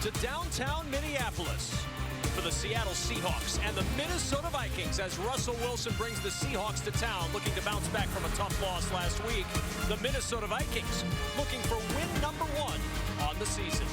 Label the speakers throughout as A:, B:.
A: to downtown Minneapolis for the Seattle Seahawks and the Minnesota Vikings as Russell Wilson brings the Seahawks to town looking to bounce back from a tough loss last week. The Minnesota Vikings looking for win number 1 on the season.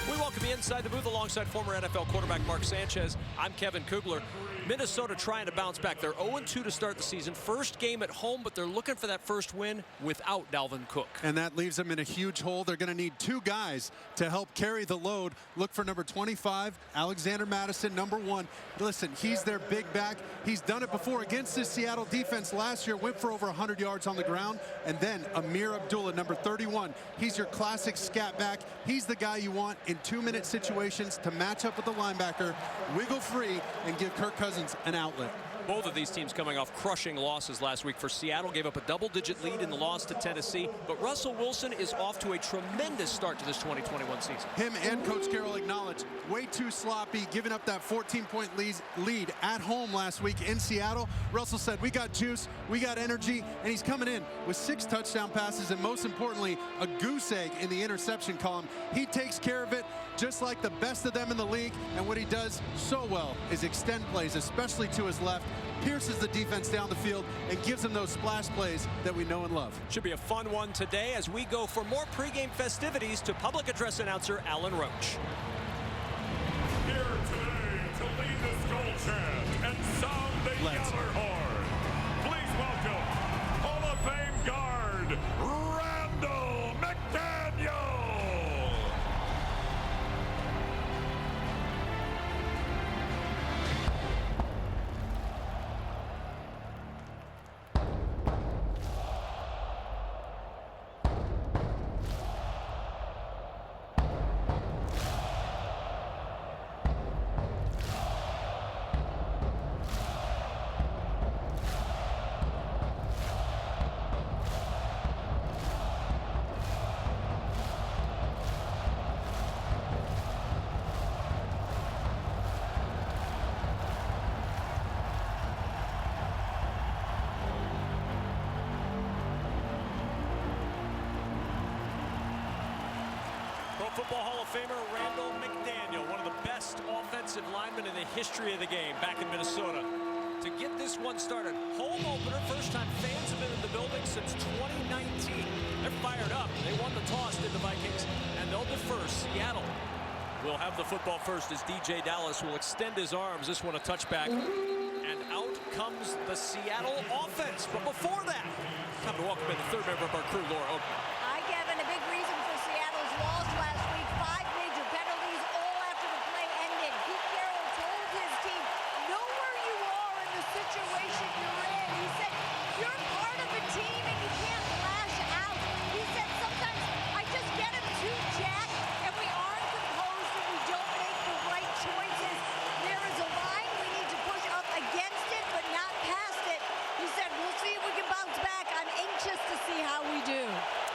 A: We welcome you inside the booth alongside former NFL quarterback Mark Sanchez. I'm Kevin Kugler. Minnesota trying to bounce back. They're 0-2 to start the season. First game at home, but they're looking for that first win without Dalvin Cook.
B: And that leaves them in a huge hole. They're going to need 2 guys to help carry the load. Look for number 25, Alexander Mattison, number 1. Listen, he's their big back. He's done it before against this Seattle defense last year. Went for over 100 yards on the ground. And then Amir Abdullah, number 31. He's your classic scat back. He's the guy you want in 2-minute situations to match up with the linebacker, wiggle free, and give Kirk Cousins an outlet.
A: Both of these teams coming off crushing losses last week. For Seattle, gave up a double-digit lead in the loss to Tennessee, but Russell Wilson is off to a tremendous start to this 2021 season.
B: Him and Coach Carroll acknowledge way too sloppy, giving up that 14-point lead at home last week in Seattle. Russell said, we got juice, we got energy, and he's coming in with 6 touchdown passes and, most importantly, a goose egg in the interception column. He takes care of it just like the best of them in the league, and what he does so well is extend plays, especially to his left, pierces the defense down the field, and gives them those splash plays that we know and love.
A: Should be a fun one today as we go for more pregame festivities to public address announcer Alan Roach.
C: Here today to lead the Skull Chant and sound the Yeller horn. Please welcome Hall of Fame guard Randall McDaniel.
A: Football Hall of Famer Randall McDaniel, one of the best offensive linemen in the history of the game back in Minnesota. To get this one started, home opener, first time fans have been in the building since 2019. They're fired up. They won the toss, did the Vikings, and they'll defer. Seattle will have the football first as DJ Dallas will extend his arms. This one a touchback, and out comes the Seattle offense. But before that, time to welcome in the third member of our crew, Laura Oakman.
D: Hi, Kevin. A big reason for Seattle's loss last week. 5 major penalties, all after the play ended. Pete Carroll told his team, know where you are in the situation you're in. He said, you're part of a team and you can't lash out. He said, sometimes I just get him too jacked and we aren't composed and we don't make the right choices. There is a line we need to push up against it, but not past it. He said, we'll see if we can bounce back. I'm anxious to see how we do.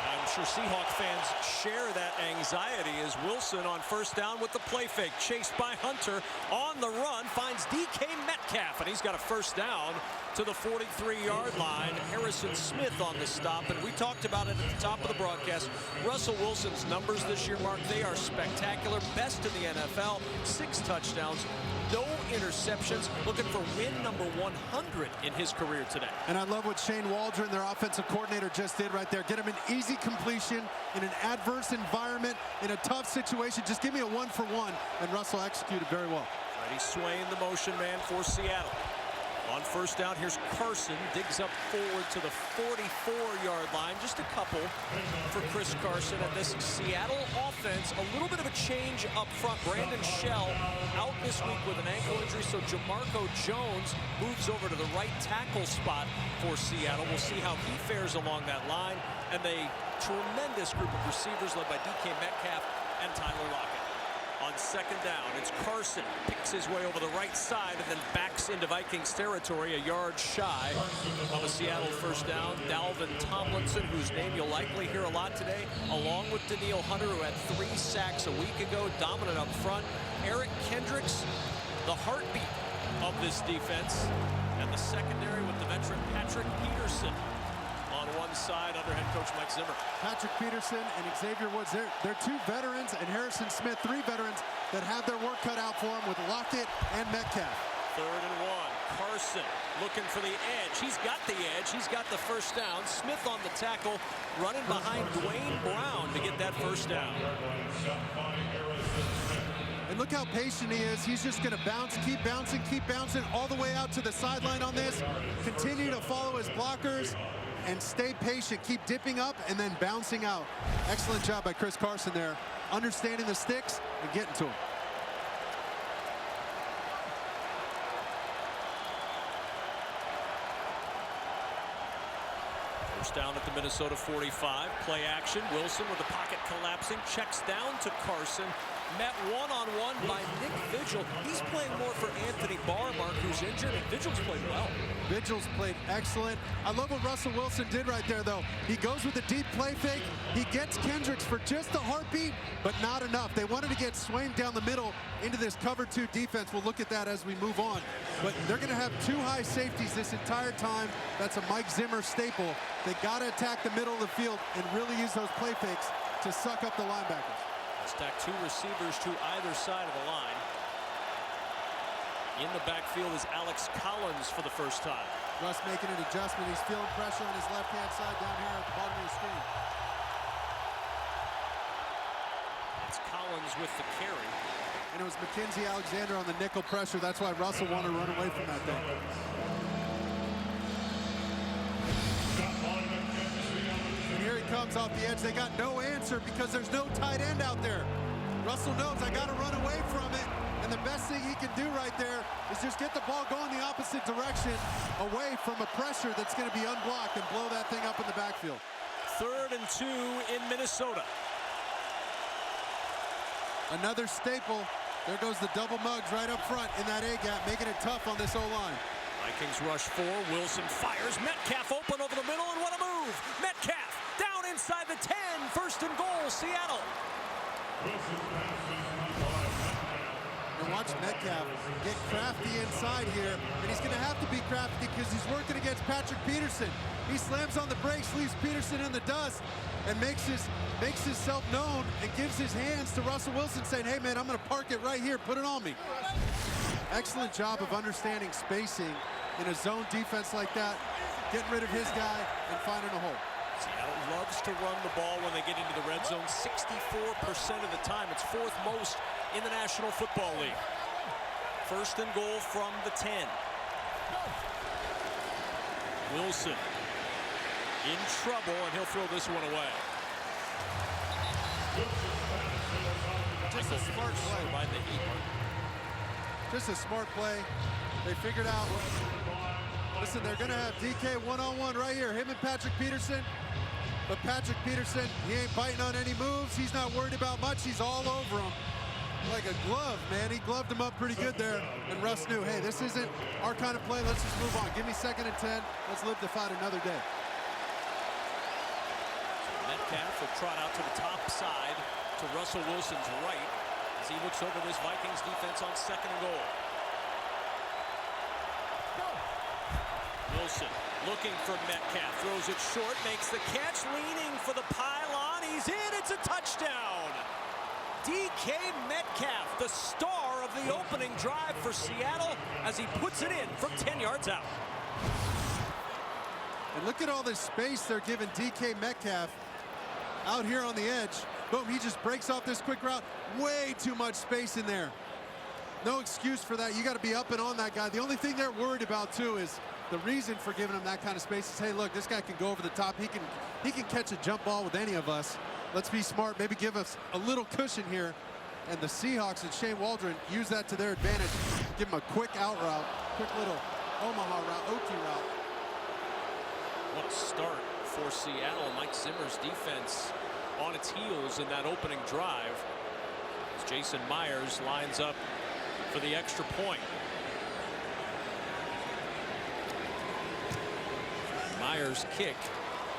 A: I'm sure Seahawk fans share that anxiety as Wilson on first down with the play fake. Chased by Hunter on the run, finds DK Metcalf, and he's got a first down to the 43-yard line. Harrison Smith on the stop, and we talked about it at the top of the broadcast. Russell Wilson's numbers this year, Mark, they are spectacular. Best in the NFL, 6 touchdowns. No interceptions, looking for win number 100 in his career today.
B: And I love what Shane Waldron, their offensive coordinator, just did right there. Get him an easy completion in an adverse environment, in a tough situation. Just give me a 1-for-1, and Russell executed very well.
A: Freddie Swain, the motion man for Seattle. On first down, here's Carson, digs up forward to the 44-yard line. Just a couple for Chris Carson. And this Seattle offense, a little bit of a change up front. Brandon Shell out this week with an ankle injury, so Jamarco Jones moves over to the right tackle spot for Seattle. We'll see how he fares along that line. And a tremendous group of receivers led by DK Metcalf and Tyler Lockett. On second down, it's Carson, picks his way over the right side and then backs into Vikings territory, a yard shy of a Seattle first down. Dalvin Tomlinson, whose name you'll likely hear a lot today, along with Danielle Hunter, who had 3 sacks a week ago, dominant up front. Eric Kendricks, the heartbeat of this defense, and the secondary with the veteran Patrick Peterson on one inside under head coach Mike Zimmer.
B: Patrick Peterson and Xavier Woods, they're two veterans, and Harrison Smith, three veterans that have their work cut out for them with Lockett and Metcalf.
A: 3rd and 1. Carson looking for the edge. He's got the edge. He's got the first down. Smith on the tackle, running behind Dwayne Brown to get that first down.
B: And look how patient he is. He's just going to bounce, keep bouncing all the way out to the sideline on this. Continue to follow his blockers and stay patient. Keep dipping up and then bouncing out. Excellent job by Chris Carson there, understanding the sticks and getting to him.
A: First down at the Minnesota 45. Play action. Wilson with the pocket collapsing. Checks down to Carson. Met one-on-one by Nick Vigil. He's playing more for Anthony Barmark, who's injured, and Vigil's played well.
B: Vigil's played excellent. I love what Russell Wilson did right there, though. He goes with a deep play fake. He gets Kendricks for just a heartbeat, but not enough. They wanted to get Swain down the middle into this cover 2 defense. We'll look at that as we move on. But they're going to have 2 high safeties this entire time. That's a Mike Zimmer staple. They got to attack the middle of the field and really use those play fakes to suck up the linebackers.
A: Stack 2 receivers to either side of the line. In the backfield is Alex Collins for the first time.
B: Russ making an adjustment. He's feeling pressure on his left-hand side down here at the bottom of the screen.
A: It's Collins with the carry.
B: And it was Mackenzie Alexander on the nickel pressure. That's why Russell wanted to run away from that thing. Here he comes off the edge. They got no answer because there's no tight end out there. Russell knows I got to run away from it. And the best thing he can do right there is just get the ball going the opposite direction, away from a pressure that's going to be unblocked, and blow that thing up in the backfield.
A: 3rd and 2 in Minnesota.
B: Another staple. There goes the double mugs right up front in that A-gap, making it tough on this O-line.
A: Vikings rush 4. Wilson fires. Metcalf open over the middle, and what a move! Metcalf down inside the 10. 1st and goal, Seattle.
B: And watch Metcalf get crafty inside here, and he's going to have to be crafty because he's working against Patrick Peterson. He slams on the brakes, leaves Peterson in the dust, and makes himself known and gives his hands to Russell Wilson, saying, hey man, I'm going to park it right here, put it on me. Excellent job of understanding spacing in a zone defense like that, getting rid of his guy and finding a hole.
A: Seattle loves to run the ball when they get into the red zone. 64% of the time. It's 4th most in the National Football League. 1st and goal from the 10. Wilson in trouble, and he'll throw this one away.
B: Just a smart play
A: by the Heat.
B: Just a smart play. They figured out, listen, they're going to have DK one-on-one right here, him and Patrick Peterson. But Patrick Peterson, he ain't biting on any moves. He's not worried about much. He's all over him like a glove, man. He gloved him up pretty good there. And Russ knew, hey, this isn't our kind of play. Let's just move on. Give me 2nd and 10. Let's live to fight another day.
A: So Metcalf will trot out to the top side to Russell Wilson's right as he looks over this Vikings defense on 2nd and goal. Wilson looking for Metcalf, throws it short, makes the catch, leaning for the pylon. He's in, it's a touchdown. DK Metcalf, the star of the opening drive for Seattle, as he puts it in from 10 yards out.
B: And look at all this space they're giving DK Metcalf out here on the edge. Boom, he just breaks off this quick route. Way too much space in there. No excuse for that. You got to be up and on that guy. The only thing they're worried about, too, is the reason for giving him that kind of space is, hey, look, this guy can go over the top. He can catch a jump ball with any of us. Let's be smart, maybe give us a little cushion here. And the Seahawks and Shane Waldron use that to their advantage. Give him a quick out route, quick little Omaha route, OT route.
A: What a start for Seattle. Mike Zimmer's defense on its heels in that opening drive, as Jason Myers lines up for the extra point. Myers' kick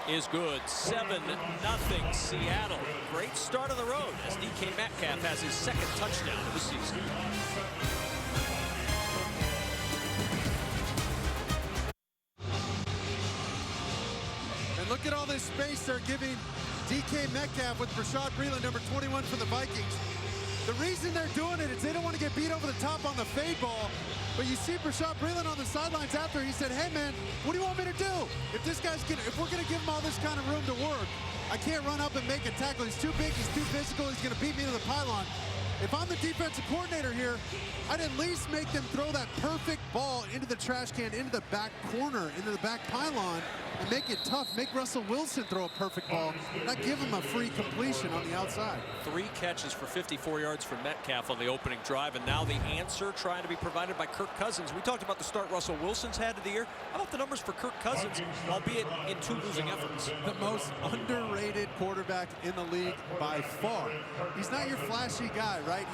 A: is good. 7-0 Seattle. Great start of the road as DK Metcalf has his 2nd touchdown of the season.
B: And look at all all this space they're giving DK Metcalf with Bashaud Breeland, number 21 for the Vikings. The reason they're doing it is they don't want to get beat over the top on the fade ball. But you see Bashaud Breeland on the sidelines after, he said, hey man, what do you want me to do? If we're gonna give him all this kind of room to work, I can't run up and make a tackle. He's too big, he's too physical, he's gonna beat me to the pylon. If I'm the defensive coordinator here, I'd at least make them throw that perfect ball into the trash can, into the back corner, into the back pylon, and make it tough. Make Russell Wilson throw a perfect ball, not give him a free completion on the outside.
A: 3 catches for 54 yards for Metcalf on the opening drive, and now the answer trying to be provided by Kirk Cousins. We talked about the start Russell Wilson's had of the year. How about the numbers for Kirk Cousins, albeit in 2 losing efforts?
B: The most underrated quarterback in the league by far. He's not your flashy guy, right?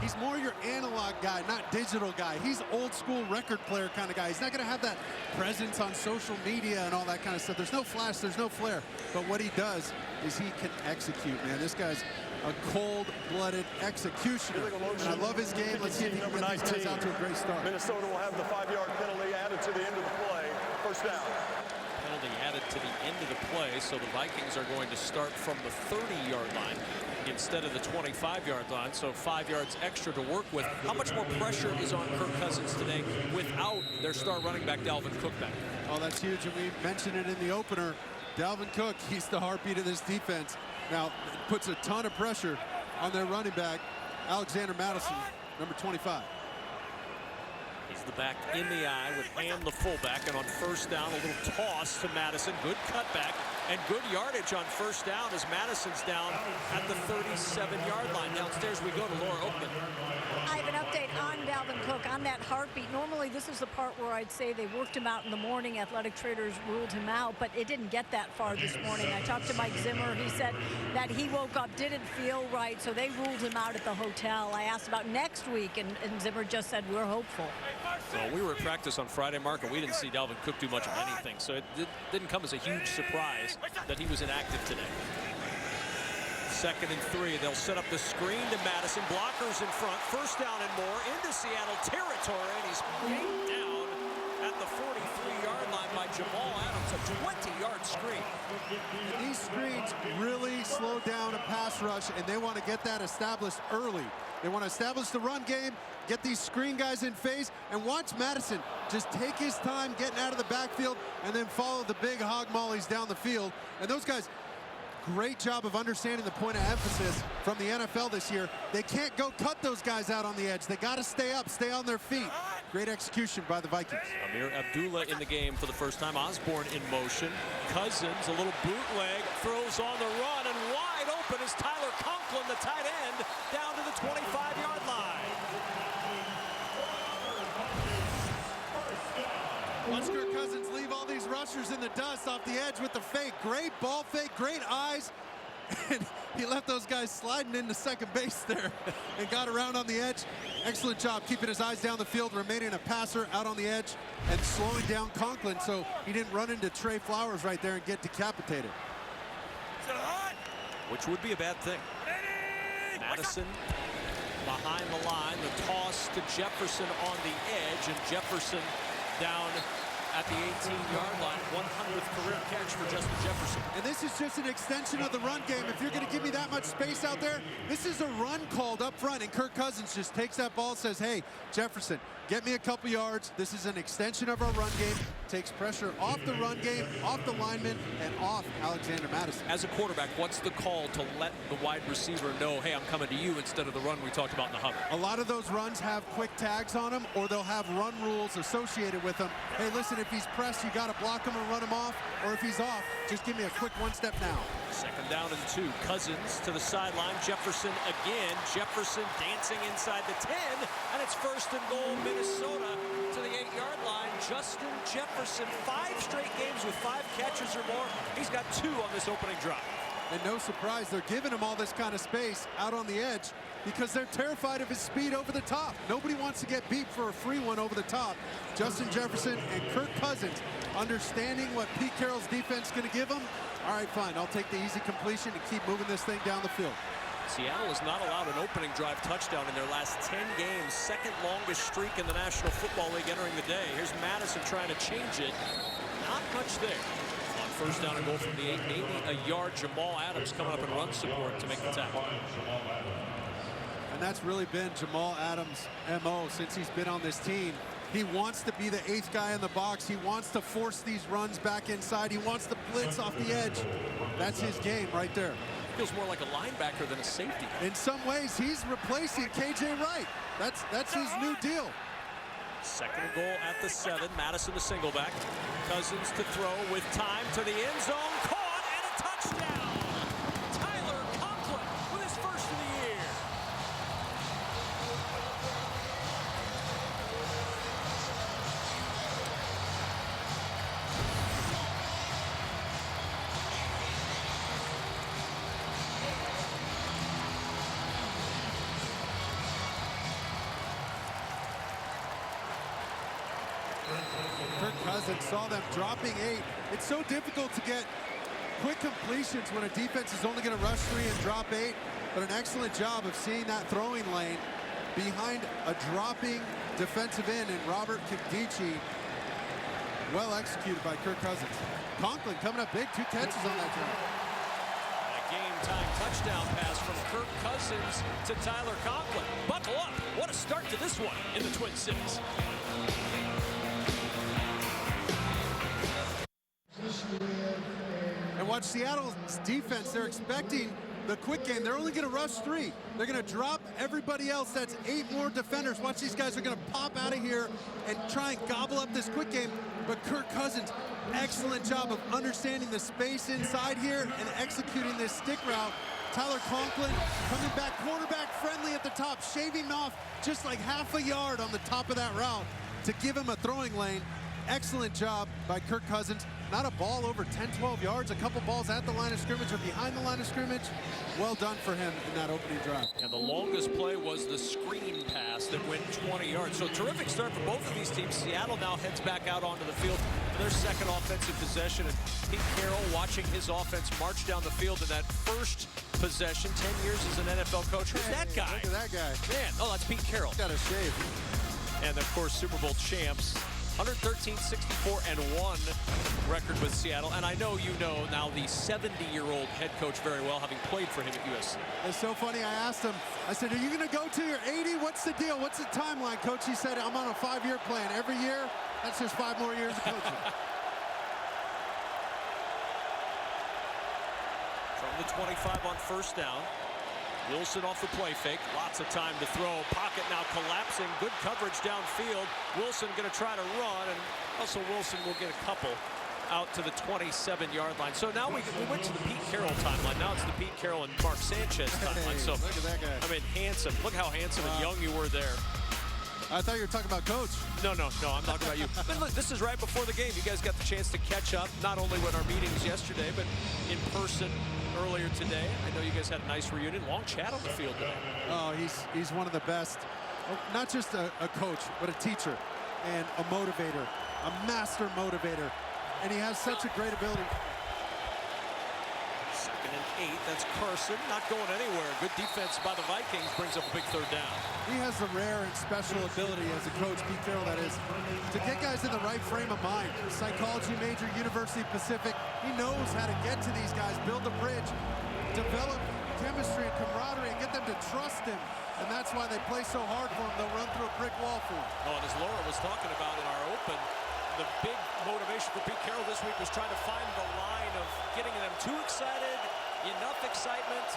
B: He's more your analog guy, not digital guy. He's old school record player kind of guy. He's not going to have that presence on social media and all that kind of stuff. There's no flash, there's no flair. But what he does is he can execute, man. This guy's a cold-blooded executioner. And I love his game. Let's see if he can get these guys out to a great start.
E: Minnesota will have the 5-yard penalty added to the end of the play. First down.
A: Penalty added to the end of the play, so the Vikings are going to start from the 30-yard line instead of the 25-yard line, so 5 yards extra to work with. How much more pressure is on Kirk Cousins today without their star running back, Dalvin Cook, back?
B: Oh, that's huge, and we mentioned it in the opener. Dalvin Cook, he's the heartbeat of this defense. Now, it puts a ton of pressure on their running back, Alexander Madison, number 25.
A: He's the back in the eye with Ham, the fullback, and on first down, a little toss to Madison. Good cutback and good yardage on first down as Madison's down at the 37-yard line. Downstairs we go to Laura Oakman.
D: I have an update on Dalvin Cook on that heartbeat. Normally, this is the part where I'd say they worked him out in the morning. Athletic Traders ruled him out, but it didn't get that far this morning. I talked to Mike Zimmer. He said that he woke up, didn't feel right, so they ruled him out at the hotel. I asked about next week, and Zimmer just said, we're hopeful.
A: Well, we were at practice on Friday, Mark, and we didn't see Dalvin Cook do much of anything, so it didn't come as a huge surprise that he was inactive today. 2nd and 3. They'll set up the screen to Madison. Blockers in front. First down and more into Seattle territory, and he's aimed down at the 43-yard line by Jamal Adams. A 20-yard screen.
B: And these screens really slow down a pass rush, and they want to get that established early. They want to establish the run game, get these screen guys in phase, and watch Madison just take his time getting out of the backfield and then follow the big hog mollies down the field. And those guys, great job of understanding the point of emphasis from the NFL this year. They can't go cut those guys out on the edge. They got to stay up, stay on their feet. Great execution by the Vikings.
A: Amir Abdullah in the game for the first time. Osborne in motion. Cousins, a little bootleg, throws on the run, and wide open is Tyler Conklin, the tight end, down to the 25-yard line.
B: Watch Kirk Cousins leave all these rushers in the dust off the edge with the fake. Great ball fake, great eyes. And he left those guys sliding into second base there and got around on the edge. Excellent job keeping his eyes down the field, remaining a passer out on the edge and slowing down Conklin so he didn't run into Trey Flowers right there and get decapitated.
A: Which would be a bad thing. Madison behind the line. The toss to Jefferson on the edge, and Jefferson down at the 18-yard line. 100th career catch for Justin Jefferson.
B: And this is just an extension of the run game. If you're going to give me that much space out there, this is a run called up front, and Kirk Cousins just takes that ball and says, hey, Jefferson, get me a couple yards. This is an extension of our run game. Takes pressure off the run game, off the lineman, and off Alexander Madison.
A: As a quarterback, what's the call to let the wide receiver know, hey, I'm coming to you, instead of the run we talked about in the huddle?
B: A lot of those runs have quick tags on them, or they'll have run rules associated with them. Hey, listen, if he's pressed, you got to block him and run him off, or if he's off, just give me a quick one-step now.
A: 2nd down and 2. Cousins to the sideline. Jefferson again. Jefferson dancing inside the 10, and it's 1st and goal, Minnesota to the 8-yard line. Justin Jefferson, 5 straight games with 5 catches or more. He's got 2 on this opening drive.
B: And no surprise, they're giving him all this kind of space out on the edge because they're terrified of his speed over the top. Nobody wants to get beat for a free one over the top. Justin Jefferson and Kirk Cousins understanding what Pete Carroll's defense is going to give them. All right, fine, I'll take the easy completion and keep moving this thing down the field.
A: Seattle has not allowed an opening drive touchdown in their last 10 games. 2nd longest streak in the National Football League entering the day. Here's Madison trying to change it. Not much there. On first down and goal from the 8, maybe a yard. Jamal Adams coming up in run support to make the tackle.
B: And that's really been Jamal Adams' MO since he's been on this team. He wants to be the 8th guy in the box. He wants to force these runs back inside. He wants to blitz off the edge. That's his game right there.
A: Feels more like a linebacker than a safety.
B: In some ways, he's replacing KJ Wright. That's his new deal.
A: Second and goal at the 7. Madison the single back. Cousins to throw with time to the end zone. Caught and a touchdown. Tyler Conklin with his first of the year.
B: Kirk Cousins saw them dropping 8. It's so difficult to get quick completions when a defense is only going to rush 3 and drop 8, but an excellent job of seeing that throwing lane behind a dropping defensive end and Robert Kikdichi. Well executed by Kirk Cousins. Conklin coming up big, 2 catches on that drive.
A: A game-time touchdown pass from Kirk Cousins to Tyler Conklin. Buckle up. What a start to this one in the Twin Cities.
B: And watch Seattle's defense. They're expecting the quick game. They're only going to rush 3. They're going to drop everybody else. That's 8 more defenders. Watch, these guys are going to pop out of here and try and gobble up this quick game. But Kirk Cousins, excellent job of understanding the space inside here and executing this stick route. Tyler Conklin coming back quarterback friendly at the top, shaving off just like half a yard on the top of that route to give him a throwing lane. Excellent job by Kirk Cousins. Not a ball over 10, 12 yards. A couple balls at the line of scrimmage or behind the line of scrimmage. Well done for him in that opening drive.
A: And the longest play was the screen pass that went 20 yards. So terrific start for both of these teams. Seattle now heads back out onto the field for their second offensive possession. And Pete Carroll watching his offense march down the field in that first possession. 10 years as an NFL coach. Who's that guy?
B: Look at that guy.
A: Man, oh, that's Pete Carroll.
B: Got a shave.
A: And of course, Super Bowl champs. 113-64-1 record with Seattle. And I know you know now the 70-year-old head coach very well, having played for him at USC.
B: It's so funny. I asked him, I said, are you going to go to your 80? What's the deal? What's the timeline, coach? He said, I'm on a 5-year plan. Every year, that's just 5 more years of coaching.
A: From the 25 on first down. Wilson off the play fake. Lots of time to throw. Pocket now collapsing. Good coverage downfield. Wilson going to try to run, and Russell Wilson will get a couple out to the 27-yard line. So now we went to the Pete Carroll timeline. Now it's the Pete Carroll and Mark Sanchez timeline. So
B: look at that guy.
A: I mean, handsome. Look how handsome and young you were there.
B: I thought you were talking about coach.
A: No, I'm talking about you. But look, this is right before the game. You guys got the chance to catch up, not only with our meetings yesterday, but in person earlier today. I know you guys had a nice reunion. Long chat on the field today.
B: Oh, he's one of the best. Not just a coach, but a teacher and a motivator, a master motivator. And he has such a great ability.
A: 2nd and 8. That's Carson, not going anywhere. Good defense by the Vikings brings up a big 3rd down.
B: He has the rare and special ability as a coach, Pete Carroll that is, to get guys in the right frame of mind. Psychology major, University of Pacific. He knows how to get to these guys, build a bridge, develop chemistry and camaraderie, and get them to trust him. And that's why they play so hard for him. They'll run through a brick wall for him.
A: Oh, and as Laura was talking about in our open, the big motivation for Pete Carroll this week was trying to find the line of getting them too excited, enough excitement.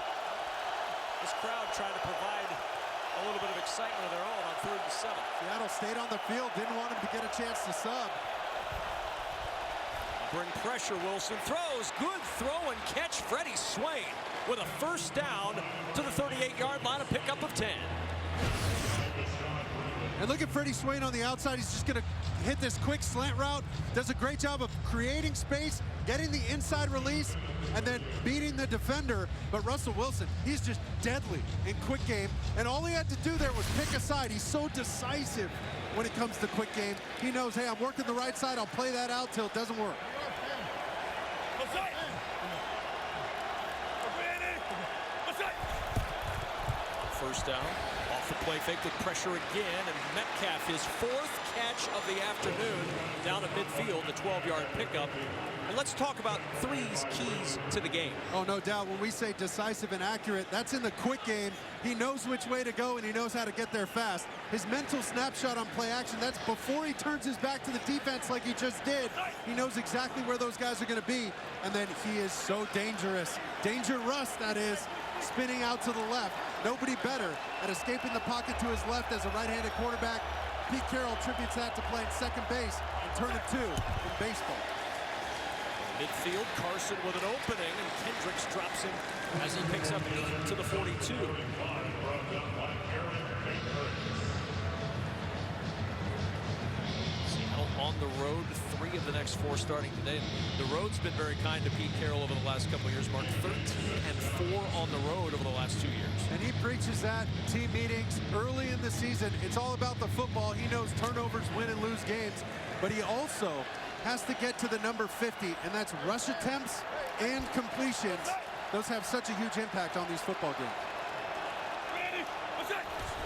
A: This crowd trying to provide a little bit of excitement of their own on 3rd and 7.
B: Seattle stayed on the field, didn't want him to get a chance to sub.
A: Bring pressure, Wilson throws, good throw and catch. Freddie Swain with a first down to the 38-yard line, a pickup of 10.
B: And look at Freddie Swain on the outside. He's just going to hit this quick slant route. Does a great job of creating space, getting the inside release, and then beating the defender. But Russell Wilson, he's just deadly in quick game. And all he had to do there was pick a side. He's so decisive when it comes to quick game. He knows, hey, I'm working the right side. I'll play that out till it doesn't work.
A: First down, off the play fake with pressure again, and Metcalf, his 4th catch of the afternoon, down at midfield, the 12-yard pickup. And let's talk about threes keys to the game.
B: Oh, no doubt. When we say decisive and accurate, that's in the quick game. He knows which way to go, and he knows how to get there fast. His mental snapshot on play action, that's before he turns his back to the defense like he just did. He knows exactly where those guys are going to be, and then he is so dangerous. Dangerous, that is, spinning out to the left. Nobody better at escaping the pocket to his left as a right-handed quarterback. Pete Carroll attributes that to playing second base and turning 2 in baseball.
A: Midfield, Carson with an opening, and Kendricks drops him as he picks up 8 to the 42. Seattle on the road, 3 of the next 4 starting today. The road's been very kind to Pete Carroll over the last couple of years. Mark 13 and 4 on the road over the last 2 years.
B: And he preaches that team meetings early in the season. It's all about the football. He knows turnovers win and lose games, but he also has to get to the number 50, and that's rush attempts and completions. Those have such a huge impact on these football games.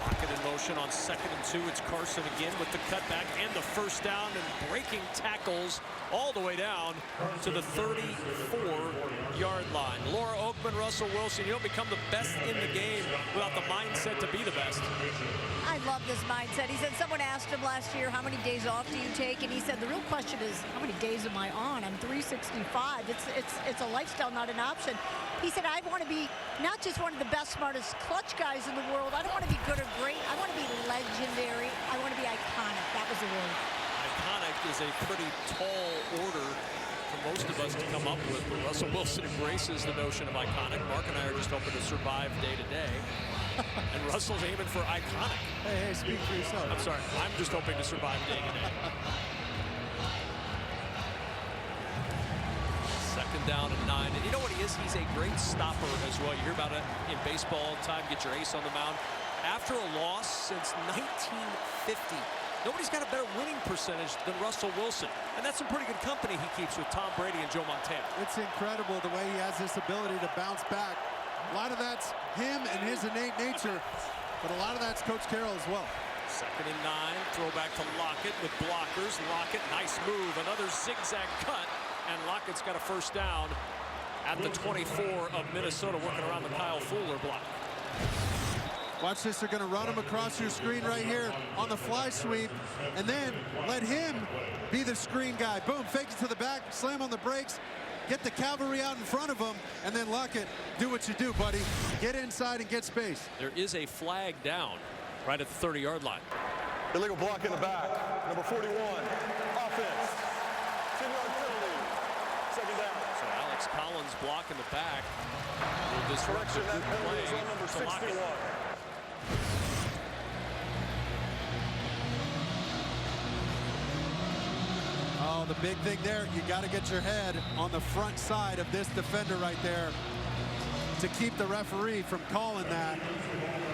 A: Lockett in motion on 2nd and 2. It's Carson again with the cutback and the first down, and breaking tackles all the way down to the 34-yard line. Laura Oakman, Russell Wilson, you don't become the best in the game without the mindset to be the best.
D: I love this mindset. He said someone asked him last year, how many days off do you take? And he said, the real question is, how many days am I on? I'm 365. It's a lifestyle, not an option. He said, I want to be not just one of the best, smartest clutch guys in the world. I don't want to be good or great. I want to be legendary. I want to be iconic. That was the word.
A: Iconic is a pretty tall order for most of us to come up with, but Russell Wilson embraces the notion of iconic. Mark and I are just hoping to survive day to day. And Russell's aiming for iconic.
B: Hey, speak for yourself.
A: I'm sorry, I'm just hoping to survive day to day. 2nd down and 9. And you know what he is? He's a great stopper as well. You hear about it in baseball all the time. Get your ace on the mound. After a loss since 1950, nobody's got a better winning percentage than Russell Wilson. And that's some pretty good company he keeps with Tom Brady and Joe Montana.
B: It's incredible the way he has this ability to bounce back. A lot of that's him and his innate nature, but a lot of that's Coach Carroll as well.
A: 2nd and 9, throwback to Lockett with blockers. Lockett, nice move, another zigzag cut, and Lockett's got a first down at the 24 of Minnesota, working around the Kyle Fuller block.
B: Watch this, they're gonna run him across your screen right here on the fly sweep, and then let him be the screen guy. Boom, fake it to the back, slam on the brakes, get the cavalry out in front of him, and then Lockett, do what you do, buddy. Get inside and get space.
A: There is a flag down right at the 30-yard line.
E: Illegal block in the back. Number 41. Offense. 10-yard penalty. 2nd down.
A: So Alex Collins' block in the back will disrupt a
E: Correction, that
A: good
E: penalty is
A: play
E: on number
A: to Lockett.
E: 61.
B: Oh, the big thing there, you got to get your head on the front side of this defender right there to keep the referee from calling that.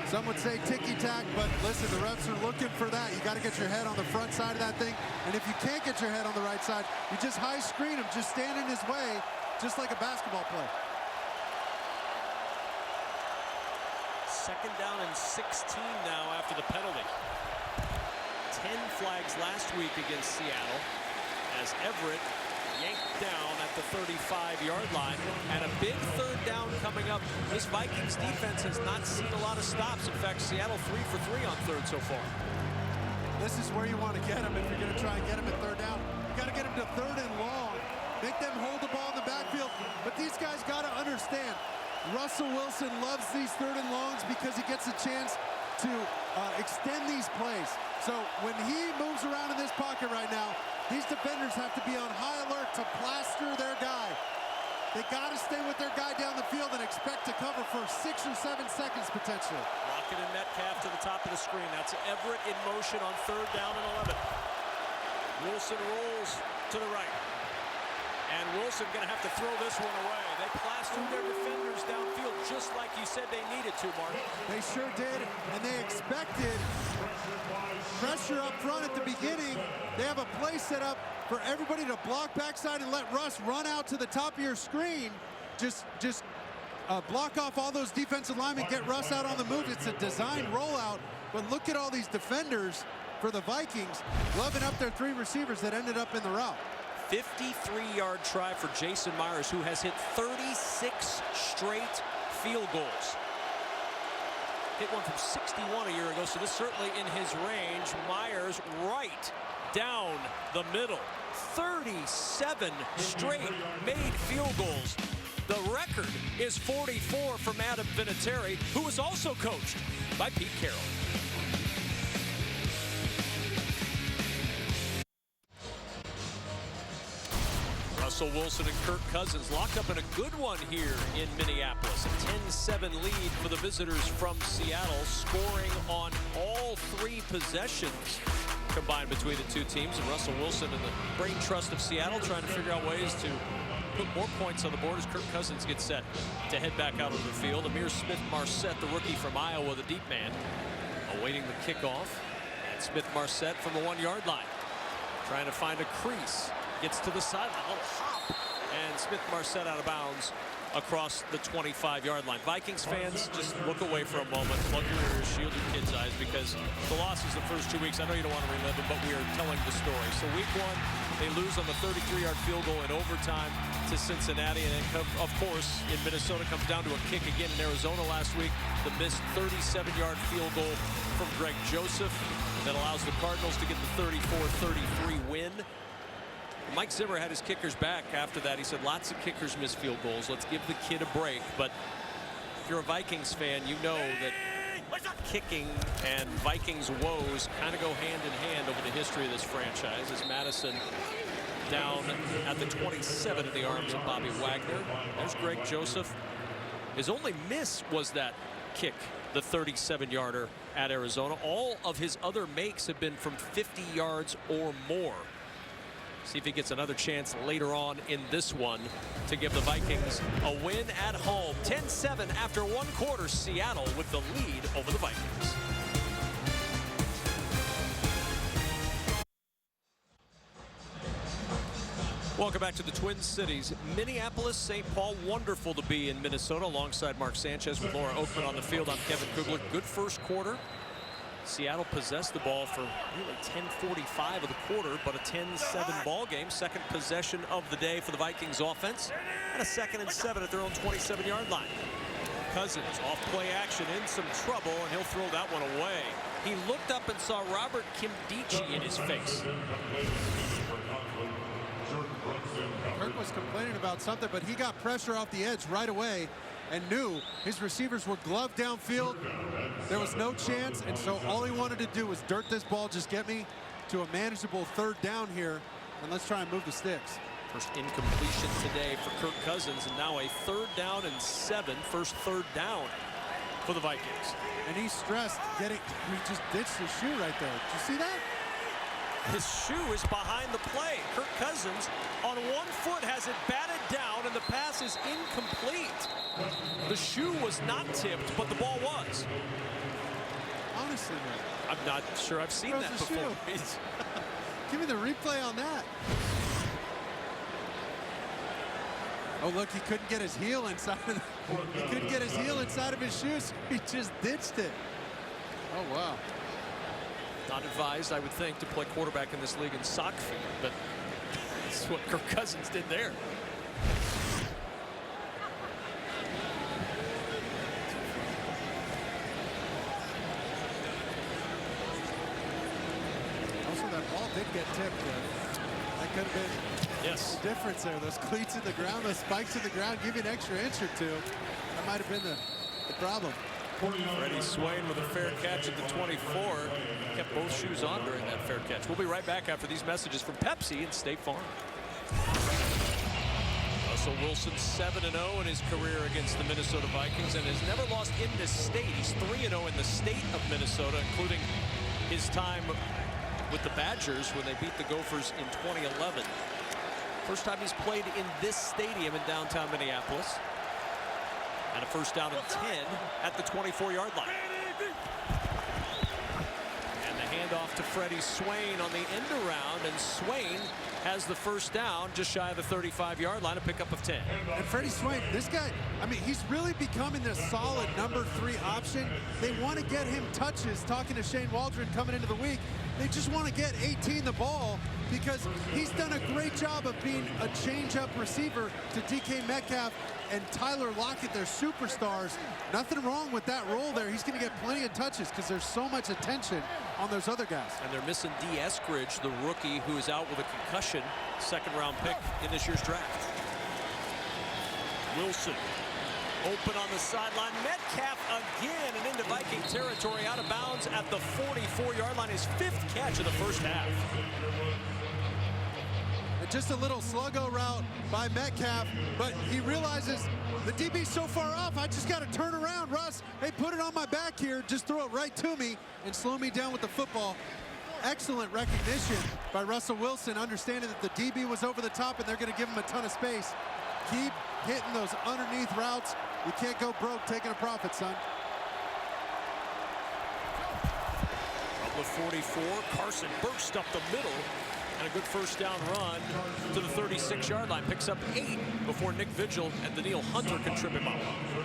B: Some would say ticky-tack, but listen, the refs are looking for that. You got to get your head on the front side of that thing. And if you can't get your head on the right side, you just high screen him, just stand in his way, just like a basketball play.
A: 2nd down and 16 now after the penalty. 10 flags last week against Seattle as Everett yanked down at the 35-yard line, and a big 3rd down coming up. This Vikings defense has not seen a lot of stops. In fact, Seattle 3 for 3 on 3rd so far.
B: This is where you want to get him if you're going to try and get him at 3rd down. You got to get him to 3rd and long. Make them hold the ball in the backfield. But these guys got to understand, Russell Wilson loves these 3rd and longs because he gets a chance to extend these plays. So when he moves around in this pocket right now, these defenders have to be on high alert to plaster their guy. They got to stay with their guy down the field and expect to cover for 6 or 7 seconds potentially.
A: Lockett and Metcalf to the top of the screen. That's Everett in motion on 3rd down and 11. Wilson rolls to the right. And Wilson going to have to throw this one away. They plastered their defenders downfield just like you said they needed to, Mark.
B: They sure did, and they expected pressure up front at the beginning. They have a play set up for everybody to block backside and let Russ run out to the top of your screen. Just block off all those defensive linemen, get Russ out on the move. It's a designed rollout, but look at all these defenders for the Vikings gloving up their 3 receivers that ended up in the route.
A: 53-yard try for Jason Myers, who has hit 36 straight field goals. Hit one from 61 a year ago, so this is certainly in his range. Myers right down the middle. 37 straight made field goals. The record is 44 from Adam Vinatieri, who was also coached by Pete Carroll. Russell Wilson and Kirk Cousins locked up in a good one here in Minneapolis. A 10-7 lead for the visitors from Seattle, scoring on all 3 possessions combined between the 2 teams. And Russell Wilson and the brain trust of Seattle trying to figure out ways to put more points on the board as Kirk Cousins gets set to head back out onto the field. Amir Smith-Marset, the rookie from Iowa, the deep man, awaiting the kickoff. And Smith-Marset from the 1-yard line, trying to find a crease. Gets to the sideline, a little hop, and Smith-Marset out of bounds across the 25-yard line. Vikings fans, just look away for a moment, plug your ears, shield your kids' eyes, because the losses the first 2 weeks, I know you don't want to relive them, but we are telling the story. So week 1, they lose on the 33-yard field goal in overtime to Cincinnati, and then, of course, in Minnesota, comes down to a kick again in Arizona last week. The missed 37-yard field goal from Greg Joseph that allows the Cardinals to get the 34-33 win. Mike Zimmer had his kickers back after that. He said lots of kickers miss field goals. Let's give the kid a break. But if you're a Vikings fan, you know that kicking and Vikings woes kind of go hand in hand over the history of this franchise. As Madison down at the 27 in the arms of Bobby Wagner. There's Greg Joseph. His only miss was that kick, the 37-yarder at Arizona. All of his other makes have been from 50 yards or more. See if he gets another chance later on in this one to give the Vikings a win at home. 10-7 after 1 quarter. Seattle with the lead over the Vikings. Welcome back to the Twin Cities. Minneapolis, St. Paul. Wonderful to be in Minnesota alongside Mark Sanchez with Laura Oakman on the field. I'm Kevin Kugler. Good first quarter. Seattle possessed the ball for really 10:45 of the quarter, but a 10-7 ball game. Second possession of the day for the Vikings offense, and a 2nd and 7 at their own 27-yard line. Cousins off play action, in some trouble, and he'll throw that one away. He looked up and saw Robert Kimdichie in his face.
B: Kirk was complaining about something, but he got pressure off the edge right away and knew his receivers were gloved downfield. There was no chance, and so all he wanted to do was dirt this ball, just get me to a manageable 3rd down here, and let's try and move the sticks.
A: First incompletion today for Kirk Cousins, and now a 3rd down and 7, first 3rd down for the Vikings.
B: And he's stressed, he just ditched his shoe right there. Did you see that?
A: His shoe is behind the play. Kirk Cousins on 1 foot has it batted down, and the pass is incomplete. The shoe was not tipped, but the ball was.
B: Honestly, man.
A: I'm not sure I've seen that before.
B: Give me the replay on that. Oh, look, he couldn't get his heel inside of his shoes. He just ditched it. Oh, wow.
A: Not advised, I would think, to play quarterback in this league in sock feet, but that's what Kirk Cousins did there.
B: Also, that ball did get tipped. That could have been the difference there. Those cleats in the ground, those spikes in the ground, give you an extra inch or 2. That might have been the problem.
A: Freddie Swain with a fair catch at the 24. Kept both shoes on during that fair catch. We'll be right back after these messages from Pepsi and State Farm. Russell Wilson 7-0 in his career against the Minnesota Vikings and has never lost in this state. He's 3-0 in the state of Minnesota, including his time with the Badgers when they beat the Gophers in 2011. First time he's played in this stadium in downtown Minneapolis. And a first down and 10 at the 24-yard line. And the handoff to Freddie Swain on the end around, and Swain has the first down just shy of the 35-yard line, a pickup of 10.
B: And Freddie Swain, this guy, I mean, he's really becoming a solid number 3 option. They want to get him touches. Talking to Shane Waldron coming into the week, they just want to get 18 the ball because he's done a great job of being a change-up receiver to DK Metcalf and Tyler Lockett, their superstars. Nothing wrong with that role there. He's going to get plenty of touches because there's so much attention on those other guys.
A: And they're missing D. Eskridge, the rookie who is out with a concussion, second-round pick in this year's draft. Wilson open on the sideline. Metcalf again and into Viking territory, out of bounds at the 44-yard line. His 5th catch of the first half.
B: Just a little sluggo route by Metcalf, but he realizes the DB's so far off, I just got to turn around, Russ. Hey, put it on my back here, just throw it right to me and slow me down with the football. Excellent recognition by Russell Wilson, understanding that the DB was over the top and they're going to give him a ton of space. Keep hitting those underneath routes. You can't go broke taking a profit, son.
A: From the 44, Carson burst up the middle. And a good first down run to the 36-yard line. Picks up 8 before Nick Vigil and Daniil Hunter can trip him up.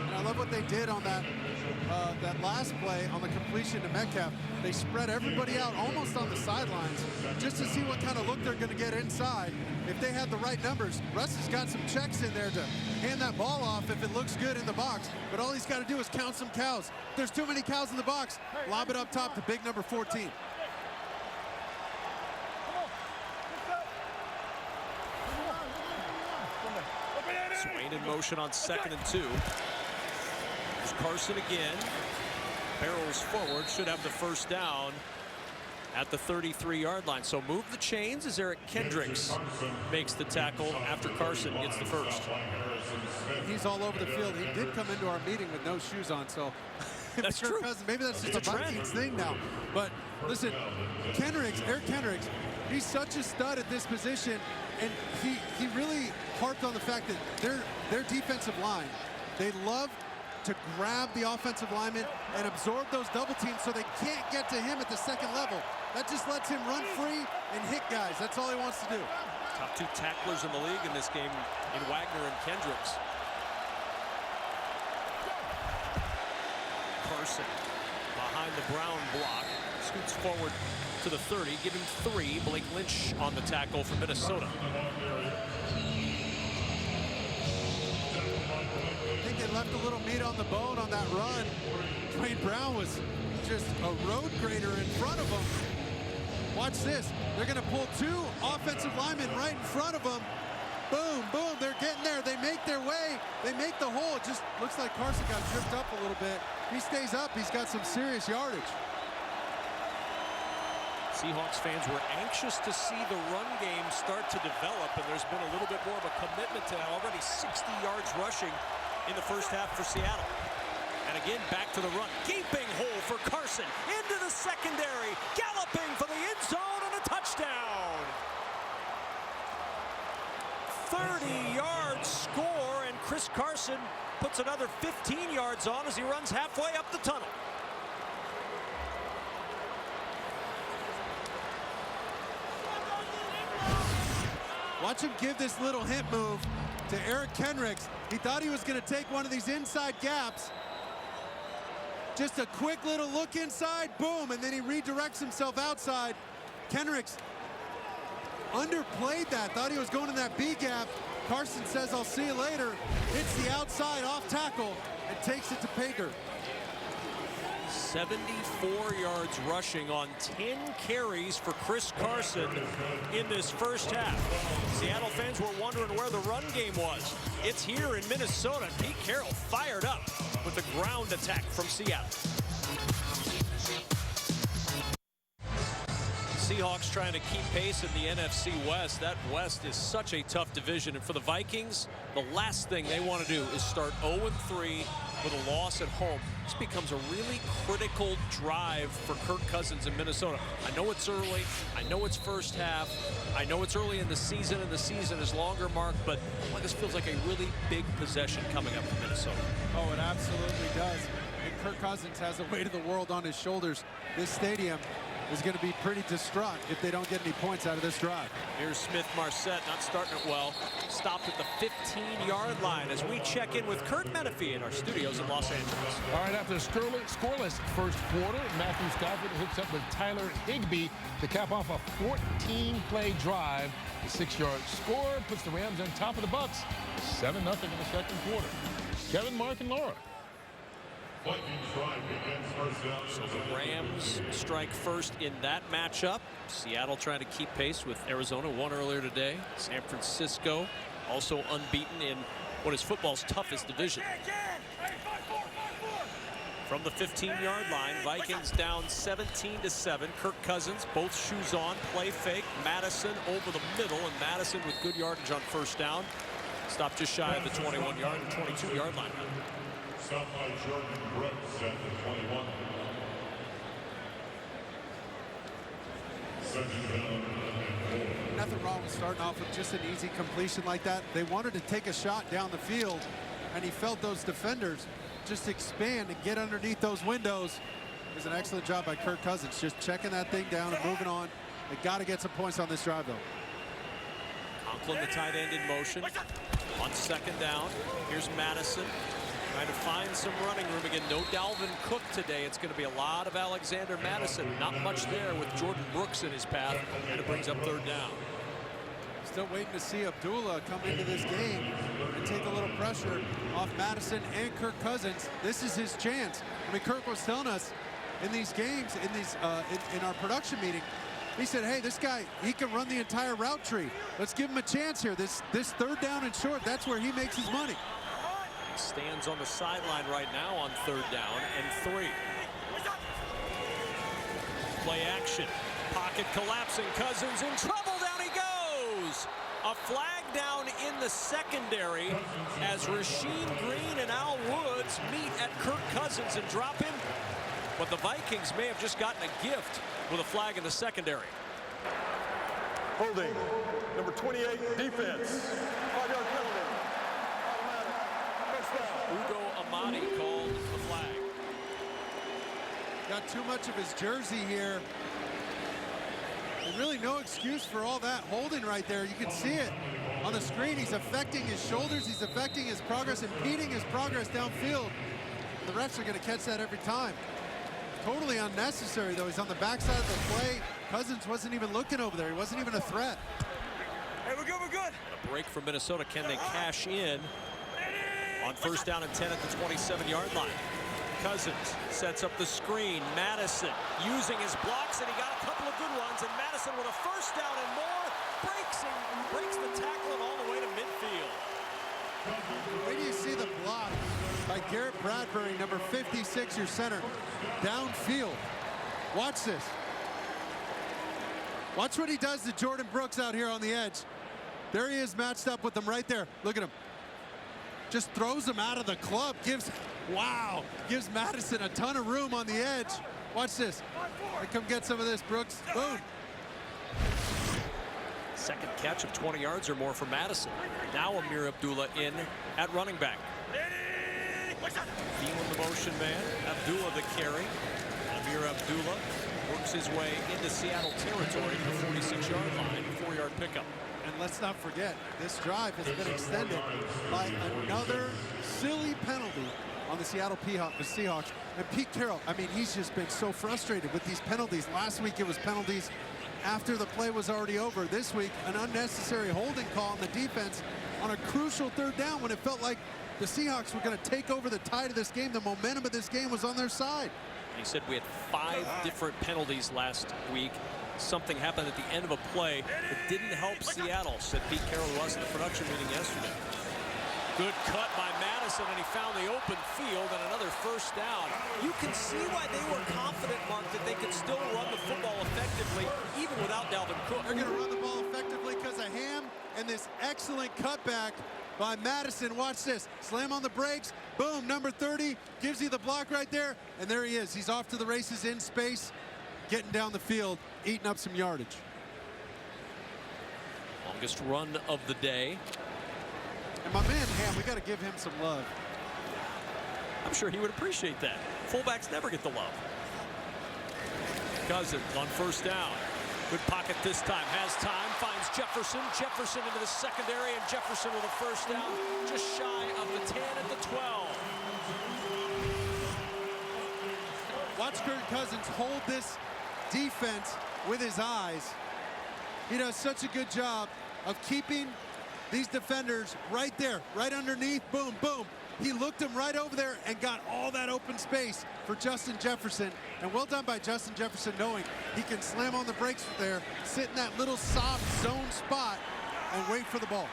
B: And I love what they did on that last play on the completion to Metcalf. They spread everybody out almost on the sidelines just to see what kind of look they're going to get inside. If they have the right numbers, Russ has got some checks in there to hand that ball off if it looks good in the box. But all he's got to do is count some cows. If there's too many cows in the box, lob it up top to big number 14.
A: Swain in motion on 2nd and 2. There's Carson again. Barrels forward, should have the first down at the 33-yard line. So move the chains as Eric Kendricks makes the tackle after Carson gets the first.
B: He's all over the field. He did come into our meeting with no shoes on, so
A: that's true.
B: Maybe that's just a Vikings thing now. But listen, Eric Kendricks, he's such a stud at this position, and he really harped on the fact that their defensive line, they love to grab the offensive lineman and absorb those double teams so they can't get to him at the second level. That just lets him run free and hit guys. That's all he wants to do.
A: Top 2 tacklers in the league in this game in Wagner and Kendricks. Carson behind the Brown block, scoots forward to the 30, giving 3. Blake Lynch on the tackle for Minnesota.
B: I think they left a little meat on the bone on that run. Dwayne Brown was just a road grader in front of him. Watch this. They're going to pull 2 offensive linemen right in front of them. Boom, boom, they're getting there. They make their way. They make the hole. It just looks like Carson got tripped up a little bit. He stays up. He's got some serious yardage.
A: Seahawks fans were anxious to see the run game start to develop, and there's been a little bit more of a commitment to that. Already 60 yards rushing in the first half for Seattle. And again, back to the run. Gaping hole for Carson. Into the secondary. Galloping for the end zone and a touchdown. 30-yard score, and Chris Carson puts another 15 yards on as he runs halfway up the tunnel.
B: Watch him give this little hip move to Eric Kendricks. He thought he was going to take one of these inside gaps. Just a quick little look inside, boom, and then he redirects himself outside. Kendricks underplayed that, thought he was going in that B gap. Carson says, I'll see you later. Hits the outside off tackle and takes it to pay dirt.
A: 74 yards rushing on 10 carries for Chris Carson in this first half. Seattle fans were wondering where the run game was. It's here in Minnesota. Pete Carroll fired up with the ground attack from Seattle. Seahawks trying to keep pace in the NFC West. That West is such a tough division, and for the Vikings, the last thing they want to do is start 0-3 with a loss at home. This becomes a really critical drive for Kirk Cousins in Minnesota. I know it's early. I know it's first half. I know it's early in the season, and the season is longer, Mark, but this feels like a really big possession coming up for Minnesota.
B: Oh, it absolutely does. And Kirk Cousins has the weight of the world on his shoulders. This stadium, is going to be pretty distraught if they don't get any points out of this drive.
A: Here's Smith-Marset, not starting it well. Stopped at the 15-yard line as we check in with Kurt Menefee in our studios in Los Angeles.
F: All right, after a scoreless first quarter, Matthew Stafford hooks up with Tyler Higbee to cap off a 14-play drive. The 6-yard score puts the Rams on top of the Bucks, 7-0 in the second quarter. Kevin, Mark, and Laura.
A: So the Rams strike first in that matchup. Seattle trying to keep pace with Arizona, won earlier today. San Francisco also unbeaten in what is football's toughest division. From the 15-yard line, Vikings down 17-7. Kirk Cousins, both shoes on, play fake. Madison over the middle, and Madison with good yardage on first down. Stopped just shy of the 21-yard and 22-yard line.
C: Stopped by Jordan Brooks at the 21.
B: Nothing wrong with starting off with just an easy completion like that. They wanted to take a shot down the field, and he felt those defenders just expand and get underneath those windows. It was an excellent job by Kirk Cousins, just checking that thing down and moving on. They got to get some points on this drive, though.
A: Conklin, the tight end, in motion. On second down, here's Madison. Trying to find some running room again. No Dalvin Cook today. It's going to be a lot of Alexander Madison. Not much there with Jordan Brooks in his path, and it brings up third down.
B: Still waiting to see Abdullah come into this game and take a little pressure off Madison and Kirk Cousins. This is his chance. I mean, Kirk was telling us in these games, in our production meeting, he said, hey, this guy, he can run the entire route tree. Let's give him a chance here. This third down and short, that's where he makes his money.
A: Stands on the sideline right now on third down and 3. Play action. Pocket collapsing. Cousins in trouble. Down he goes. A flag down in the secondary as Rasheem Green and Al Woods meet at Kirk Cousins and drop him. But the Vikings may have just gotten a gift with a flag in the secondary.
E: Holding, number 28, defense. 5-yard penalty.
A: Ugo Amadi called the flag.
B: Got too much of his jersey here. And really no excuse for all that holding right there. You can see it on the screen. He's affecting his shoulders. He's affecting his progress, impeding his progress downfield. The refs are going to catch that every time. Totally unnecessary, though. He's on the backside of the play. Cousins wasn't even looking over there. He wasn't even a threat.
G: Hey, we're good, we're good.
A: A break from Minnesota. Can they cash in on first down and 10 at the 27-yard line? Cousins sets up the screen. Madison using his blocks, and he got a couple of good ones. And Madison with a first down and more breaks the tackle and all the way to midfield.
B: Where do you see the block by Garrett Bradbury, number 56, your center, downfield? Watch this. Watch what he does to Jordan Brooks out here on the edge. There he is matched up with them right there. Look at him. Just throws him out of the club. Gives Madison a ton of room on the edge. Watch this. Come get some of this, Brooks. Boom.
A: Second catch of 20 yards or more for Madison. Now Amir Abdullah in at running back. Feeling the motion man. Abdullah the carry. Amir Abdullah works his way into Seattle territory to the 46-yard line. 4-yard pickup.
B: And let's not forget, this drive has been extended by another silly penalty on the Seattle Seahawks. And Pete Carroll, I mean, he's just been so frustrated with these penalties. Last week it was penalties after the play was already over. This week, an unnecessary holding call on the defense on a crucial third down when it felt like the Seahawks were going to take over the tide of this game. The momentum of this game was on their side.
A: He said we had 5 different penalties last week. Something happened at the end of a play that didn't help Seattle, said Pete Carroll, who was in the production meeting yesterday. Good cut by Madison, and he found the open field and another first down. You can see why they were confident, Mark, that they could still run the football effectively, even without Dalvin Cook.
B: They're going to run the ball effectively because of Ham and this excellent cutback by Madison. Watch this. Slam on the brakes. Boom, number 30 gives you the block right there. And there he is. He's off to the races in space, getting down the field, eating up some yardage.
A: Longest run of the day.
B: And my man Ham, we got to give him some love.
A: I'm sure he would appreciate that. Fullbacks never get the love. Cousins on first down. Good pocket this time. Has time. Finds Jefferson. Jefferson into the secondary, and Jefferson with a first down. Just shy of the 10 at the 12.
B: Watch Kirk Cousins hold this defense with his eyes. He does such a good job of keeping these defenders right there, right underneath. Boom, boom. He looked him right over there and got all that open space for Justin Jefferson. And well done by Justin Jefferson, knowing he can slam on the brakes there, sit in that little soft zone spot, and wait for the ball.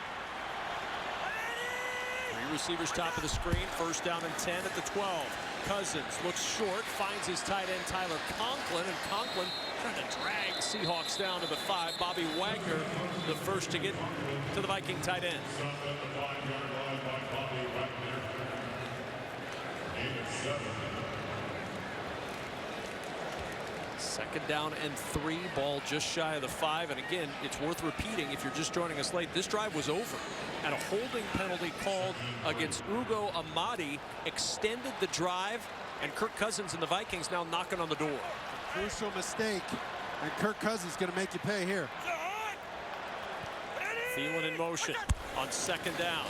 A: Three receivers top of the screen. First down and 10 at the 12. Cousins looks short, finds his tight end Tyler Conklin, and Conklin trying to drag Seahawks down to the 5. Bobby Wagner, the first to get to the Viking tight end. Second down and 3, ball just shy of the 5. And again, it's worth repeating if you're just joining us late, this drive was over. And a holding penalty called against Ugo Amadi extended the drive, and Kirk Cousins and the Vikings now knocking on the door.
B: A crucial mistake, and Kirk Cousins going to make you pay here.
A: Thielen in motion on second down.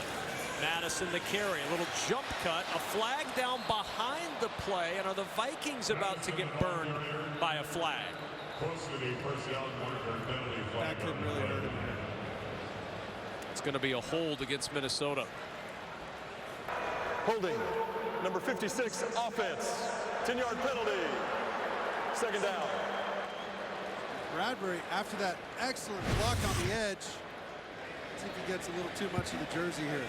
A: Madison the carry, a little jump cut, a flag down behind the play, and are the Vikings about to get burned by a flag?
B: That could really hurt him.
A: It's going to be a hold against Minnesota.
E: Holding, number 56, offense. 10-yard penalty. Second down.
B: Bradbury, after that excellent block on the edge, let's see if he gets a little too much of the jersey here.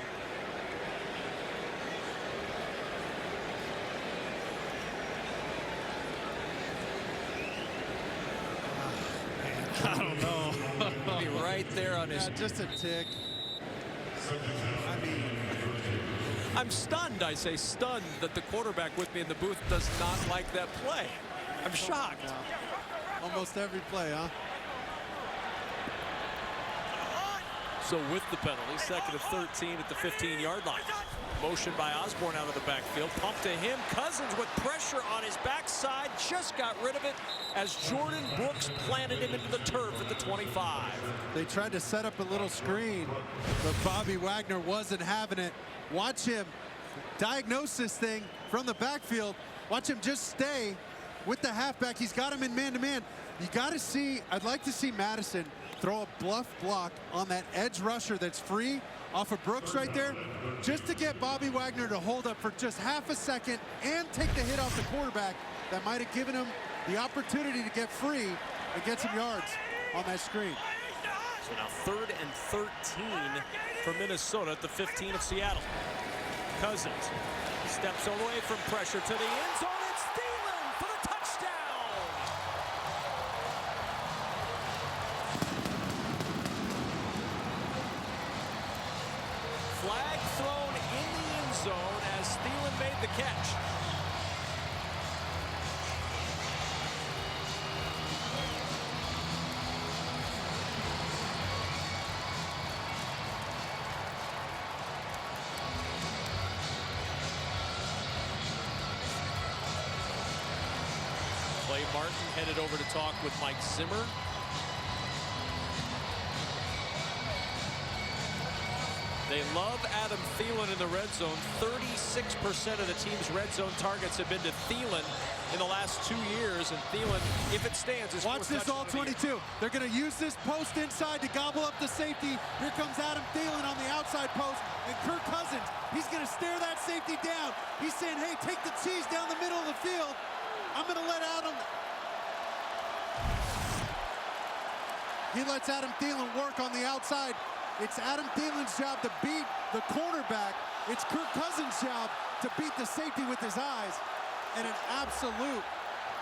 A: I don't know. Be right there on his.
B: Just a tick. I mean,
A: I'm stunned. I say stunned that the quarterback with me in the booth does not like that play. I'm shocked.
B: Almost every play, huh?
A: So with the penalty, second and 13 at the 15-yard line. Motion by Osborne out of the backfield. Pump to him. Cousins with pressure on his backside. Just got rid of it as Jordan Brooks planted him into the turf at the 25.
B: They tried to set up a little screen, but Bobby Wagner wasn't having it. Watch him diagnose this thing from the backfield. Watch him just stay with the halfback. He's got him in man-to-man. You got to see, I'd like to see Madison throw a bluff block on that edge rusher that's free off of Brooks right there, just to get Bobby Wagner to hold up for just half a second and take the hit off the quarterback that might have given him the opportunity to get free and get some yards on that screen.
A: So now third and 13 for Minnesota at the 15 of Seattle. Cousins steps away from pressure to the end zone. It's Thielen for the touchdown. Flag thrown in the end zone as Thielen made the catch. Clay Martin headed over to talk with Mike Zimmer. They love Adam Thielen in the red zone. 36% of the team's red zone targets have been to Thielen in the last 2 years. And Thielen, if it stands, is
B: watch this all 22. They're going to use this post inside to gobble up the safety. Here comes Adam Thielen on the outside post. And Kirk Cousins, he's going to stare that safety down. He's saying, hey, take the cheese down the middle of the field. I'm going to let Adam. He lets Adam Thielen work on the outside. It's Adam Thielen's job to beat the cornerback. It's Kirk Cousins' job to beat the safety with his eyes. And an absolute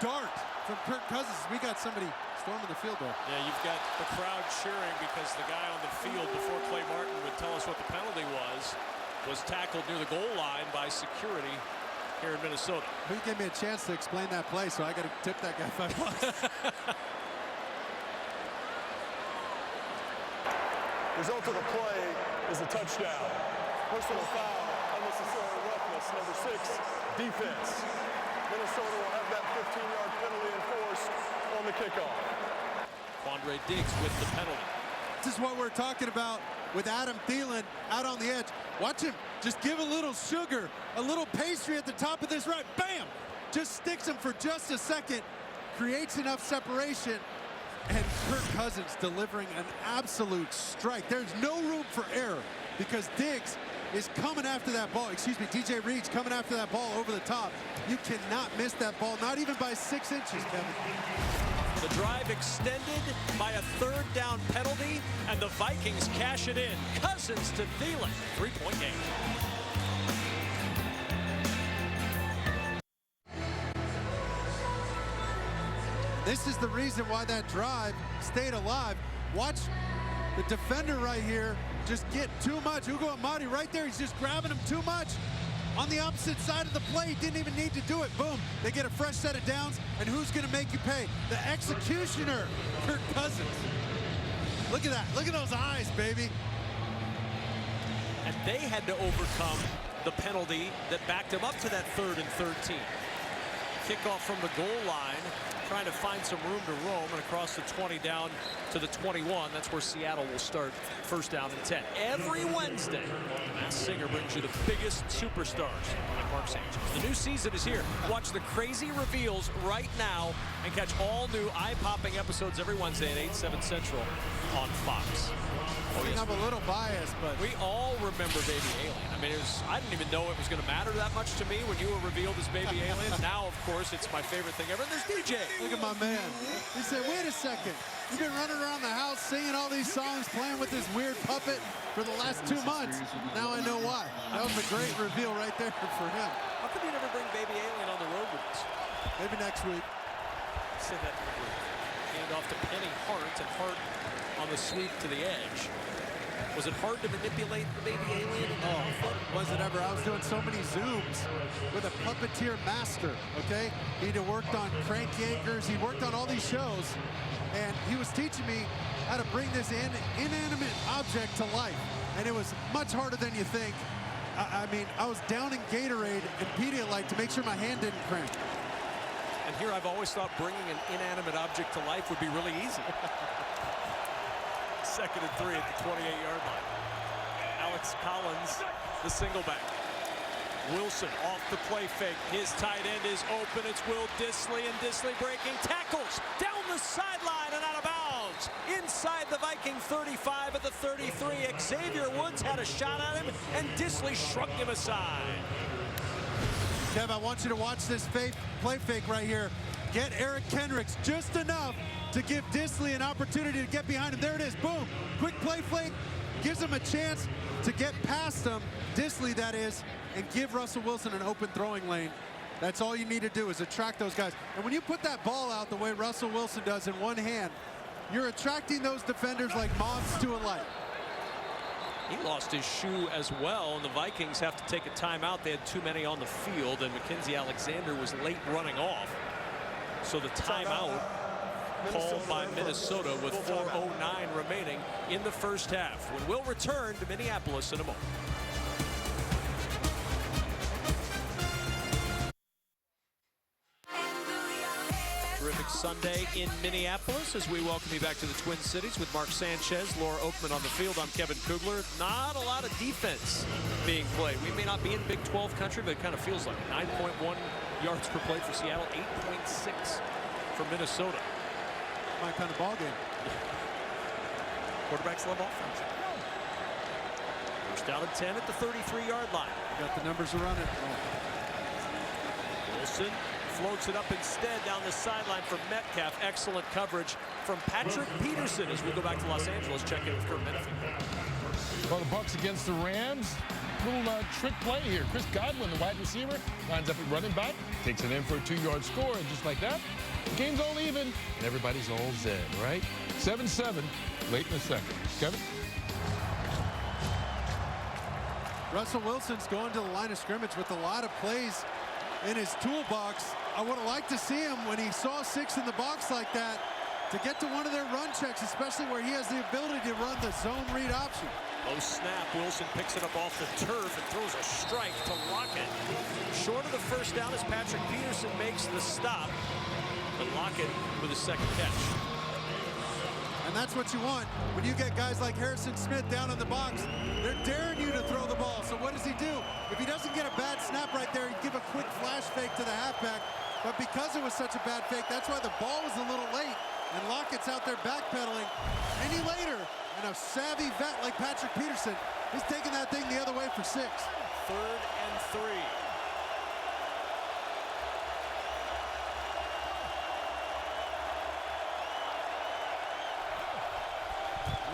B: dart from Kirk Cousins. We got somebody storming the field there.
A: Yeah, you've got the crowd cheering because the guy on the field before Clay Martin would tell us what the penalty was tackled near the goal line by security here in Minnesota.
B: He gave me a chance to explain that play, so I got to tip that guy $5.
E: Result of the play is a touchdown. Personal foul, unnecessary roughness, number 6, defense. Minnesota will have that 15-yard penalty enforced on the kickoff.
A: Quandre Diggs with the penalty.
B: This is what we're talking about with Adam Thielen out on the edge. Watch him just give a little sugar, a little pastry at the top of this right. Bam! Just sticks him for just a second, creates enough separation, and Kirk Cousins delivering an absolute strike. There's no room for error because Diggs is coming after that ball. Excuse me, DJ Reed's coming after that ball over the top. You cannot miss that ball, not even by 6 inches, Kevin.
A: The drive extended by a third down penalty, and the Vikings cash it in. Cousins to Thielen, 3-point game.
B: This is the reason why that drive stayed alive. Watch the defender right here just get too much. Ugo Amadi right there, he's just grabbing him too much. On the opposite side of the play, didn't even need to do it. Boom, they get a fresh set of downs, and who's gonna make you pay? The executioner, Kirk Cousins. Look at that, look at those eyes, baby.
A: And they had to overcome the penalty that backed them up to that 3rd and 13. Kickoff from the goal line, trying to find some room to roam, and across the 20 down to the 21. That's where Seattle will start, 1st down and 10. Every Wednesday, Masked Singer brings you the biggest superstars. I'm Mark Sanchez. The new season is here. Watch the crazy reveals right now and catch all new eye-popping episodes every Wednesday at 8, 7 Central on Fox.
B: I'm a little biased, but
A: we all remember Baby Alien. I mean, I didn't even know it was going to matter that much to me when you were revealed as Baby Alien. Now, of course, it's my favorite thing ever. And there's DJ.
B: Look at my man. He said, wait a second. You've been running around the house singing all these songs, playing with this weird puppet for the last 2 months. Now I know why. That was a great reveal right there for him.
A: How come you never bring Baby Alien on the road with us?
B: Maybe next week.
A: Say that in the group. Hand off to Penny Hart, and Hart on the sweep to the edge. Was it hard to manipulate the Baby Alien?
B: Oh, was it ever? I was doing so many Zooms with a puppeteer master, okay? He'd worked on Crank Yankers. He worked on all these shows, and he was teaching me how to bring this inanimate object to life. And it was much harder than you think. I mean, I was downing Gatorade and Pedialyte to make sure my hand didn't cramp.
A: And here I've always thought bringing an inanimate object to life would be really easy. 2nd and 3 at the 28-yard line. Alex Collins, the single back. Wilson off the play fake. His tight end is open. It's Will Dissly, and Dissly breaking tackles down the sideline and out of bounds. Inside the Viking 35 at the 33. Xavier Woods had a shot at him, and Dissly shrugged him aside.
B: Kev, I want you to watch this play fake right here. Get Eric Kendricks just enough to give Dissly an opportunity to get behind him. There it is, boom. Quick play fake, gives him a chance to get past him, Dissly that is, and give Russell Wilson an open throwing lane. That's all you need to do is attract those guys. And when you put that ball out the way Russell Wilson does in one hand, you're attracting those defenders like moths to a light.
A: He lost his shoe as well, and the Vikings have to take a timeout. They had too many on the field, and Mackenzie Alexander was late running off. So the timeout called by Minnesota with 4:09 remaining in the 1st half, when we'll return to Minneapolis in a moment. Terrific Sunday in Minneapolis as we welcome you back to the Twin Cities with Mark Sanchez, Laura Oakman on the field. I'm Kevin Kugler. Not a lot of defense being played. We may not be in Big 12 country, but it kind of feels like 9.1 yards per play for Seattle, 8.6 for Minnesota.
B: My kind of ball game.
A: Quarterbacks love offense. 1st down and 10 at the 33-yard line.
B: Got the numbers to run it.
A: Wilson floats it up instead down the sideline for Metcalf. Excellent coverage from Patrick Peterson as we go back to Los Angeles. Check in with Kurt Menefee.
F: Well, the Bucs against the Rams. Little trick play here. Chris Godwin, the wide receiver, lines up at running back, takes it in for a 2-yard score, and just like that, the game's all even, and everybody's all zen, right? 7-7, late in the 2nd. Kevin?
B: Russell Wilson's going to the line of scrimmage with a lot of plays in his toolbox. I would have liked to see him when he saw 6 in the box like that to get to one of their run checks, especially where he has the ability to run the zone read option.
A: Low snap. Wilson picks it up off the turf and throws a strike to Lockett. Short of the first down as Patrick Peterson makes the stop. And Lockett with his second catch.
B: And that's what you want when you get guys like Harrison Smith down in the box. They're daring you to throw the ball. So what does he do? If he doesn't get a bad snap right there, he'd give a quick flash fake to the halfback. But because it was such a bad fake, that's why the ball was a little late. And Lockett's out there backpedaling any later. And a savvy vet like Patrick Peterson is taking that thing the other way for 6.
A: 3rd and 3.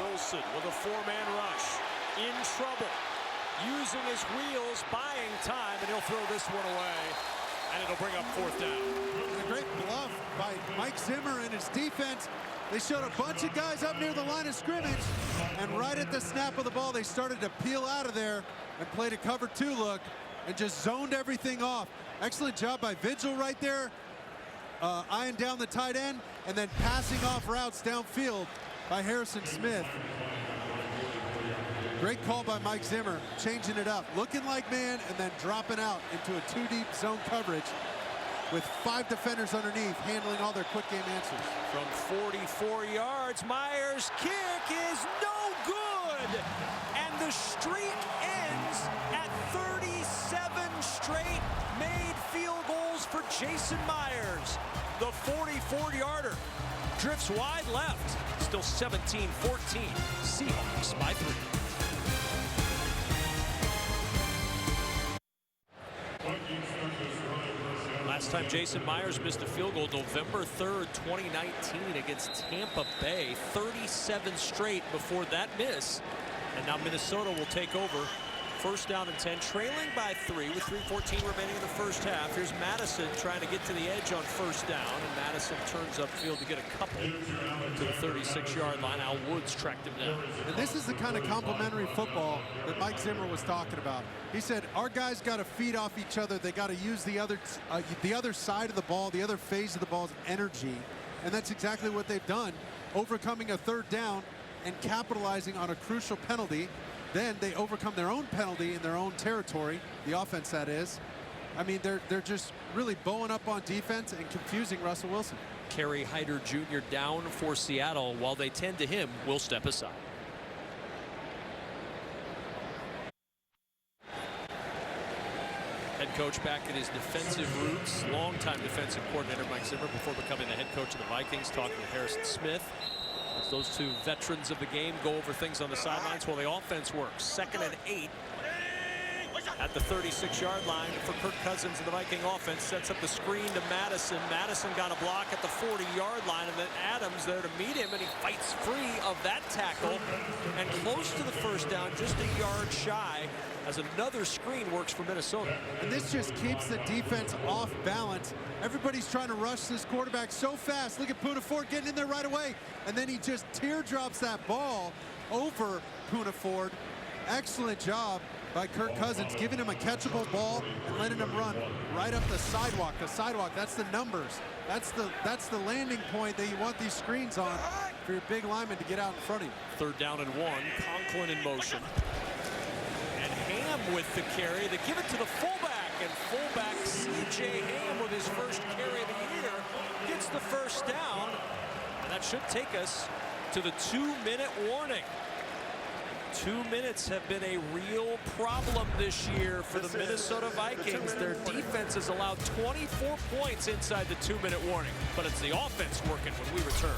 A: Wilson with a 4-man rush. In trouble. Using his wheels, buying time, and he'll throw this one away. And it'll bring up 4th down.
B: A great bluff by Mike Zimmer and his defense. They showed a bunch of guys up near the line of scrimmage, and right at the snap of the ball, they started to peel out of there and played a cover 2 look and just zoned everything off. Excellent job by Vigil right there, eyeing down the tight end, and then passing off routes downfield by Harrison Smith. Great call by Mike Zimmer, changing it up, looking like man, and then dropping out into a 2-deep zone coverage with 5 defenders underneath, handling all their quick game answers.
A: From 44 yards, Meyer's kick is no good. And the streak ends at 37 straight made field goals for Jason Myers. The 44-yarder drifts wide left. Still 17-14. Seahawks by 3. Last time Jason Myers missed a field goal, November 3rd, 2019 against Tampa Bay. 37 straight before that miss. And now Minnesota will take over. 1st down and 10, trailing by 3 with 3:14 remaining in the first half. Here's Madison trying to get to the edge on 1st down, and Madison turns upfield to get a couple to the 36-yard line. Al Woods tracked him down.
B: And this is the kind of complementary football that Mike Zimmer was talking about. He said, our guys got to feed off each other. They got to use the other side of the ball, the other phase of the ball's energy. And that's exactly what they've done, overcoming a 3rd down and capitalizing on a crucial penalty. Then they overcome their own penalty in their own territory, the offense that is. I mean, they're just really bowing up on defense and confusing Russell Wilson.
A: Kerry Hyder Jr. down for Seattle. While they tend to him, will step aside. Head coach back at his defensive roots. Longtime defensive coordinator Mike Zimmer before becoming the head coach of the Vikings, talking to Harrison Smith. As those 2 veterans of the game go over things on the sidelines while the offense works. 2nd and 8 at the 36-yard line for Kirk Cousins, and the Viking offense sets up the screen to Madison. Madison got a block at the 40-yard line, and then Adams there to meet him, and he fights free of that tackle and close to the 1st down, just a yard shy, as another screen works for Minnesota.
B: And this just keeps the defense off balance. Everybody's trying to rush this quarterback so fast. Look at Poona Ford getting in there right away. And then he just teardrops that ball over Poona Ford. Excellent job by Kirk Cousins, giving him a catchable ball and letting him run right up the sidewalk. The sidewalk, that's the numbers. That's the landing point that you want these screens on for your big lineman to get out in front of you.
A: 3rd down and 1. Conklin in motion. And Ham with the carry. They give it to the fullback, and fullback C.J. Ham with his first carry of the year gets the 1st down. And that should take us to the 2-minute warning. 2 minutes have been a real problem this year for the Minnesota Vikings. Their defense has allowed 24 points inside the 2-minute warning, but it's the offense working when we return.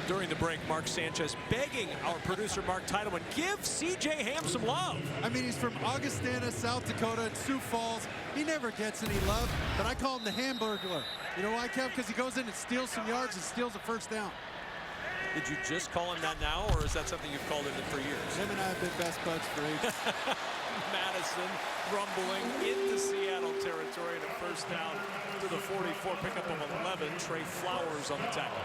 A: During the break, Mark Sanchez begging our producer Mark Titleman, give C.J. Ham some love.
B: I mean, he's from Augustana, South Dakota, and Sioux Falls. He never gets any love, but I call him the Hamburglar. You know why, Kev? Because he goes in and steals some yards and steals a 1st down.
A: Did you just call him that now, or is that something you've called him for years?
B: Him and I have been best buds for ages.
A: Madison rumbling into Seattle territory, and a 1st down to the 44, pickup of 11. Trey Flowers on the tackle.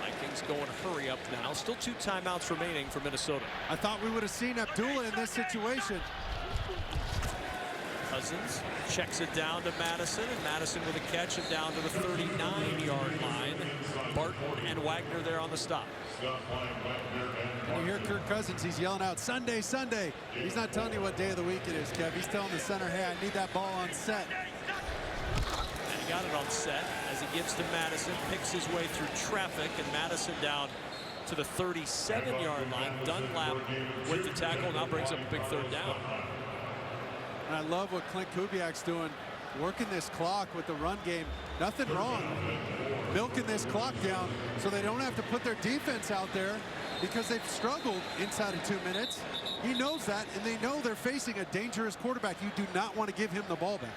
A: Vikings going hurry up now. Still 2 timeouts remaining for Minnesota.
B: I thought we would have seen Abdullah in this situation.
A: Cousins checks it down to Madison, and Madison with a catch and down to the 39-yard line. Barton and Wagner there on the stop.
B: And you hear Kirk Cousins, he's yelling out, Sunday, Sunday. He's not telling you what day of the week it is, Kev. He's telling the center, hey, I need that ball on set.
A: And he got it on set as he gives to Madison, picks his way through traffic, and Madison down to the 37-yard line. Dunlap with the tackle, now brings up a big third down.
B: And I love what Clint Kubiak's doing, working this clock with the run game. Nothing wrong. Milking this clock down so they don't have to put their defense out there because they've struggled inside of 2 minutes. He knows that, and they know they're facing a dangerous quarterback. You do not want to give him the ball back.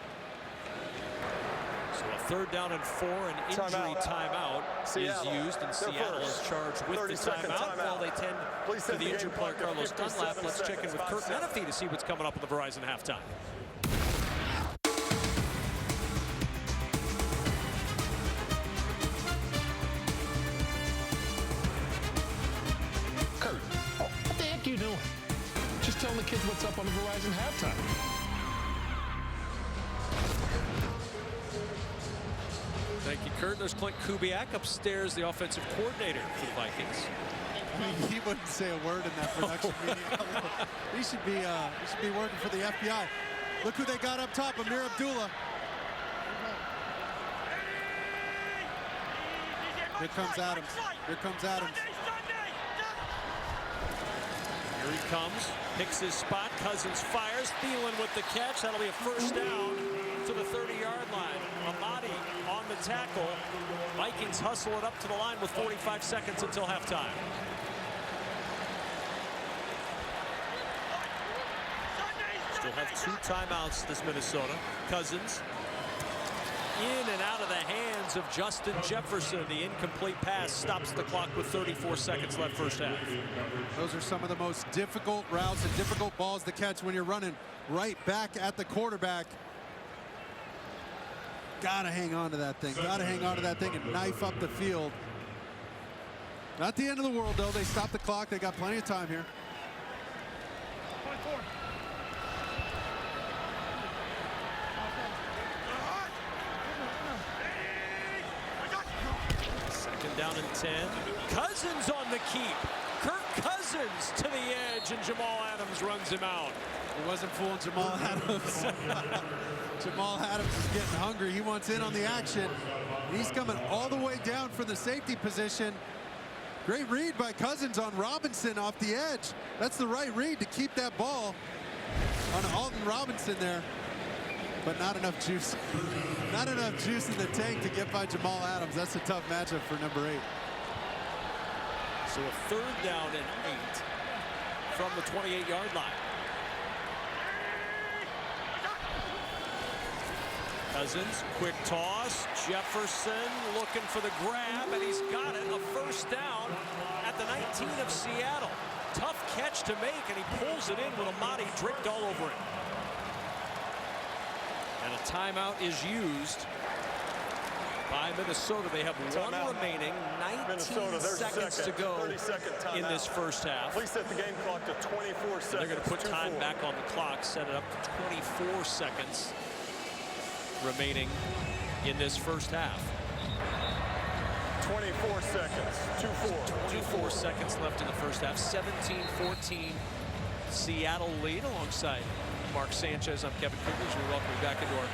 A: So a third down and 4, an injury timeout is used, and Seattle is charged with the timeout. While they tend to the injured player Carlos Dunlap, let's check in with Kurt Menefee to see what's coming up at the Verizon halftime.
F: Kurt, what the heck are you doing? Just telling the kids what's up on the Verizon halftime.
A: Thank you, Kurt. There's Clint Kubiak upstairs, the offensive coordinator for the Vikings.
B: He wouldn't say a word in that production meeting. He should be working for the FBI. Look who they got up top, Amir Abdullah. Here comes Adams. Here comes Adams.
A: Here he comes, picks his spot. Cousins fires. Thielen with the catch. That'll be a first down to the 30-yard line. Amadi on the tackle. Vikings hustle it up to the line with 45 seconds until halftime. Still have 2 timeouts this Minnesota. Cousins in and out of the hands of Justin Jefferson. The incomplete pass stops the clock with 34 seconds left first half.
B: Those are some of the most difficult routes and difficult balls to catch when you're running right back at the quarterback. Gotta hang on to that thing. Gotta hang on to that thing and knife up the field. Not the end of the world, though. They stopped the clock. They got plenty of time here.
A: Second down and 10. Cousins on the keep. Kirk Cousins to the edge, and Jamal Adams runs him out.
B: It wasn't fooling Jamal Adams. Jamal Adams is getting hungry. He wants in on the action. He's coming all the way down for the safety position. Great read by Cousins on Robinson off the edge. That's the right read to keep that ball on Alton Robinson there. But not enough juice. Not enough juice in the tank to get by Jamal Adams. That's a tough matchup for number 8.
A: So a third down and 8 from the 28-yard line. Cousins, quick toss. Jefferson looking for the grab, and he's got it. A first down at the 19 of Seattle. Tough catch to make, and he pulls it in with Amadi dripped all over it. And a timeout is used by Minnesota. They have one remaining, 19 seconds to go in this first half.
E: Please set the game clock to 24 seconds.
A: They're going to put time back on the clock, set it up to 24 seconds remaining in this first half.
E: 24 seconds.
A: 24 seconds left in the first half. 17-14 Seattle lead alongside Mark Sanchez. I'm Kevin Coolidge. We welcome you back into our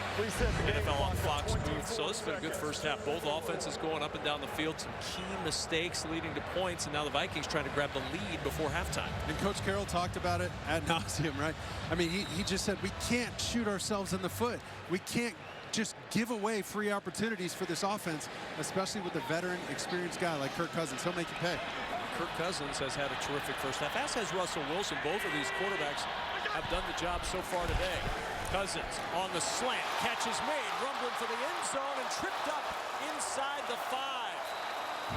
A: NFL on Fox booth. So this has been a good first half. Both offenses going up and down the field. Some key mistakes leading to points, and now the Vikings trying to grab the lead before halftime.
B: And Coach Carroll talked about it ad nauseum, right? I mean, he just said we can't shoot ourselves in the foot. We can't just give away free opportunities for this offense, especially with a veteran, experienced guy like Kirk Cousins. He'll make you pay.
A: Kirk Cousins has had a terrific first half, as has Russell Wilson. Both of these quarterbacks have done the job so far today. Cousins on the slant, catch is made, rumbling for the end zone and tripped up inside the 5.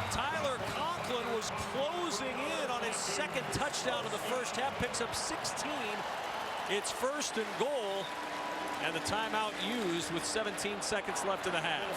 A: Tyler Conklin was closing in on his second touchdown of the first half, picks up 16. It's first and goal, and the timeout used with 17 seconds left in the half.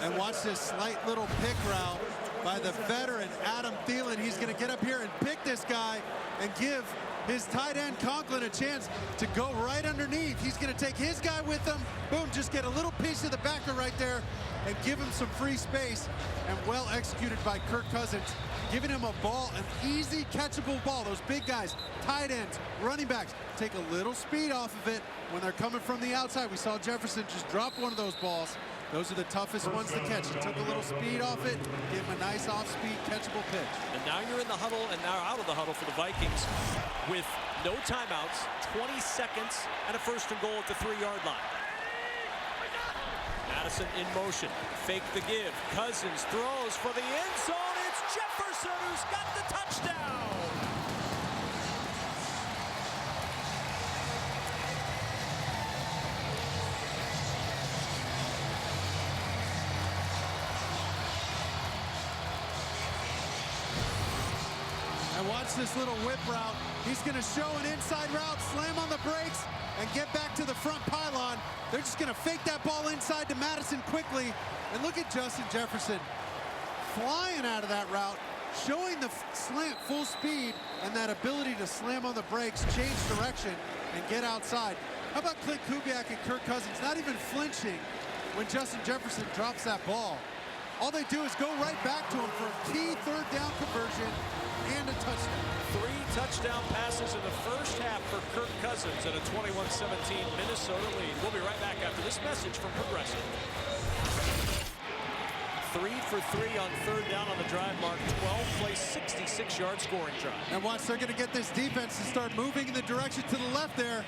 B: And watch this slight little pick route by the veteran Adam Thielen. He's going to get up here and pick this guy and give his tight end Conklin a chance to go right underneath. He's going to take his guy with him. Boom, just get a little piece of the backer right there and give him some free space. And well executed by Kirk Cousins, giving him a ball, an easy catchable ball. Those big guys, tight ends, running backs, take a little speed off of it when they're coming from the outside. We saw Jefferson just drop one of those balls. Those are the toughest ones to catch. He took a little speed off it, gave him a nice off-speed catchable pitch.
A: And now you're in the huddle and now out of the huddle for the Vikings with no timeouts, 20 seconds, and a 1st and goal at the 3-yard line. Madison in motion, fake the give. Cousins throws for the end zone. It's Jefferson who's got the touchdown.
B: And watch this little whip route. He's going to show an inside route, slam on the brakes, and get back to the front pylon. They're just going to fake that ball inside to Madison quickly. And look at Justin Jefferson flying out of that route, showing the slant full speed and that ability to slam on the brakes, change direction, and get outside. How about Clint Kubiak and Kirk Cousins not even flinching when Justin Jefferson drops that ball? All they do is go right back to him for a key 3rd down conversion and a touchdown.
A: 3 touchdown passes in the first half for Kirk Cousins and a 21-17 Minnesota lead. We'll be right back after this message from Progressive. 3 for 3 on 3rd down on the drive mark. 12-play, 66-yard scoring drive.
B: And watch, they're going to get this defense to start moving in the direction to the left there.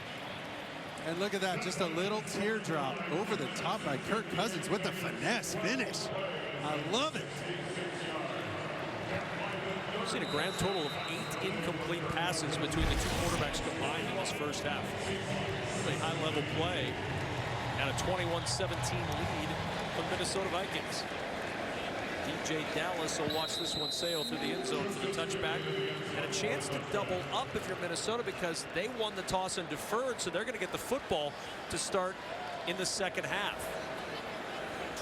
B: And look at that, just a little teardrop over the top by Kirk Cousins with the finesse finish. I love it.
A: We've seen a grand total of 8 incomplete passes between the 2 quarterbacks combined in this first half. Really high-level play and a 21-17 lead for the Minnesota Vikings. DJ Dallas will watch this one sail through the end zone for the touchback. And a chance to double up if you're Minnesota because they won the toss and deferred, so they're going to get the football to start in the second half.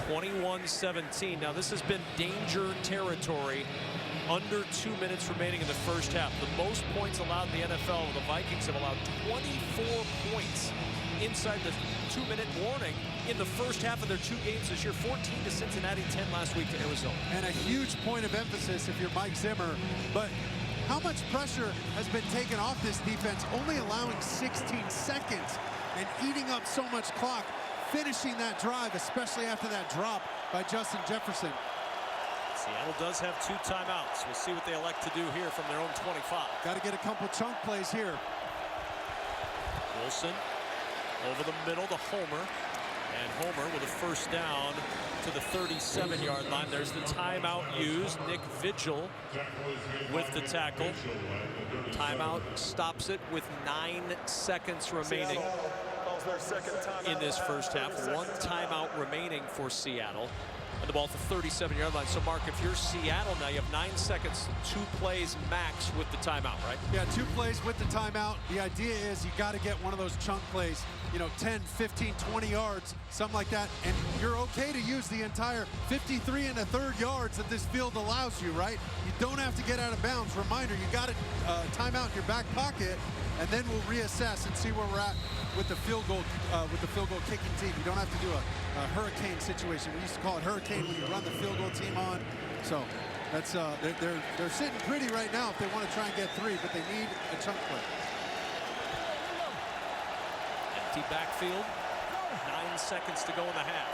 A: 21-17. Now this has been danger territory. Under 2 minutes remaining in the first half. The most points allowed in the NFL. The Vikings have allowed 24 points inside the 2-minute warning in the first half of their 2 games this year. 14 to Cincinnati, 10 last week to Arizona.
B: And a huge point of emphasis if you're Mike Zimmer. But how much pressure has been taken off this defense, only allowing 16 seconds and eating up so much clock, finishing that drive, especially after that drop by Justin Jefferson.
A: Seattle does have 2 timeouts. We'll see what they elect to do here from their own 25.
B: Got to get a couple chunk plays here.
A: Wilson over the middle to Homer. And Homer with a 1st down to the 37-yard line. There's the timeout used. Nick Vigil with the tackle. Timeout stops it with 9 seconds remaining in this first half. 1 timeout remaining for Seattle. And the ball at the 37-yard line. So, Mark, if you're Seattle now, you have 9 seconds, 2 plays max with the timeout, right?
B: Yeah, 2 plays with the timeout. The idea is you got to get one of those chunk plays, you know, 10, 15, 20 yards, something like that. And you're okay to use the entire 53 1/3 yards that this field allows you, right? You don't have to get out of bounds. Reminder, you got a timeout in your back pocket, and then we'll reassess and see where we're at with the field goal kicking team. You don't have to do a hurricane situation. We used to call it hurricane when you run the field goal team on. So that's they're sitting pretty right now if they want to try and get 3, but they need a chunk play.
A: Empty backfield. 9 seconds to go in the half.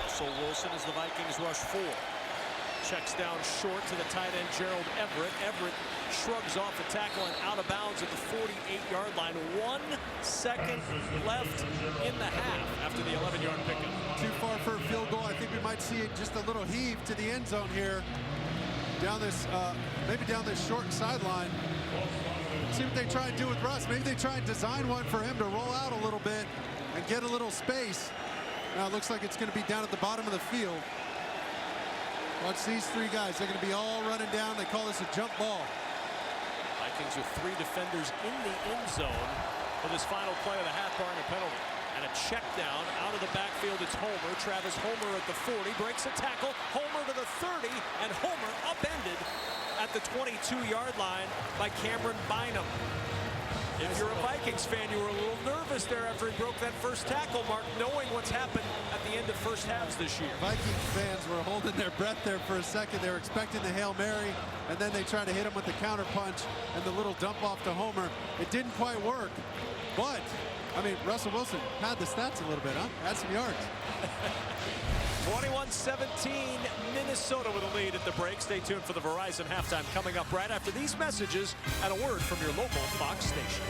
A: Russell Wilson as the Vikings rush 4. Checks down short to the tight end Jerod Everett. Everett shrugs off the tackle and out of bounds at the 48-yard line. 1 second left in the half after the 11-yard pickup.
B: Too far for a field goal. I think we might see just a little heave to the end zone here. Down this, maybe down this short sideline. See what they try and do with Russ. Maybe they try and design one for him to roll out a little bit and get a little space. Now it looks like it's going to be down at the bottom of the field. Watch these 3 guys. They're going to be all running down. They call this a jump ball.
A: Vikings with 3 defenders in the end zone for this final play of the half, barring a penalty. And a check down out of the backfield. It's Homer. Travis Homer at the 40. Breaks a tackle. Homer to the 30. And Homer upended at the 22-yard line by Cameron Bynum. If you're a Vikings fan, you were a little nervous there after he broke that first tackle, Mark, knowing what's happened at the end of first halves this year.
B: Vikings fans were holding their breath there for a second. They were expecting the Hail Mary, and then they tried to hit him with the counter punch and the little dump off to Homer. It didn't quite work, but, I mean, Russell Wilson had the stats a little bit, huh? Had some yards.
A: 21-17, Minnesota with a lead at the break. Stay tuned for the Verizon halftime coming up right after these messages and a word from your local Fox station.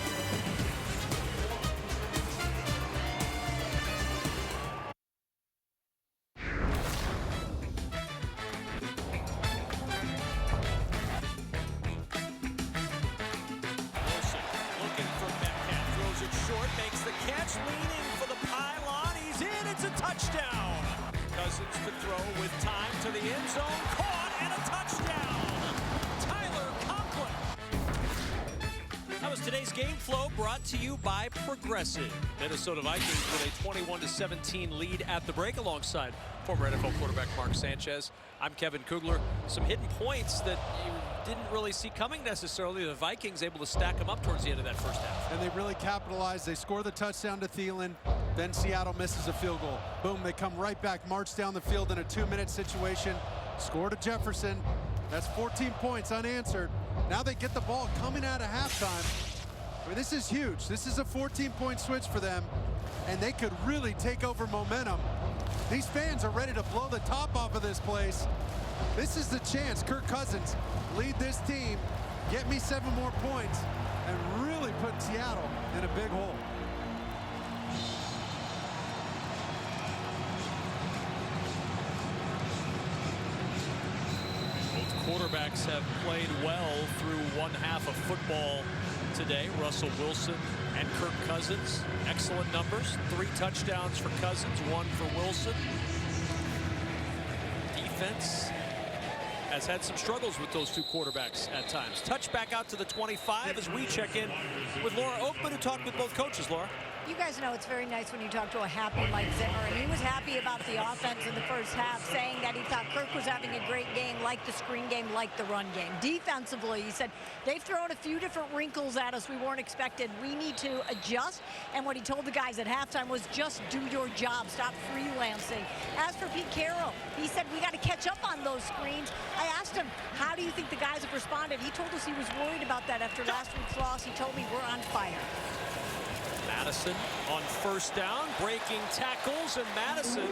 A: Wilson looking for Metcalf, throws it short, makes the catch, leaning for the pylon. He's in, it's a touchdown. Cousins to throw with time to the end zone. Caught and a touchdown. Tyler Conklin. That was today's game flow brought to you by Progressive. Minnesota Vikings with a 21-17 lead at the break alongside former NFL quarterback Mark Sanchez. I'm Kevin Kugler. Some hidden points that you didn't really see coming necessarily. The Vikings able to stack them up towards the end of that first half.
B: And they really capitalized. They score the touchdown to Thielen. Then Seattle misses a field goal. Boom, they come right back, march down the field in a 2-minute situation. Score to Jefferson. That's 14 points unanswered. Now they get the ball coming out of halftime. I mean, this is huge. This is a 14-point switch for them, and they could really take over momentum. These fans are ready to blow the top off of this place. This is the chance. Kirk Cousins, lead this team, get me 7 more points, and really put Seattle in a big hole.
A: Quarterbacks have played well through one half of football today. Russell Wilson and Kirk Cousins, excellent numbers. 3 touchdowns for Cousins, 1 for Wilson. Defense has had some struggles with those 2 quarterbacks at times. Touch back out to the 25 as we check in with Laura Oakman, who talked with both coaches. Laura?
D: You guys know it's very nice when you talk to a happy Mike Zimmer, and he was happy about the offense in the first half, saying that he thought Kirk was having a great game, like the screen game, like the run game. Defensively, he said, they've thrown a few different wrinkles at us we weren't expected. We need to adjust, and what he told the guys at halftime was just do your job, stop freelancing. As for Pete Carroll, he said we got to catch up on those screens. I asked him, how do you think the guys have responded? He told us he was worried about that after last week's loss. He told me we're on fire.
A: Madison on first down, breaking tackles, and Madison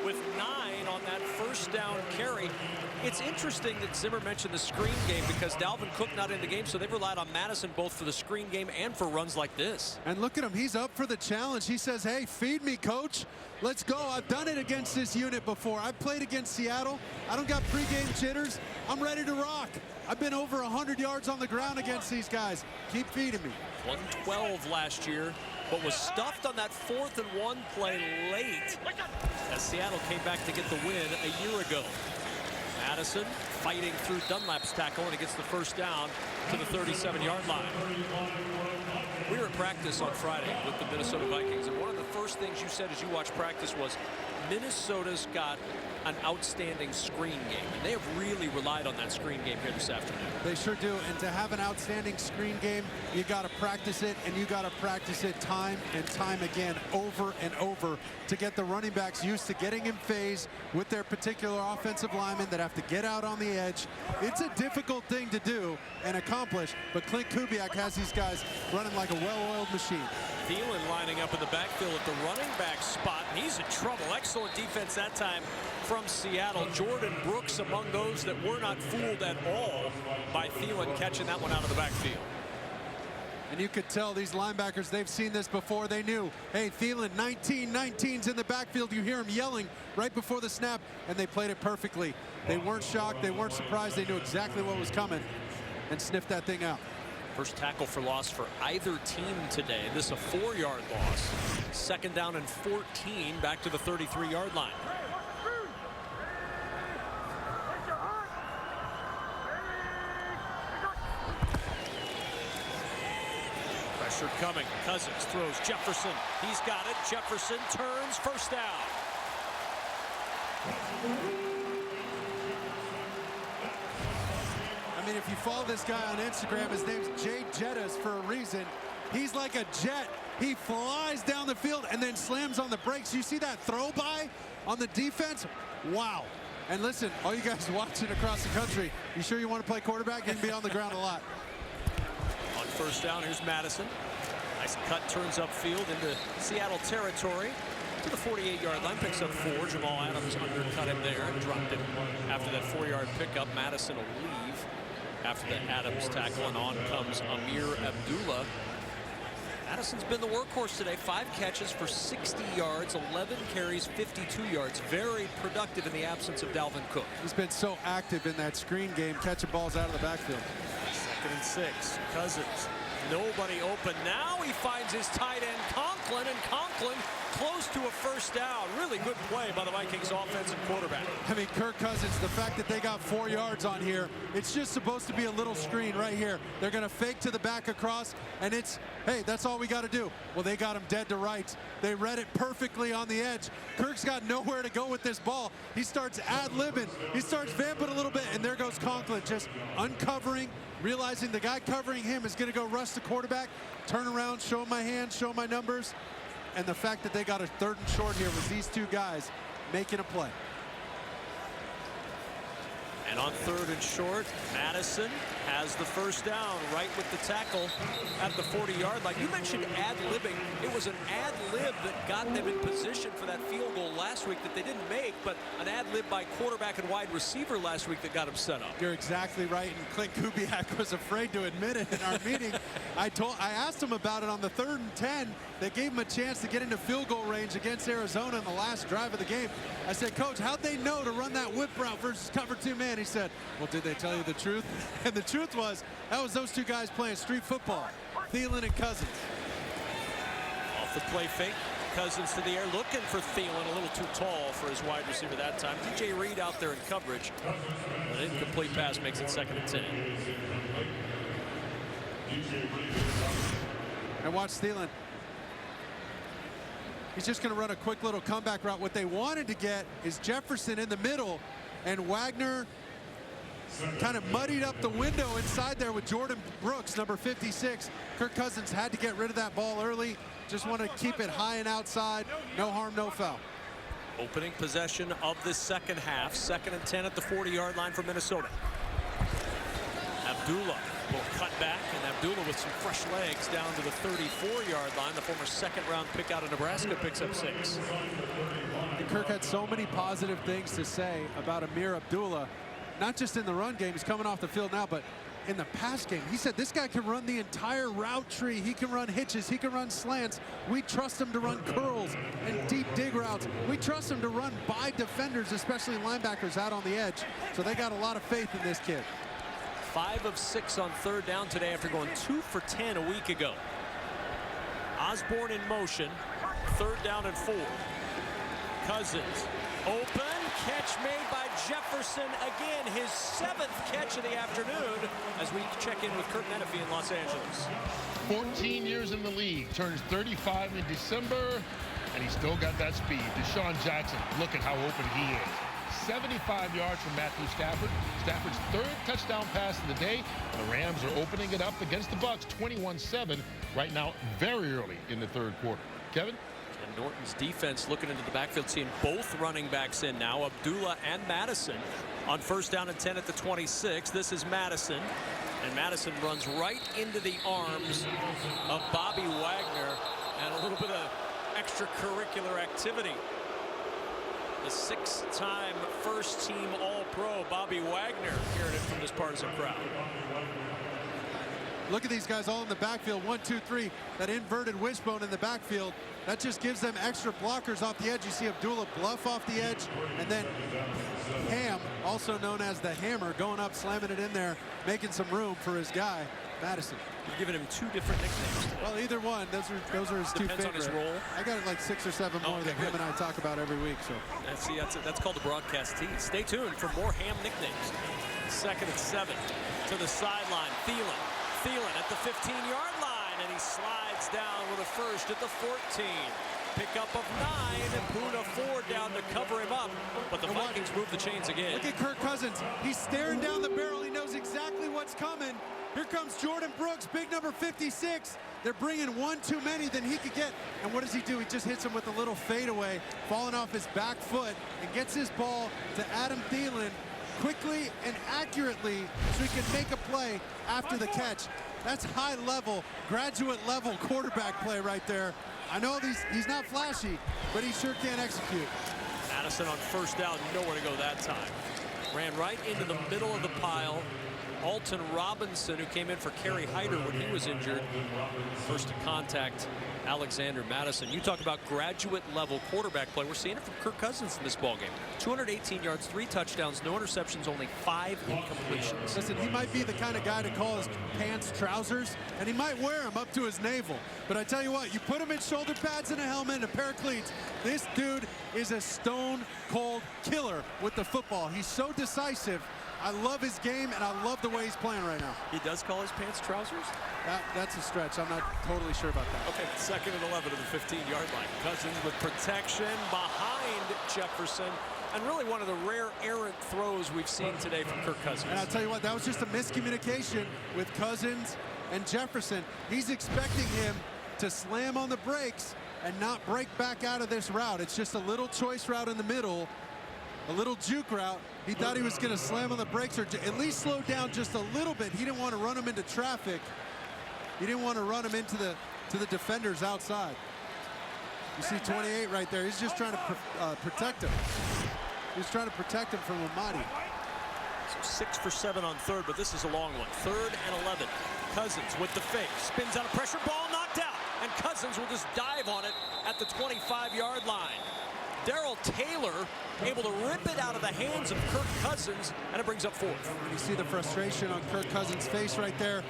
A: with 9 on that first down carry. It's interesting that Zimmer mentioned the screen game because Dalvin Cook not in the game, so they've relied on Madison both for the screen game and for runs like this.
B: And look at him, he's up for the challenge. He says, hey, feed me, coach. Let's go. I've done it against this unit before. I've played against Seattle. I don't got pregame jitters. I'm ready to rock. I've been over 100 yards on the ground against these guys. Keep feeding me.
A: 112 last year, but was stuffed on that 4th and 1 play late as Seattle came back to get the win a year ago. Madison fighting through Dunlap's tackle, and he gets the first down to the 37-yard line. We were at practice on Friday with the Minnesota Vikings, and one of the first things you said as you watched practice was Minnesota's got an outstanding screen game, and they have really relied on that screen game here this afternoon.
B: They sure do, and to have an outstanding screen game, you got to practice it, and you got to practice it time and time again, over and over, to get the running backs used to getting in phase with their particular offensive linemen that have to get out on the edge. It's a difficult thing to do and accomplish, but Clint Kubiak has these guys running like a well-oiled machine.
A: Thielen lining up in the backfield at the running back spot, and he's in trouble. Excellent defense that time from Seattle. Jordan Brooks among those that were not fooled at all by Thielen catching that one out of the backfield.
B: And you could tell these linebackers, they've seen this before. They knew, hey, Thielen, 19's in the backfield. You hear him yelling right before the snap, and they played it perfectly. They weren't shocked. They weren't surprised. They knew exactly what was coming and sniffed that thing out.
A: First tackle for loss for either team today. This is a 4-yard loss. 2nd down and 14 back to the 33-yard line. Pressure coming. Cousins throws. Jefferson. He's got it. Jefferson turns. First down.
B: I mean, if you follow this guy on Instagram, his name's Jay Jettas for a reason. He's like a jet. He flies down the field and then slams on the brakes. You see that throw by on the defense? Wow. And listen, all you guys watching across the country, you sure you want to play quarterback? You can be on the ground a lot.
A: On first down, here's Madison. Nice cut, turns upfield into Seattle territory. To the 48-yard line, picks up 4. Jamal Adams undercut him there and dropped him after that 4-yard pickup. Madison will leave after the Adams tackle, and on comes Amir Abdullah. Madison's been the workhorse today. 5 catches for 60 yards, 11 carries, 52 yards. Very productive in the absence of Dalvin Cook.
B: He's been so active in that screen game, catching balls out of the backfield.
A: 2nd and 6. Cousins. Nobody open. Now he finds his tight end, Conklin, and Conklin close to a first down. Really good play by the Vikings offensive quarterback.
B: I mean, Kirk Cousins, the fact that they got 4 yards on here, it's just supposed to be a little screen right here. They're going to fake to the back across, and it's, hey, that's all we got to do. Well, they got him dead to rights. They read it perfectly on the edge. Kirk's got nowhere to go with this ball. He starts ad-libbing. He starts vamping a little bit, and there goes Conklin, just uncovering, realizing the guy covering him is going to go rush the quarterback, turn around, show him my hands, show him my numbers. And the fact that they got a 3rd and short here with these 2 guys making a play.
A: And on 3rd and short, Madison has the first down right with the tackle at the 40-yard line. You mentioned ad-libbing. It was an ad-lib that got them in position for that field goal last week that they didn't make, but an ad-lib by quarterback and wide receiver last week that got him set up.
B: You're exactly right, and Clint Kubiak was afraid to admit it in our meeting. I asked him about it on the 3rd and 10. They gave him a chance to get into field goal range against Arizona in the last drive of the game. I said, Coach, how'd they know to run that whip route versus cover 2 man? He said, well, did they tell you the truth? And the truth was, that was those 2 guys playing street football, Thielen and Cousins.
A: Off the play fake, Cousins to the air, looking for Thielen, a little too tall for his wide receiver that time. DJ Reed out there in coverage. An incomplete pass makes it 2nd and 10.
B: And watch Thielen. He's just going to run a quick little comeback route. What they wanted to get is Jefferson in the middle, and Wagner kind of muddied up the window inside there with Jordan Brooks, number 56. Kirk Cousins had to get rid of that ball early. Just want to keep it high and outside. No harm, no foul.
A: Opening possession of the 2nd half. 2nd and 10 at the 40-yard line for Minnesota. Abdullah will cut back, and Abdullah with some fresh legs down to the 34-yard line. The former 2nd-round pick out of Nebraska picks up 6.
B: And Kirk had so many positive things to say about Amir Abdullah, not just in the run game, he's coming off the field now, but in the pass game. He said this guy can run the entire route tree. He can run hitches. He can run slants. We trust him to run curls and deep dig routes. We trust him to run by defenders, especially linebackers out on the edge. So they got a lot of faith in this kid.
A: 5 of 6 on 3rd down today after going 2 for 10 a week ago. Osborne in motion. 3rd down and 4. Cousins open. Catch made by Jefferson. Again, his 7th catch of the afternoon as we check in with Kurt Menefee in Los Angeles.
F: 14 years in the league. Turns 35 in December, and he's still got that speed. Deshaun Jackson, look at how open he is. 75 yards from Matthew Stafford. Stafford's 3rd touchdown pass of the day. The Rams are opening it up against the Bucs 21-7 right now, very early in the 3rd quarter. Kevin?
A: And Norton's defense looking into the backfield, seeing both running backs in now, Abdullah and Madison. On 1st down and 10 at the 26. This is Madison. And Madison runs right into the arms of Bobby Wagner. And a little bit of extracurricular activity. The 6-time first-team All-Pro, Bobby Wagner, hearing it from this partisan crowd.
B: Look at these guys all in the backfield. 1, 2, 3. That inverted wishbone in the backfield. That just gives them extra blockers off the edge. You see Abdullah bluff off the edge. And then Ham, also known as the Hammer, going up, slamming it in there, making some room for his guy, Madison.
A: You've given him 2 different nicknames.
B: Well, either one. Those are his 2
A: Depends
B: favorite.
A: on his role.
B: I got like 6 or 7 more that him and I talk about every week. So
A: that's called the broadcast tease. Stay tuned for more Ham nicknames. 2nd and 7 to the sideline. Thielen at the 15-yard line. and he slides down with a first at the 14. Pickup of 9, and Puna 4 down to cover him up, but the Vikings move the chains again.
B: Look at Kirk Cousins. He's staring down the barrel. He knows exactly what's coming. Here comes Jordan Brooks, big number 56. They're bringing one too many than he could get. And what does he do? He just hits him with a little fadeaway, falling off his back foot, and gets his ball to Adam Thielen quickly and accurately so he can make a play after the catch. That's high-level, graduate-level quarterback play right there. I know he's not flashy, but he sure can execute.
A: Madison on first down, nowhere to go that time. Ran right into the middle of the pile. Alton Robinson, who came in for Kerry Hyder when he was injured, first to contact Alexander Madison. You talk about graduate-level quarterback play. We're seeing it from Kirk Cousins in this ballgame. 218 yards, 3 touchdowns, no interceptions, only 5 incompletions.
B: Listen, he might be the kind of guy to call his pants trousers, and he might wear them up to his navel. But I tell you what, you put him in shoulder pads and a helmet and a pair of cleats, this dude is a stone-cold killer with the football. He's so decisive. I love his game, and I love the way he's playing right now.
A: He does call his pants trousers?
B: That's a stretch. I'm not totally sure about that.
A: Okay, 2nd and 11 to the 15-yard line. Cousins with protection behind Jefferson. And really one of the rare errant throws we've seen today from Kirk Cousins.
B: And I'll tell you what, that was just a miscommunication with Cousins and Jefferson. He's expecting him to slam on the brakes and not break back out of this route. It's just a little choice route in the middle, a little juke route. He thought he was going to slam on the brakes or at least slow down just a little bit. He didn't want to run him into traffic. He didn't want to run him into the defenders outside. You see 28 right there. He's just trying to protect him. He's trying to protect him from Amadi.
A: So 6 for 7 on third, but this is a long one. 3rd and 11. Cousins with the fake. Spins out of pressure. Ball knocked out. And Cousins will just dive on it at the 25-yard line. Darrell Taylor able to rip it out of the hands of Kirk Cousins, and it brings up 4th.
B: You see the frustration on Kirk Cousins' face right there.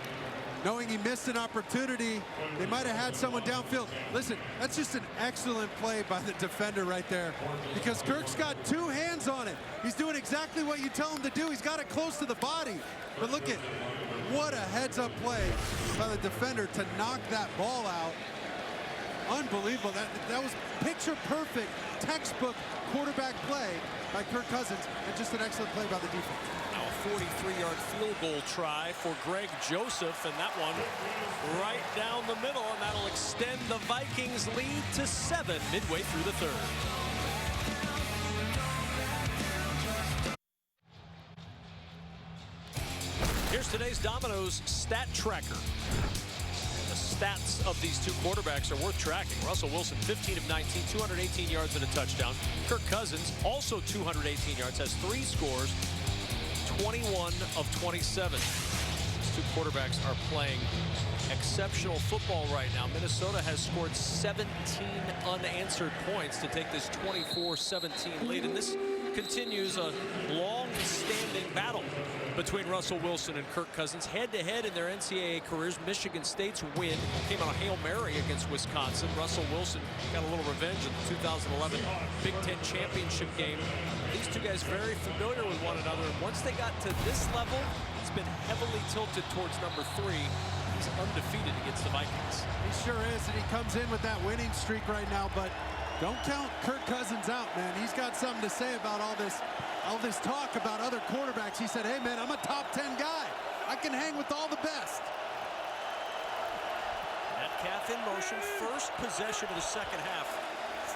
B: Knowing he missed an opportunity, they might have had someone downfield. Listen, that's just an excellent play by the defender right there, because Kirk's got 2 hands on it. He's doing exactly what you tell him to do. He's got it close to the body. But look at what a heads-up play by the defender to knock that ball out. Unbelievable. That was picture-perfect, textbook quarterback play by Kirk Cousins, and just an excellent play by the defense.
A: Now a 43-yard field goal try for Greg Joseph, and that one right down the middle, and that'll extend the Vikings lead to 7 midway through the 3rd. Here's today's Domino's stat tracker. The stats of these two quarterbacks are worth tracking. Russell Wilson, 15 of 19, 218 yards and a touchdown. Kirk Cousins, also 218 yards, has 3 scores, 21 of 27. These two quarterbacks are playing exceptional football right now. Minnesota has scored 17 unanswered points to take this 24-17 lead, and this continues a long-standing battle between Russell Wilson and Kirk Cousins. Head-to-head in their NCAA careers, Michigan State's win came on a Hail Mary against Wisconsin. Russell Wilson got a little revenge in the 2011 Big Ten championship game. These two guys very familiar with one another. Once they got to this level, it's been heavily tilted towards number 3. He's undefeated against the Vikings.
B: He sure is, and he comes in with that winning streak right now, but don't count Kirk Cousins out, man. He's got something to say about all this talk about other quarterbacks. He said, hey, man, I'm a top 10 guy. I can hang with all the best.
A: Metcalf in motion. First possession of the second half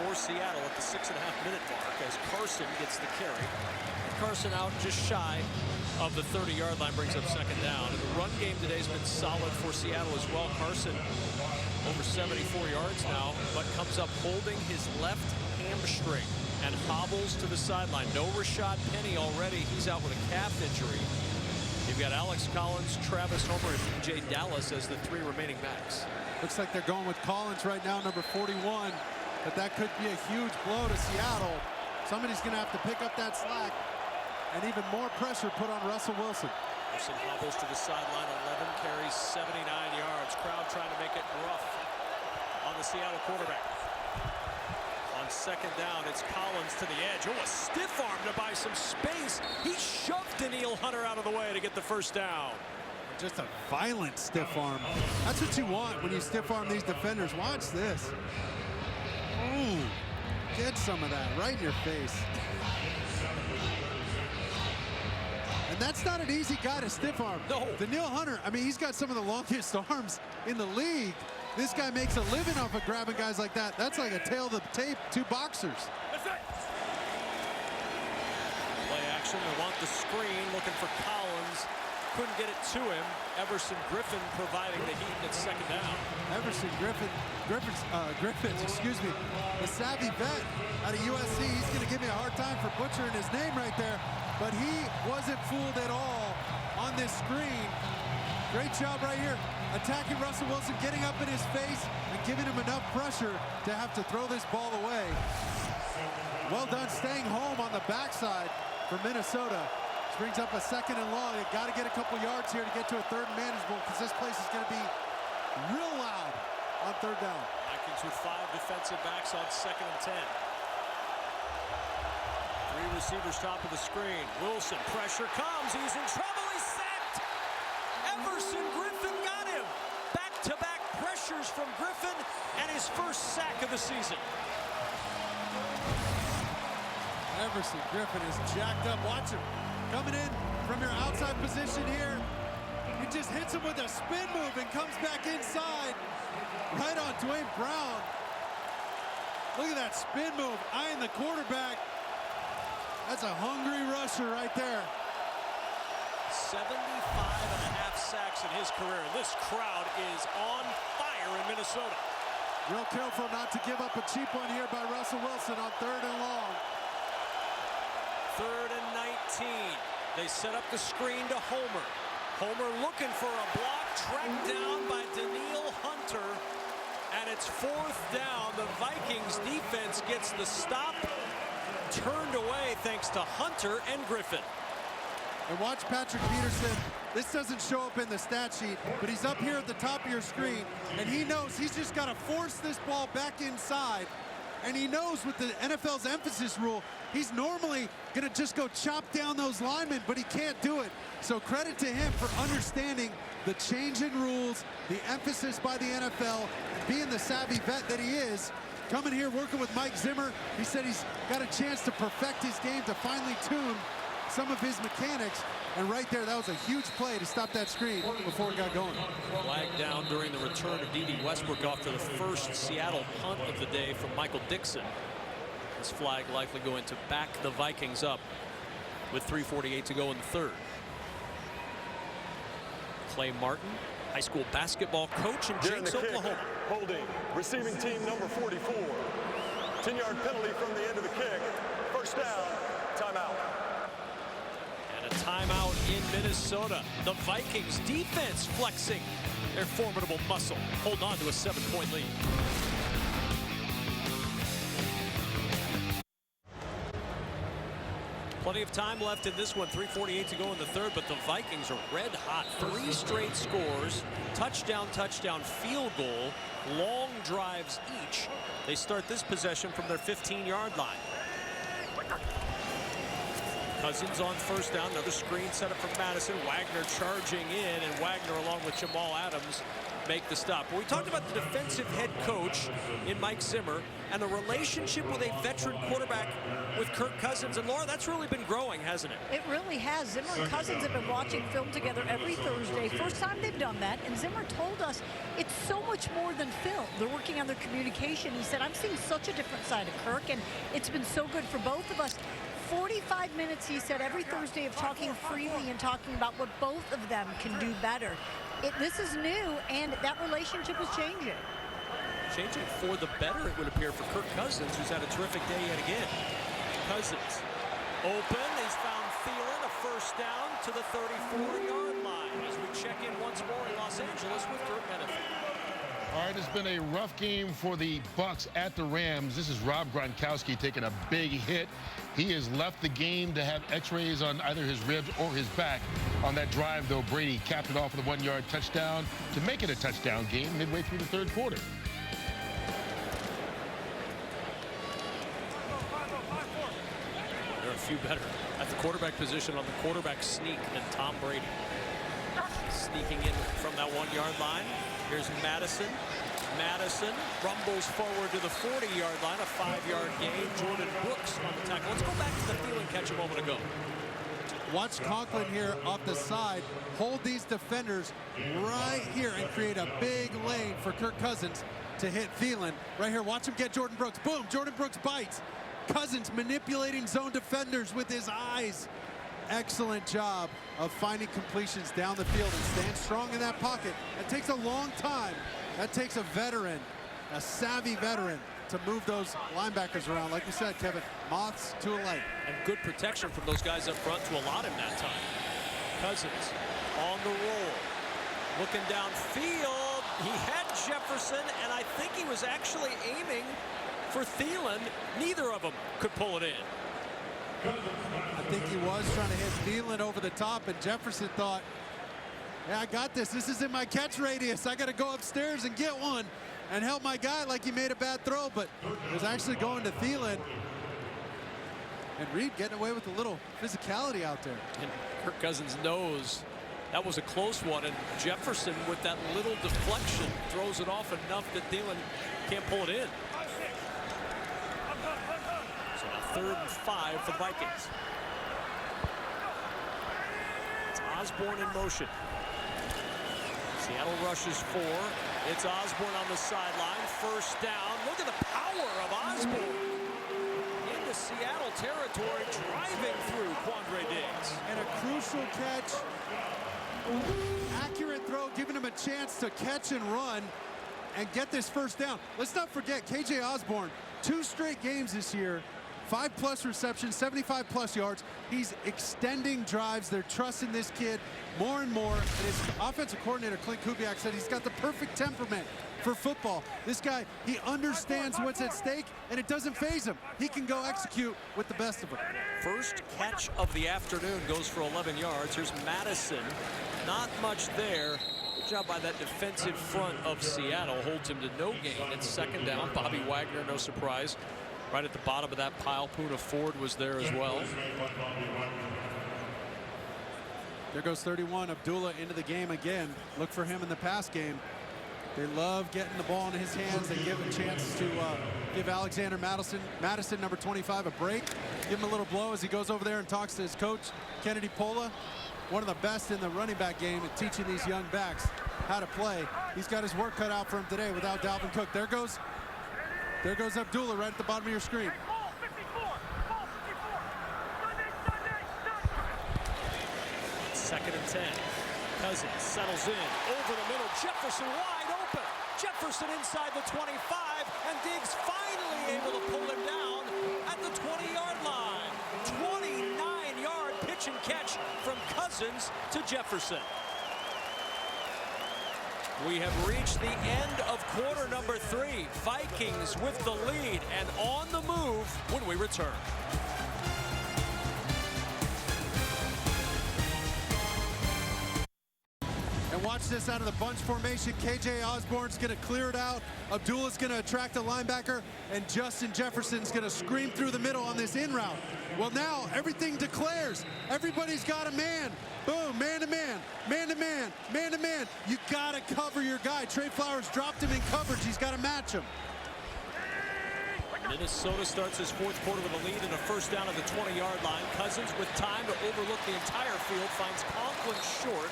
A: for Seattle at the 6.5-minute mark as Carson gets the carry. Carson out just shy of the 30-yard line, brings up second down. And the run game today has been solid for Seattle as well. Carson over 74 yards now, but comes up holding his left hamstring and hobbles to the sideline. No Rashad Penny already. He's out with a calf injury. You've got Alex Collins, Travis Homer, and DJ Dallas as the 3 remaining backs.
B: Looks like they're going with Collins right now, number 41, but that could be a huge blow to Seattle. Somebody's going to have to pick up that slack, and even more pressure put on Russell Wilson.
A: Wilson hobbles to the sideline, 11 carries, 79 yards. Crowd trying to make it rough on the Seattle quarterback. On second down, it's Collins to the edge. Oh, a stiff arm to buy some space. He shoved Daniil Hunter out of the way to get the first down.
B: just a violent stiff arm. That's what you want when you stiff arm these defenders. Watch this. Ooh, get some of that right in your face. And that's not an easy guy to stiff arm.
A: No.
B: Danielle Hunter, I mean, he's got some of the longest arms in the league. This guy makes a living off of grabbing guys like that. That's like a tail of the tape, two boxers.
A: Play action, they want the screen, looking for Collins. Couldn't get it to him. Everson Griffin providing the heat at second down.
B: Everson Griffins, excuse me, the savvy vet out of USC. He's going to give me a hard time for butchering his name right there, but he wasn't fooled at all on this screen. Great job right here, attacking Russell Wilson, getting up in his face and giving him enough pressure to have to throw this ball away. Well done, staying home on the backside for Minnesota. Brings up a second and long. They've got to get a couple yards here to get to a third and manageable, because this place is going to be real loud on third down.
A: Vikings with 5 defensive backs on second and 10. 3 receivers top of the screen. Wilson, pressure comes. He's in trouble. He's sacked. Everson Griffin got him. Back-to-back pressures from Griffin and his first sack of the season.
B: Everson Griffin is jacked up. Watch him. Coming in from your outside position here. He just hits him with a spin move and comes back inside. Right on Dwayne Brown. Look at that spin move, eyeing the quarterback. That's a hungry rusher right there.
A: 75.5 sacks in his career. This crowd is on fire in Minnesota.
B: Real careful not to give up a cheap one here by Russell Wilson on third and long.
A: 3rd and 19. They set up the screen to Homer. Homer looking for a block, tracked down by Danielle Hunter. And it's 4th down. The Vikings defense gets the stop. Turned away thanks to Hunter and Griffin.
B: And watch Patrick Peterson. This doesn't show up in the stat sheet, but he's up here at the top of your screen, and he knows he's just got to force this ball back inside. And he knows with the NFL's emphasis rule, he's normally going to just go chop down those linemen, but he can't do it. So credit to him for understanding the change in rules, the emphasis by the NFL, being the savvy vet that he is. Coming here, working with Mike Zimmer. He said he's got a chance to perfect his game, to finely tune some of his mechanics. And right there, that was a huge play to stop that screen before it got going.
A: Flag down during the return of D.D. Westbrook off to the first Seattle punt of the day from Michael Dixon. This flag likely going to back the Vikings up with 3:48 to go in the third. Clay Martin, high school basketball coach in Jenks, Oklahoma.
E: Holding, receiving team number 44. 10-yard penalty from the end of the kick. First down, timeout.
A: And a timeout in Minnesota. The Vikings defense flexing their formidable muscle. Hold on to a 7-point lead. Plenty of time left in this one. 3:48 to go in the third, but the Vikings are red hot. 3 straight scores, touchdown, touchdown, field goal, long drives each. They start this possession from their 15-yard line. Cousins on first down, another screen set up from Madison. Wagner charging in, and Wagner along with Jamal Adams make the stop. Well, we talked about the defensive head coach in Mike Zimmer and the relationship with a veteran quarterback with Kirk Cousins. And Laura, that's really been growing, hasn't it?
D: It really has. Zimmer and Cousins have been watching film together every Thursday. First time they've done that. And Zimmer told us it's so much more than film. They're working on their communication. He said, I'm seeing such a different side of Kirk, and it's been so good for both of us. 45 minutes, he said, every Thursday of talking freely and talking about what both of them can do better. This is new, and that relationship is changing.
A: Changing for the better, it would appear, for Kirk Cousins, who's had a terrific day yet again. Cousins open. He's found Thielen, a first down to the 34-yard line as we check in once more in Los Angeles with Kurt Benefit.
F: All right, it's been a rough game for the Bucs at the Rams. This is Rob Gronkowski taking a big hit. He has left the game to have x-rays on either his ribs or his back. On that drive, though, Brady capped it off with a 1-yard touchdown to make it a touchdown game midway through the third quarter.
A: There are a few better at the quarterback position on the quarterback sneak than Tom Brady. Sneaking in from that 1-yard line. Here's Madison. Madison rumbles forward to the 40-yard line, a 5-yard gain. Jordan Brooks on the tackle. Let's go back to the Thielen catch a moment ago.
B: Watch Conklin here off the side hold these defenders right here and create a big lane for Kirk Cousins to hit Thielen. Right here, watch him get Jordan Brooks. Boom, Jordan Brooks bites. Cousins manipulating zone defenders with his eyes. Excellent job of finding completions down the field and stand strong in that pocket. It takes a long time. That takes a veteran, a savvy veteran, to move those linebackers around. Like you said, Kevin, moths to a light.
A: And good protection from those guys up front to allot him that time. Cousins on the roll. Looking downfield. He had Jefferson, and I think he was actually aiming for Thielen. Neither of them could pull it in.
B: I think he was trying to hit Thielen over the top, and Jefferson thought, yeah, I got this. This is in my catch radius. I got to go upstairs and get one and help my guy like he made a bad throw, but it was actually going to Thielen. And Reed getting away with a little physicality out there.
A: And Kirk Cousins knows that was a close one, and Jefferson with that little deflection throws it off enough that Thielen can't pull it in. So 3rd and 5 for the Vikings. It's Osborne in motion. Seattle rushes 4. It's Osborne on the sideline. 1st down. Look at the power of Osborne into Seattle territory, driving through Quandre Diggs.
B: And a crucial catch. Accurate throw, giving him a chance to catch and run and get this 1st down. Let's not forget KJ Osborne, 2 straight games this year, 5+ receptions, 75+ yards. He's extending drives. They're trusting this kid more and more. And his offensive coordinator, Clint Kubiak, said he's got the perfect temperament for football. This guy, he understands what's at stake, and it doesn't faze him. He can go execute with the best of them.
A: First catch of the afternoon goes for 11 yards. Here's Madison. Not much there. Good job by that defensive front of Seattle. Holds him to no gain. It's 2nd down. Bobby Wagner, no surprise. Right at the bottom of that pile. Poona Ford was there as well.
B: There goes 31, Abdullah into the game again. Look for him in the pass game. They love getting the ball in his hands. They give a chance to give Alexander Madison, number 25, a break. Give him a little blow as he goes over there and talks to his coach, Kennedy Pola. One of the best in the running back game at teaching these young backs how to play. He's got his work cut out for him today without Dalvin Cook. There goes Abdullah right at the bottom of your screen.
A: 2nd and 10. Cousins settles in over the middle. Jefferson wide open. Jefferson inside the 25, and Diggs finally able to pull him down at the 20-yard line. 29-yard pitch and catch from Cousins to Jefferson. We have reached the end of quarter number 3. Vikings with the lead and on the move when we return.
B: And watch this out of the bunch formation. KJ Osborne's going to clear it out. Abdullah's going to attract a linebacker, and Justin Jefferson's going to scream through the middle on this in route. Well, now everything declares. Everybody's got a man. Boom, man to man, man to man, man to man. You got to cover your guy. Trey Flowers dropped him in coverage. He's got to match him.
A: Minnesota starts his 4th quarter with a lead and a 1st down at the 20-yard line. Cousins with time to overlook the entire field, finds Conklin short.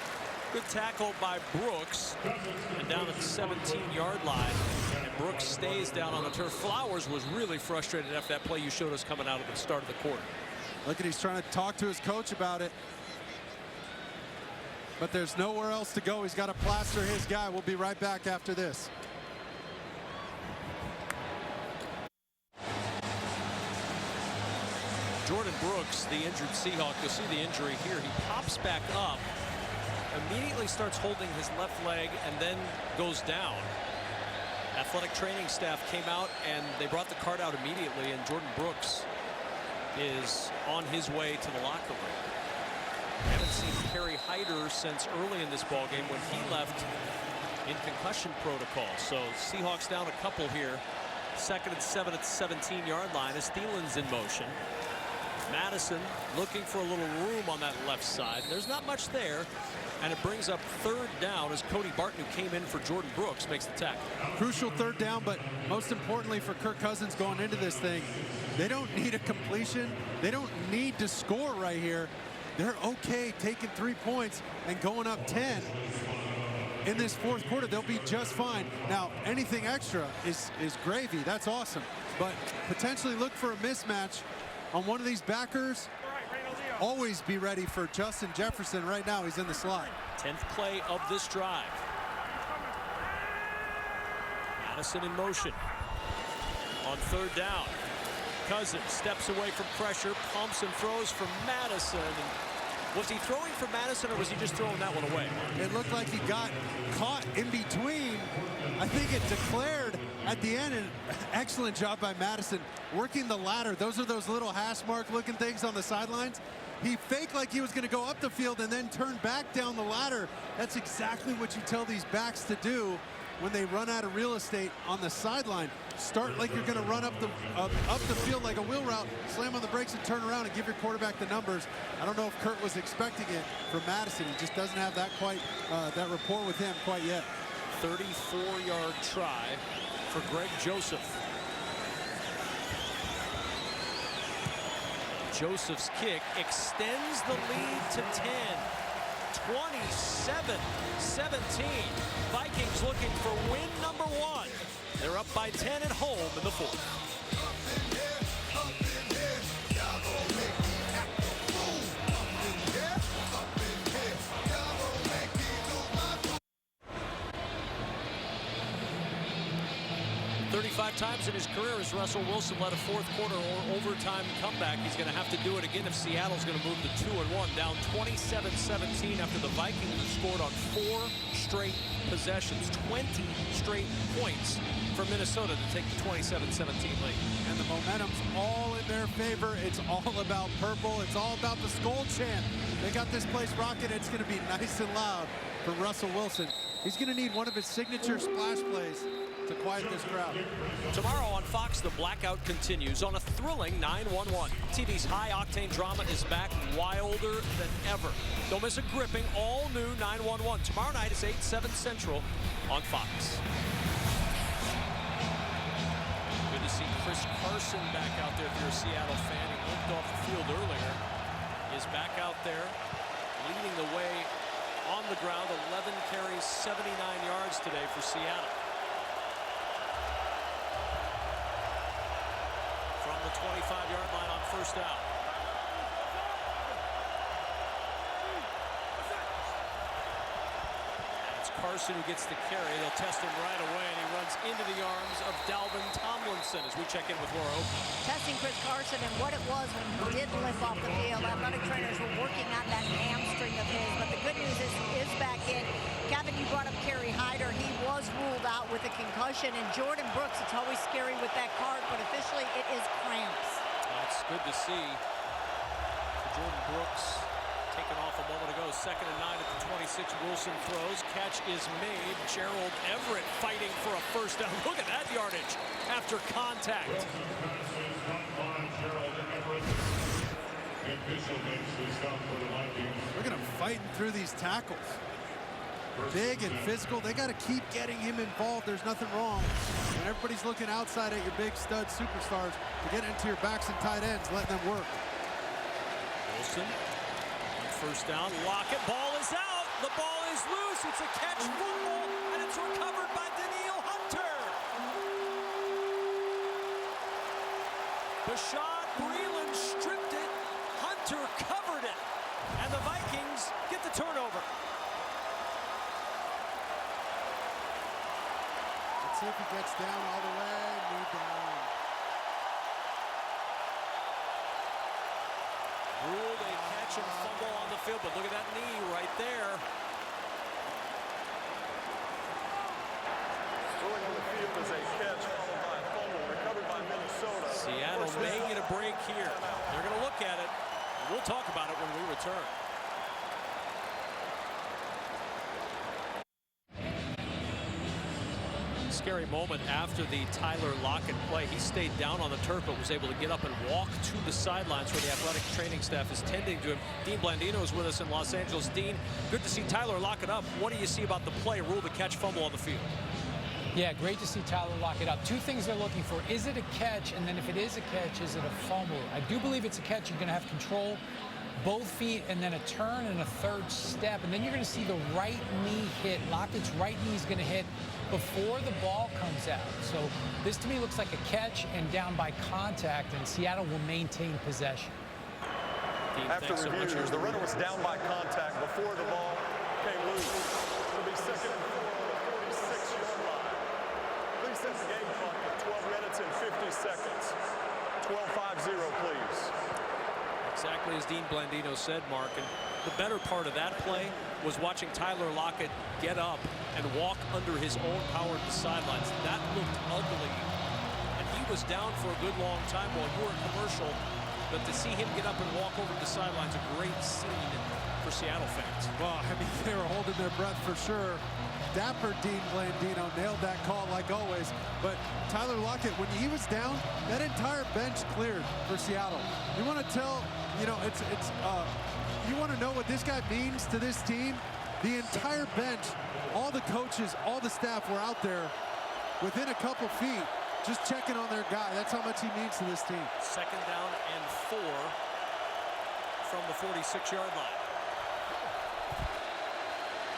A: Good tackle by Brooks, and down at the 17-yard line. And Brooks stays down on the turf. Flowers was really frustrated after that play you showed us coming out at the start of the quarter.
B: Look at, he's trying to talk to his coach about it. But there's nowhere else to go. He's got to plaster his guy. We'll be right back after this.
A: Jordan Brooks, the injured Seahawk, you'll see the injury here. He pops back up, immediately starts holding his left leg, and then goes down. Athletic training staff came out, and they brought the cart out immediately, and Jordan Brooks is on his way to the locker room. Haven't seen Kerry Hyder since early in this ball game when he left in concussion protocol. So Seahawks down a couple here. 2nd and 7 at the 17-yard line as Thielen's in motion. Madison looking for a little room on that left side. There's not much there. And it brings up third down as Cody Barton, who came in for Jordan Brooks, makes the tackle.
B: Crucial third down, but most importantly for Kirk Cousins going into this thing, they don't need a completion. They don't need to score right here. They're okay taking 3 points and going up 10 in this fourth quarter. They'll be just fine. Now, anything extra is gravy. That's awesome. But potentially look for a mismatch on one of these backers. Always be ready for Justin Jefferson. Right now, he's in the slot.
A: 10th play of this drive. Madison in motion. On third down. Cousins steps away from pressure, pumps and throws for Madison. And was he throwing for Madison, or was he just throwing that one away?
B: It looked like he got caught in between. I think it declared at the end. An excellent job by Madison working the ladder. Those are those little hash mark looking things on the sidelines. He faked like he was going to go up the field and then turn back down the ladder. That's exactly what you tell these backs to do when they run out of real estate on the sideline. Start like you're going to run up the field like a wheel route, slam on the brakes and turn around and give your quarterback the numbers. I don't know if Kurt was expecting it from Madison. He just doesn't have that that rapport with him quite yet.
A: 34-yard try for Greg Joseph. Joseph's kick extends the lead to 10. 27-17. Vikings looking for win number 1. They're up by 10 at home in the fourth. 35 times in his career as Russell Wilson led a fourth quarter or overtime comeback. He's going to have to do it again if Seattle's going to move to 2-1, down 27-17 after the Vikings have scored on 4 straight possessions, 20 straight points for Minnesota to take the 27-17 lead.
B: And the momentum's all in their favor. It's all about purple. It's all about the Skull chant. They got this place rocking. It's going to be nice and loud for Russell Wilson. He's going to need one of his signature splash plays to quiet this crowd.
A: Tomorrow on Fox, the blackout continues on a thrilling 9-1-1. TV's high-octane drama is back, wilder than ever. Don't miss a gripping, all-new 9-1-1. Tomorrow night is 8/7 Central on Fox. Good to see Chris Carson back out there if you're a Seattle fan. He limped off the field earlier. He is back out there, leading the way on the ground. 11 carries, 79 yards today for Seattle. From the 25-yard line on first down. And it's Carson who gets the carry. They'll test him right away, and he runs into the arms of Dalvin Tomlinson as we check in with Laura Oakland.
D: Testing Chris Carson and what it was when he did limp off the field. Athletic trainers were working on that hamstring of his, but the good news is he is back in. Kevin, you brought up Kerry Hyder. He was ruled out with a concussion, and Jordan Brooks, it's always scary with that card, but officially it is cramps.
A: That's good to see. Jordan Brooks taken off a moment ago. 2nd and 9 at the 26. Wilson throws. Catch is made. Jerod Everett fighting for a first down. Look at that yardage after contact.
B: Look at him fighting through these tackles. Big and physical. They got to keep getting him involved. There's nothing wrong. And everybody's looking outside at your big stud superstars to get into your backs and tight ends, letting them work.
A: Wilson on first down. Lockett. Ball is out. The ball is loose. It's a catch fumble, and it's recovered by Daniil Hunter. Bashad Breeland stripped it. Hunter covered it. And the Vikings get the turnover.
B: See if he gets down all the way. Knee down.
A: Ruled a catch and fumble on the field, but look at that knee right there.
E: Ruling on the field is a catch followed by a fumble recovered by Minnesota.
A: Seattle may get a break here. They're going to look at it. We'll talk about it when we return. scary moment after the Tyler Lockett play. He stayed down on the turf but was able to get up and walk to the sidelines where the athletic training staff is tending to him. Dean Blandino is with us in Los Angeles. Dean, good to see Tyler Lockett up. What do you see about the play, rule the catch, fumble on the field?
H: Yeah, great to see Tyler Lockett up. Two things they're looking for. Is it a catch? And then if it is a catch, is it a fumble? I do believe it's a catch. You're going to have control, both feet, and then a turn and a third step. And then you're going to see the right knee hit. Lockett's right knee is going to hit before the ball comes out. So this to me looks like a catch and down by contact, and Seattle will maintain possession.
A: Dean,
E: After reviews, the runner was down by contact before the ball came loose. It'll be second and 4 on the 46-yard line. Please set the game clock at 12 minutes and 50 seconds. 12:50, please.
A: Exactly as Dean Blandino said, Mark. And the better part of that play was watching Tyler Lockett get up and walk under his own power at the sidelines. That looked ugly. And he was down for a good long time while you were commercial. But to see him get up and walk over the sidelines, a great scene for Seattle fans.
B: Well, I mean, they were holding their breath for sure. Dapper Dean Blandino nailed that call like always. But Tyler Lockett, when he was down, that entire bench cleared for Seattle. You want to tell, you know, you want to know what this guy means to this team? The entire bench, all the coaches, all the staff were out there within a couple feet, just checking on their guy. That's how much he means to this team.
A: Second down and 4 from the 46-yard line.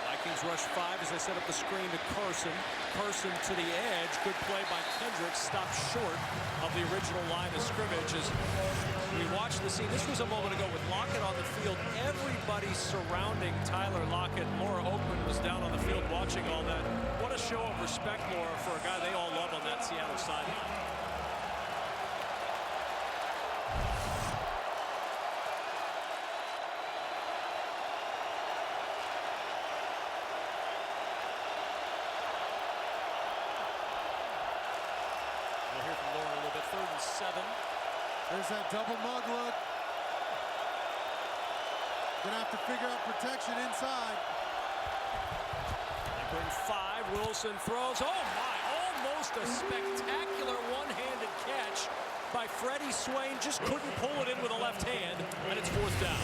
A: Vikings rush 5 as they set up the screen to Carson. Carson to the edge. Good play by Kendricks. Stopped short of the original line of scrimmage. As we watched the scene, this was a moment ago with Lockett on the field. Everybody surrounding Tyler Lockett. Laura Oakman was down on the field watching all that. What a show of respect, Laura, for a guy they all love on that Seattle sideline.
B: There's that double mug look. Gonna have to figure out protection inside.
A: They bring 5. Wilson throws. Oh my, almost a spectacular one-handed catch by Freddie Swain. Just couldn't pull it in with a left hand, and it's 4th down.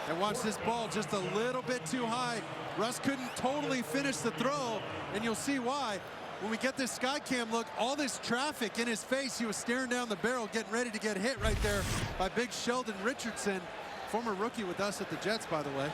B: And watch this ball just a little bit too high. Russ couldn't totally finish the throw, and you'll see why. When we get this sky cam look, all this traffic in his face, he was staring down the barrel, getting ready to get hit right there by big Sheldon Richardson, former rookie with us at the Jets, by the way.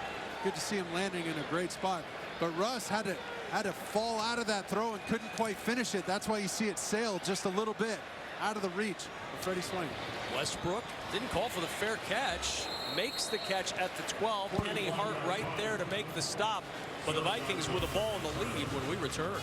B: Good to see him landing in a great spot. But Russ had to fall out of that throw and couldn't quite finish it. That's why you see it sail just a little bit out of the reach of Freddie Swain.
A: Westbrook didn't call for the fair catch, makes the catch at the 12. Penny Hart right there to make the stop. But the Vikings with the ball in the lead when we return.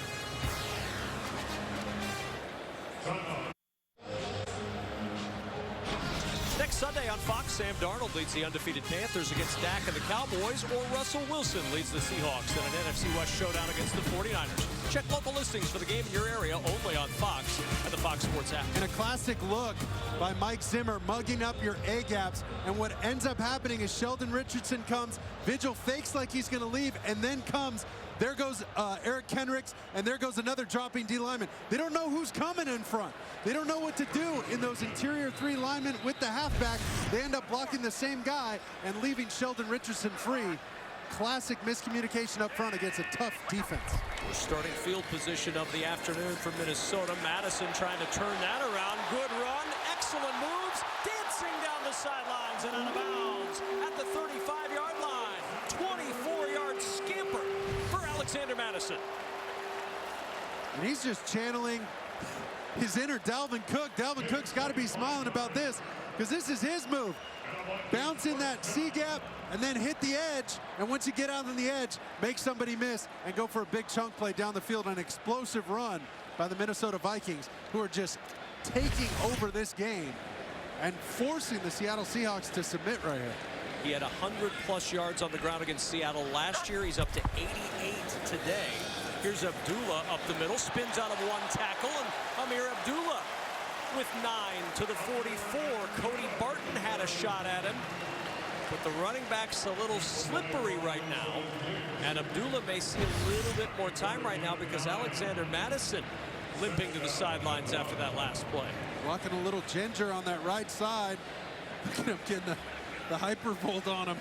A: Next Sunday on Fox, Sam Darnold leads the undefeated Panthers against Dak and the Cowboys, or Russell Wilson leads the Seahawks in an NFC West showdown against the 49ers. Check local listings for the game in your area only on Fox and the Fox Sports app.
B: And a classic look by Mike Zimmer, mugging up your A-gaps. And what ends up happening is Sheldon Richardson comes, Vigil fakes like he's going to leave, and then comes. There goes Eric Kendricks, and there goes another dropping D lineman. They don't know who's coming in front. They don't know what to do in those interior 3 linemen with the halfback. They end up blocking the same guy and leaving Sheldon Richardson free. Classic miscommunication up front against a tough defense.
A: Starting field position of the afternoon for Minnesota. Madison trying to turn that around. Good run, excellent moves, dancing down the sidelines and out of bounds at the 35-yard line. 24-yard scamper for Alexander Madison.
B: And he's just channeling his inner Dalvin Cook. Dalvin Cook's got to be smiling about this, because this is his move. Bounce in that C-gap and then hit the edge. And once you get out on the edge, make somebody miss and go for a big chunk play down the field. An explosive run by the Minnesota Vikings, who are just taking over this game and forcing the Seattle Seahawks to submit right here.
A: He had 100+ yards on the ground against Seattle last year. He's up to 88 today. Here's Abdullah up the middle, spins out of 1 tackle, and Amir Abdullah with 9 to the 44. Cody Barton had a shot at him. But the running back's a little slippery right now. And Abdullah may see a little bit more time right now because Alexander Madison limping to the sidelines after that last play.
B: Walking a little ginger on that right side. Look at him getting the hypervolt on him.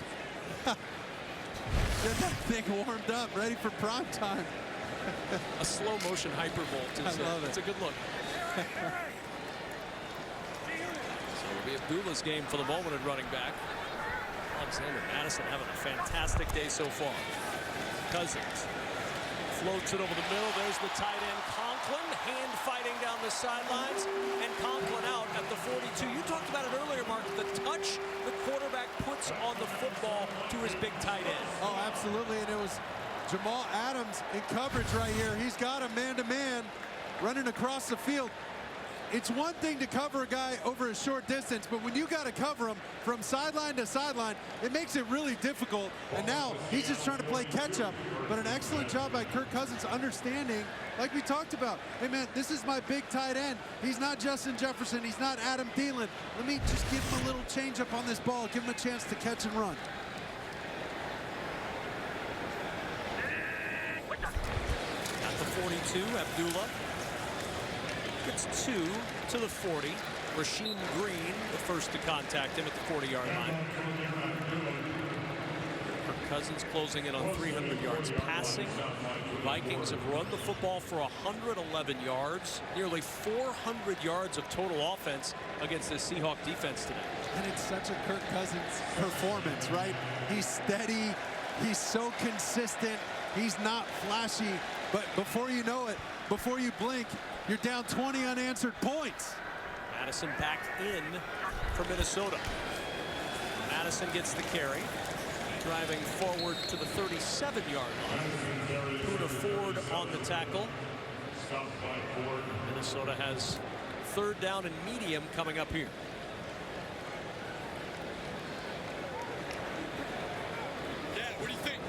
B: Get that thing warmed up, ready for prime time.
A: A slow motion hypervolt.
B: I love it.
A: It's a good look. So it'll be Abdullah's game for the moment at running back. Alexander Madison having a fantastic day so far. Cousins floats it over the middle. There's the tight end Conklin, hand fighting down the sidelines, and Conklin out at the 42. You talked about it earlier, Mark, the touch the quarterback puts on the football to his big tight end.
B: Oh, absolutely, and it was Jamal Adams in coverage right here. He's got a man-to-man running across the field. It's one thing to cover a guy over a short distance, but when you got to cover him from sideline to sideline, it makes it really difficult. And now he's just trying to play catch-up. But an excellent job by Kirk Cousins understanding, like we talked about, hey, man, this is my big tight end. He's not Justin Jefferson. He's not Adam Thielen. Let me just give him a little change-up on this ball, give him a chance to catch and run.
A: At the 42, Abdullah gets 2 to the 40. Rasheem Green, the first to contact him at the 40-yard line. Kirk Cousins closing in on 300 yards passing. The Vikings have run the football for 111 yards, nearly 400 yards of total offense against the Seahawks defense today.
B: And it's such a Kirk Cousins performance, right? He's steady. He's so consistent. He's not flashy. But before you know it, before you blink, you're down 20 unanswered points.
A: Madison back in for Minnesota. Madison gets the carry. Driving forward to the 37-yard line. Poona Ford on the tackle. Minnesota has third down and medium coming up here.
F: Dad, what do you think?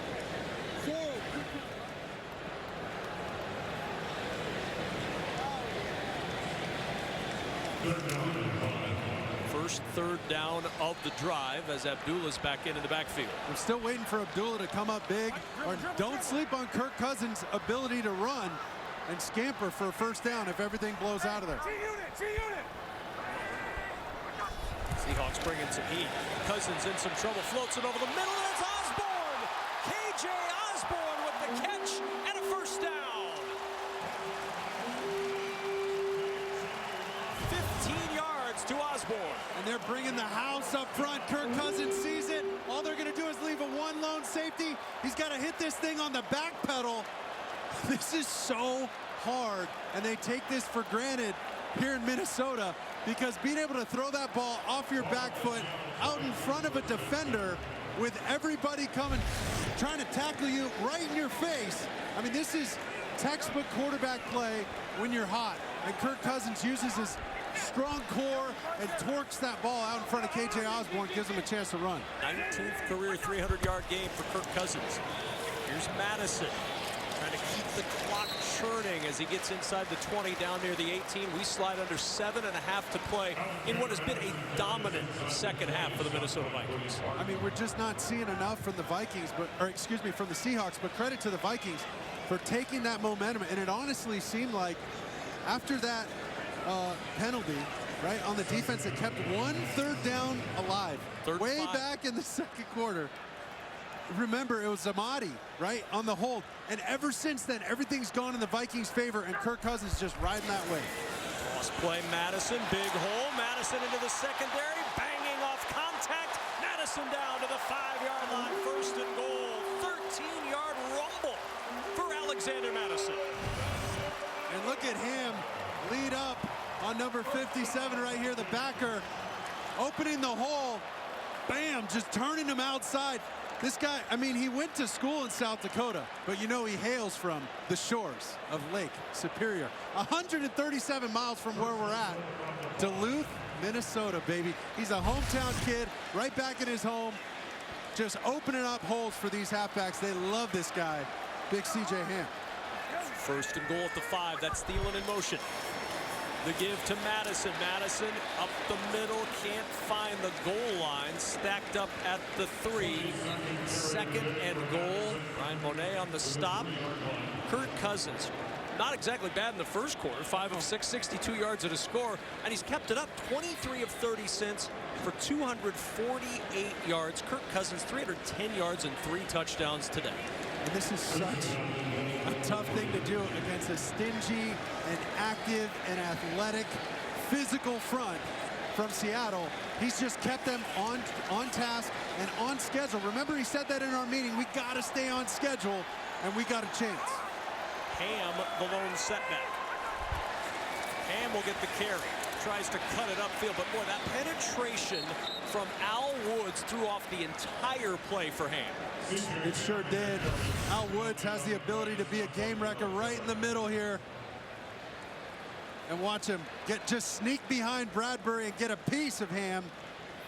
A: First third down of the drive as Abdullah's back in the backfield.
B: We're still waiting for Abdullah to come up big. Or don't sleep on Kirk Cousins' ability to run and scamper for a first down if everything blows out of there.
A: Seahawks bringing some heat. Cousins in some trouble, floats it over the middle, and it's Osborne! KJ Osborne with the catch and a first down. 15 yards to Osborne.
B: And they're bringing the house up front. Kirk Cousins sees it. All they're going to do is leave a one lone safety. He's got to hit this thing on the back pedal. This is so hard, and they take this for granted here in Minnesota because being able to throw that ball off your back foot out in front of a defender with everybody coming, trying to tackle you right in your face. I mean, this is textbook quarterback play when you're hot. And Kirk Cousins uses his strong core and torques that ball out in front of KJ Osborne, gives him a chance to run.
A: 19th career 300-yard game for Kirk Cousins. Here's Madison trying to keep the clock churning as he gets inside the 20 down near the 18. We slide under 7.5 to play in what has been a dominant second half for the Minnesota Vikings.
B: I mean, we're just not seeing enough from the Vikings, from the Seahawks, but credit to the Vikings for taking that momentum. And it honestly seemed like after that penalty, right, on the defense that kept one third down alive. Way back in the second quarter. Remember, it was Amadi, right, on the hold. And ever since then, everything's gone in the Vikings' favor, and Kirk Cousins just riding that way.
A: Cross play, Madison, big hole. Madison into the secondary, banging off contact. Madison down to the 5-yard line, first and goal. 13-yard rumble for Alexander Madison.
B: And look at him lead up on number 57 right here, the backer, opening the hole. Bam, just turning him outside. This guy, I mean, he went to school in South Dakota, but you know he hails from the shores of Lake Superior. 137 miles from where we're at. Duluth, Minnesota, baby. He's a hometown kid, right back in his home, just opening up holes for these halfbacks. They love this guy, big C.J. Ham.
A: First and goal at the 5. That's Thielen in motion. The give to Madison. Madison up the middle, can't find the goal line. Stacked up at the 3. 2nd and goal. Ryan Monet on the stop. Kirk Cousins, not exactly bad in the first quarter. 5 of 6, 62 yards at a score, and he's kept it up. 23 of 30 since for 248 yards. Kirk Cousins, 310 yards and 3 touchdowns today.
B: And this is such a tough thing to do against a stingy and active and athletic physical front from Seattle. He's just kept them on task and on schedule. Remember, he said that in our meeting. We got to stay on schedule, and we got a chance.
A: Ham, the lone setback. Ham will get the carry. Tries to cut it upfield, but boy, that penetration from Al Woods threw off the entire play for Ham.
B: It sure did. Al Woods has the ability to be a game wrecker right in the middle here. And watch him just sneak behind Bradbury and get a piece of Ham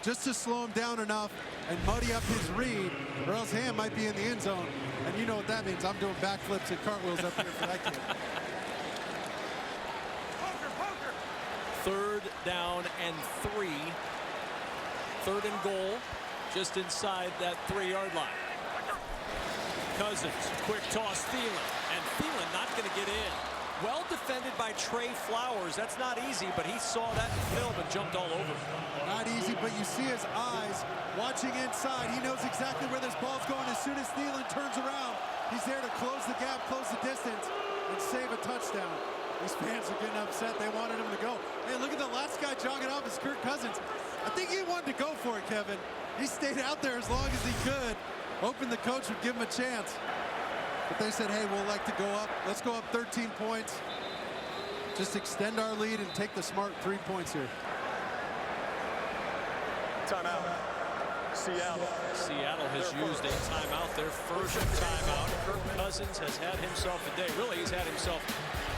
B: just to slow him down enough and muddy up his read, or else Ham might be in the end zone. And you know what that means. I'm doing backflips and cartwheels up here for that kid.
A: 3rd down and 3. 3rd and goal, just inside that 3-yard line. Cousins, quick toss, Thielen, and Thielen not going to get in. Well defended by Trey Flowers. That's not easy, but he saw that in film and jumped all over.
B: Not easy, but you see his eyes watching inside. He knows exactly where this ball's going. As soon as Thielen turns around, he's there to close the gap, close the distance, and save a touchdown. These fans are getting upset. They wanted him to go. Hey, look at the last guy jogging off is Kirk Cousins. I think he wanted to go for it, Kevin. He stayed out there as long as he could, hoping the coach would give him a chance. But they said, hey, we'll like to go up. Let's go up 13 points. Just extend our lead and take the smart 3 points here.
E: Timeout.
A: Seattle has used a timeout, their first timeout. Kirk Cousins has had himself a day. Really, he's had himself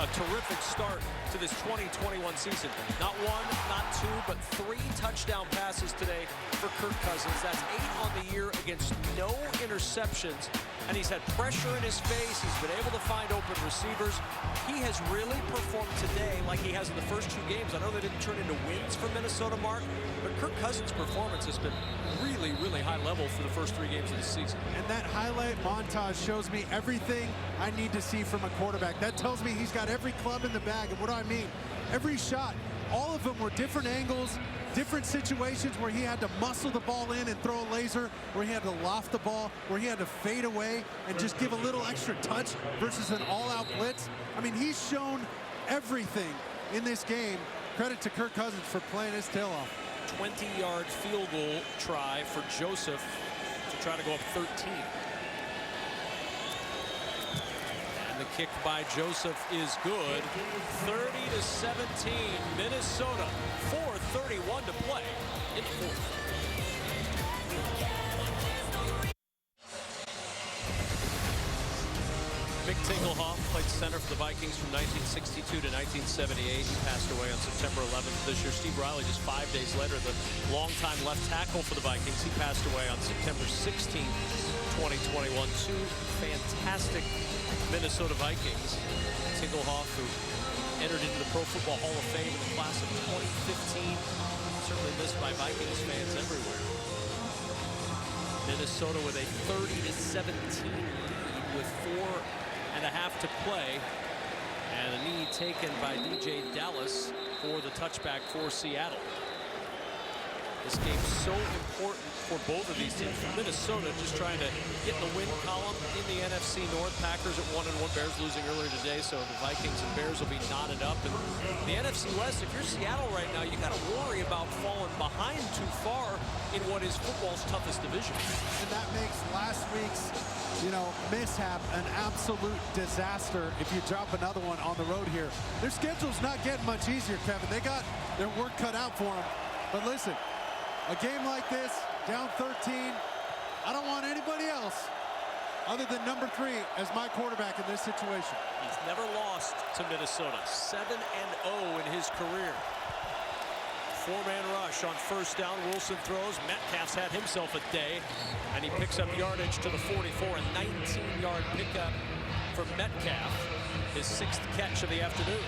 A: a terrific start to this 2021 season. Not 1, not 2, but 3 touchdown passes today for Kirk Cousins. That's 8 on the year against no interceptions. And he's had pressure in his face. He's been able to find open receivers. He has really performed today like he has in the first 2 games. I know they didn't turn into wins for Minnesota, Mark, but Kirk Cousins' performance has been really, really high level for the first 3 games of the season.
B: And that highlight montage shows me everything I need to see from a quarterback. That tells me he's got every club in the bag. And what do I mean? Every shot, all of them were different angles, different situations where he had to muscle the ball in and throw a laser, where he had to loft the ball, where he had to fade away and just give a little extra touch versus an all-out blitz. I mean, he's shown everything in this game. Credit to Kirk Cousins for playing his tail off.
A: 20-yard field goal try for Joseph to try to go up 13. And the kick by Joseph is good. 30-17, Minnesota. 4:31 to play in the 4th. Mick Tingelhoff played center for the Vikings from 1962 to 1978. He passed away on September 11th this year. Steve Riley just 5 days later, the longtime left tackle for the Vikings. He passed away on September 16th, 2021. 2 fantastic Minnesota Vikings. Tingelhoff, who entered into the Pro Football Hall of Fame in the class of 2015. Certainly missed by Vikings fans everywhere. Minnesota with a 30-17 lead with 4.5 to play, and a knee taken by DJ Dallas for the touchback for Seattle. This game's so important for both of these teams. For Minnesota, just trying to get in the win column in the NFC North. Packers at 1-1, Bears losing earlier today, so the Vikings and Bears will be knotted up. And the NFC West, if you're Seattle right now, you got to worry about falling behind too far in what is football's toughest division.
B: And that makes last week's mishap an absolute disaster if you drop another one on the road here. Their schedule's not getting much easier, Kevin. They got their work cut out for them. But listen, a game like this, down 13, I don't want anybody else other than number 3 as my quarterback in this situation.
A: He's never lost to Minnesota. 7-0 in his career. 4-man rush on first down. Wilson throws. Metcalf's had himself a day, and he picks up yardage to the 44. A 19-yard pickup for Metcalf, his 6th catch of the afternoon.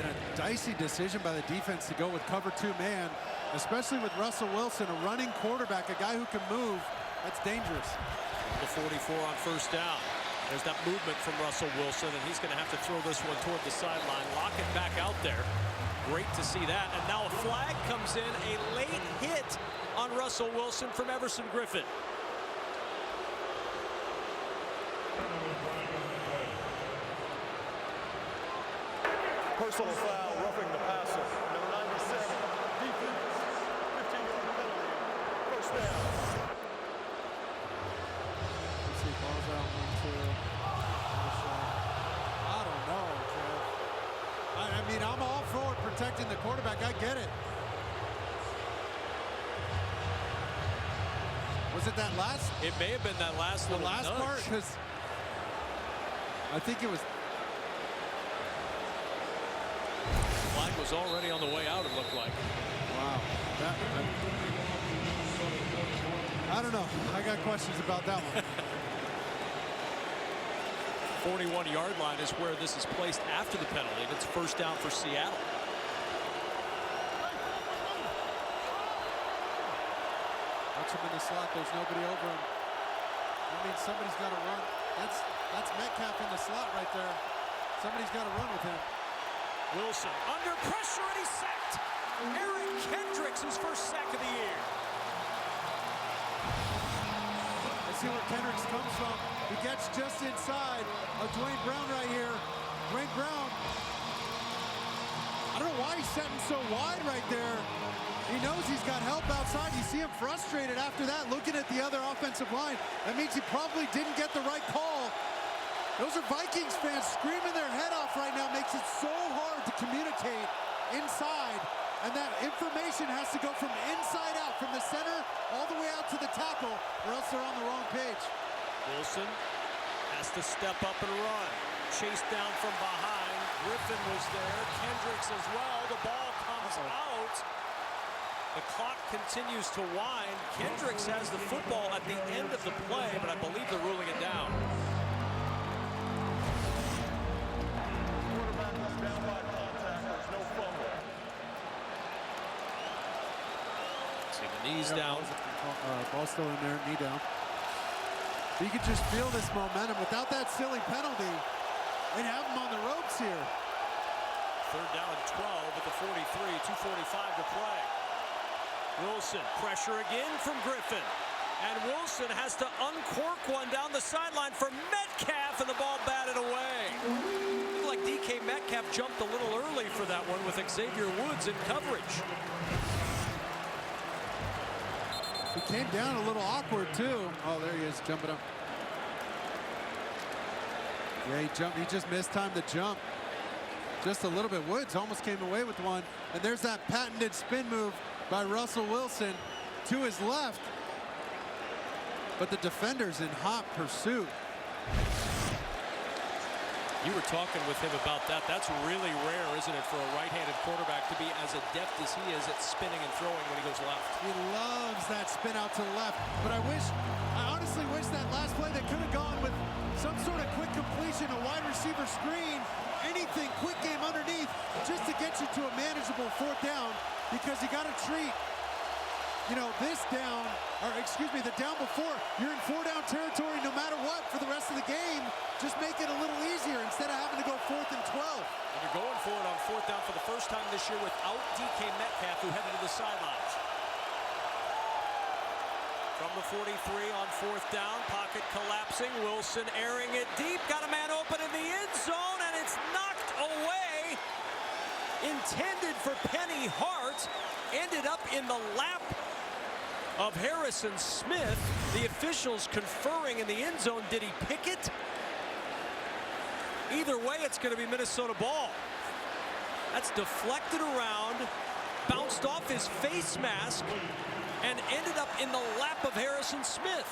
B: And dicey decision by the defense to go with cover 2 man, especially with Russell Wilson, a running quarterback, a guy who can move. That's dangerous.
A: The 44 on first down. There's that movement from Russell Wilson, and he's going to have to throw this one toward the sideline. Lock it back out there. Great to see that. And now a flag comes in, a late hit on Russell Wilson from Everson Griffin.
E: Personal foul, roughing the passer. Number 97, defense. 15-yard penalty. First down.
B: Let's see, ball's out 1-2. I don't know, Trev. I mean, I'm all for protecting the quarterback. I get it. Was it that last?
A: It may have been that last
B: The
A: little
B: last
A: nudge.
B: part, because I think it was.
A: Flag was already on the way out, it looked like.
B: Wow. I don't know. I got questions about that one.
A: 41-yard line is where this is placed after the penalty. And it's first down for Seattle.
B: Watch him in the slot. There's nobody over him. That means somebody's got to run. That's Metcalf in the slot right there. Somebody's got to run with him.
A: Wilson under pressure, and he's sacked. Eric Kendricks, his first sack of the year.
B: Let's see where Kendricks comes from. He gets just inside of Dwayne Brown right here. Dwayne Brown. I don't know why he's setting so wide right there. He knows he's got help outside. You see him frustrated after that, looking at the other offensive line. That means he probably didn't get the right call. Those are Vikings fans screaming their head off right now. Makes it so hard to communicate inside. And that information has to go from inside out, from the center all the way out to the tackle, or else they're on the wrong page.
A: Wilson has to step up and run. Chased down from behind. Griffin was there. Kendricks as well. The ball comes out. The clock continues to wind. Kendricks has the football at the end of the play, but I believe they're ruling it down.
E: Quarterback was down by contact. There's no fumble.
A: See the knees down.
B: Ball still in there, knee down. You could just feel this momentum. Without that silly penalty, they'd have him on the ropes here.
A: Third down and 12 at the 43, 2:45 to play. Wilson, pressure again from Griffin. And Wilson has to uncork one down the sideline for Metcalf, and the ball batted away. Looked like DK Metcalf jumped a little early for that one with Xavier Woods in coverage.
B: He came down a little awkward too. Oh, there he is, jumping up. Yeah, he jumped. He just mistimed the jump. Just a little bit. Woods almost came away with one. And there's that patented spin move by Russell Wilson to his left. But the defender's in hot pursuit.
A: You were talking with him about that. That's really rare, isn't it, for a right-handed quarterback to be as adept as he is at spinning and throwing when he goes left.
B: He loves that spin out to the left. But I honestly wish that last play they could have gone with some sort of quick completion, a wide receiver screen, anything, quick game underneath, just to get you to a manageable fourth down, because you got to treat, you know, this down, or excuse me, the down before. You're in 4-down territory no matter what for the rest of the game. Just make it a little easier instead of having to go 4th and 12.
A: And you're going for it on fourth down for the first time this year without DK Metcalf, who headed to the sidelines. From the 43 on fourth down, pocket collapsing. Wilson airing it deep, got a man open in the end zone, and it's knocked away. Intended for Penny Hart, ended up in the lap of Harrison Smith. The officials conferring in the end zone. Did he pick it? Either way, it's going to be Minnesota ball. That's deflected around, bounced off his face mask, and ended up in the lap of Harrison Smith.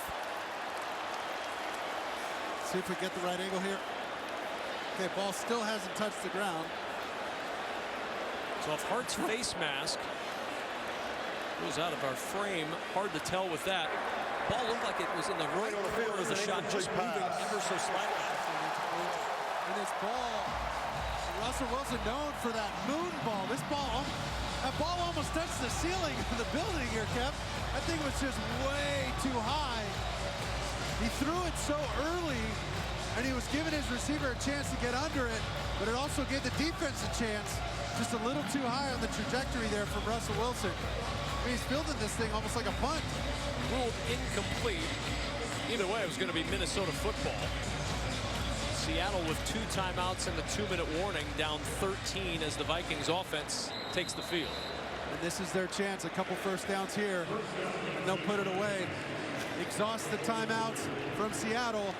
B: See if we get the right angle here. Okay, ball still hasn't touched the ground.
A: So if Hart's face mask goes out of our frame, hard to tell with that. Ball looked like it was in the right corner of the shot, just moving ever so slightly.
B: And this ball Russell Wilson known for that moon ball. That ball almost touched the ceiling of the building here, Kev. That thing was just way too high. He threw it so early, and he was giving his receiver a chance to get under it, but it also gave the defense a chance. Just a little too high on the trajectory there from Russell Wilson. I mean, he's fielding this thing almost like a punt.
A: Ruled incomplete. Either way, it was going to be Minnesota football. Seattle with 2 timeouts and the 2-minute warning, down 13 as the Vikings offense takes the field.
B: And this is their chance, a couple first downs here, and they'll put it away. Exhaust the timeouts from Seattle,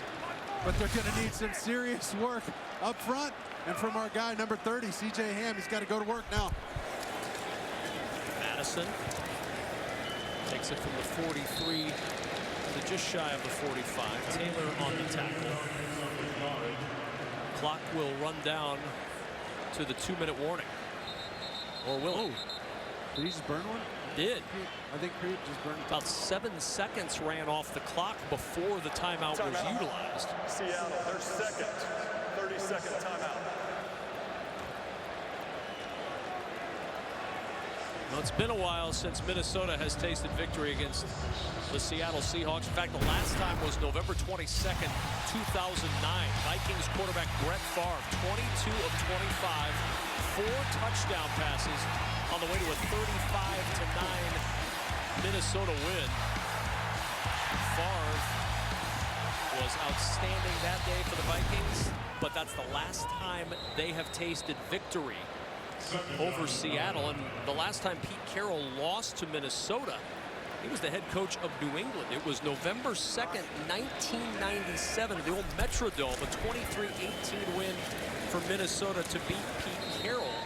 B: but they're going to need some serious work up front. And from our guy, number 30, C.J. Ham, he's got to go to work now.
A: Madison takes it from the 43 to just shy of the 45. Taylor on the tackle. Clock will run down to the 2-minute warning. Or will it?
B: Did he just burn one?
A: Did.
B: I think Creed just burned.
A: About 7 seconds ran off the clock before the timeout was utilized.
E: Seattle, their second 30-second timeout.
A: Well, it's been a while since Minnesota has tasted victory against the Seattle Seahawks. In fact, the last time was November 22nd, 2009. Vikings quarterback Brett Favre, 22 of 25, 4 touchdown passes on the way to a 35-9 Minnesota win. Favre was outstanding that day for the Vikings, but that's the last time they have tasted victory over Seattle. And the last time Pete Carroll lost to Minnesota, he was the head coach of New England. It was November 2nd, 1997, at the old Metrodome, a 23-18 win for Minnesota to beat Pete Carroll.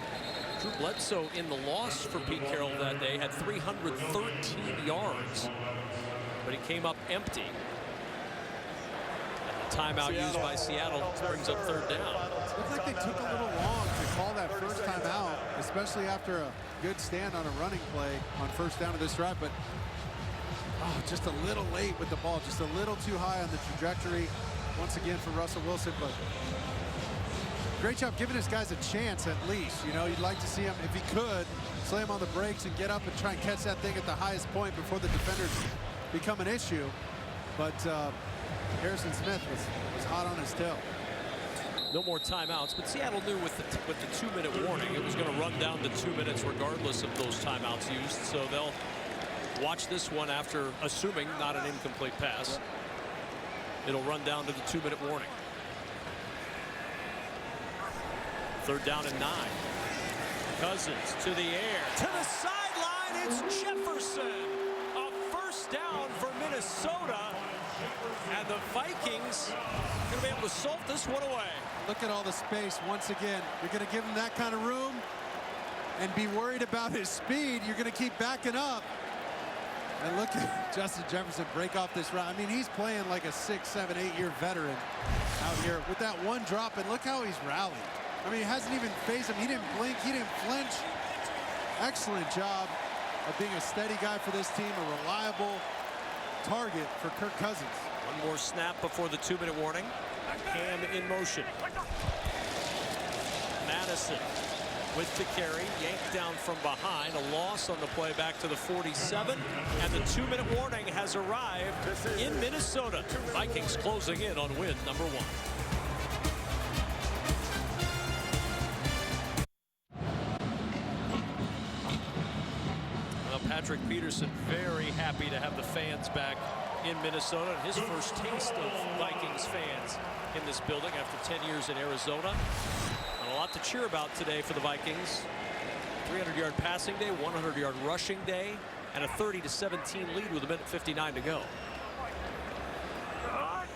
A: Drew Bledsoe in the loss for Pete Carroll that day had 313 yards, but he came up empty. And the timeout used by Seattle brings up 3rd down.
B: Looks like they took a little long to call that first time out, especially after a good stand on a running play on first down of this drive. But just a little late with the ball, just a little too high on the trajectory once again for Russell Wilson. But great job giving his guys a chance at least. You know, you'd like to see him, if he could, slam on the brakes and get up and try and catch that thing at the highest point before the defenders become an issue. But Harrison Smith was hot on his tail.
A: No more timeouts, but Seattle knew with the 2-minute warning it was going to run down to 2 minutes regardless of those timeouts used. So they'll watch this one after assuming not an incomplete pass. It'll run down to the 2-minute warning. 3rd down and 9. Cousins to the air, to the sideline. It's Jefferson. A first down for Minnesota. And the Vikings are going to be able to salt this one away.
B: Look at all the space once again. You're going to give him that kind of room and be worried about his speed. You're going to keep backing up. And look at Justin Jefferson break off this route. I mean, he's playing like a 6, 7, 8-year veteran out here with that one drop. And look how he's rallied. I mean, it hasn't even phased him. He didn't blink. He didn't flinch. Excellent job of being a steady guy for this team, a reliable target for Kirk Cousins.
A: One more snap before the 2-minute warning. Ham in motion. Madison with the carry, yanked down from behind. A loss on the play back to the 47. And the 2-minute warning has arrived in Minnesota. Vikings closing in on win number 1. Patrick Peterson very happy to have the fans back in Minnesota, and his first taste of Vikings fans in this building after 10 years in Arizona. And a lot to cheer about today for the Vikings. 300-yard passing day, 100-yard rushing day, and a 30-17 lead with 1:59 to go. On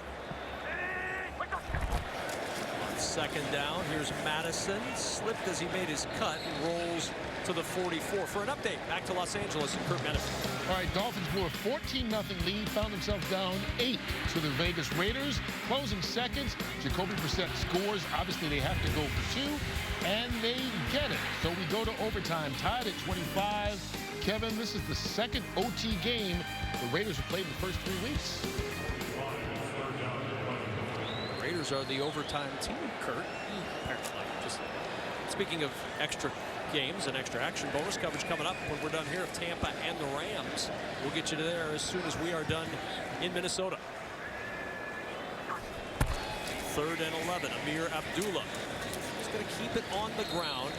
A: 2nd down, here's Madison. Slipped as he made his cut and rolls to the 44. For an update, back to Los Angeles and Kurt Menefee.
F: All right, Dolphins blew a 14-0 lead, found themselves down 8 to the Vegas Raiders. Closing seconds, Jacoby Brissett scores. Obviously, they have to go for 2, and they get it. So we go to overtime, tied at 25. Kevin, this is the second OT game the Raiders have played in the first 3 weeks.
A: The Raiders are the overtime team, Kurt. Apparently, just Speaking of extra games and extra action, bonus coverage coming up when we're done here of Tampa and the Rams. We'll get you to there as soon as we are done in Minnesota. 3rd and 11. Amir Abdullah is going to keep it on the ground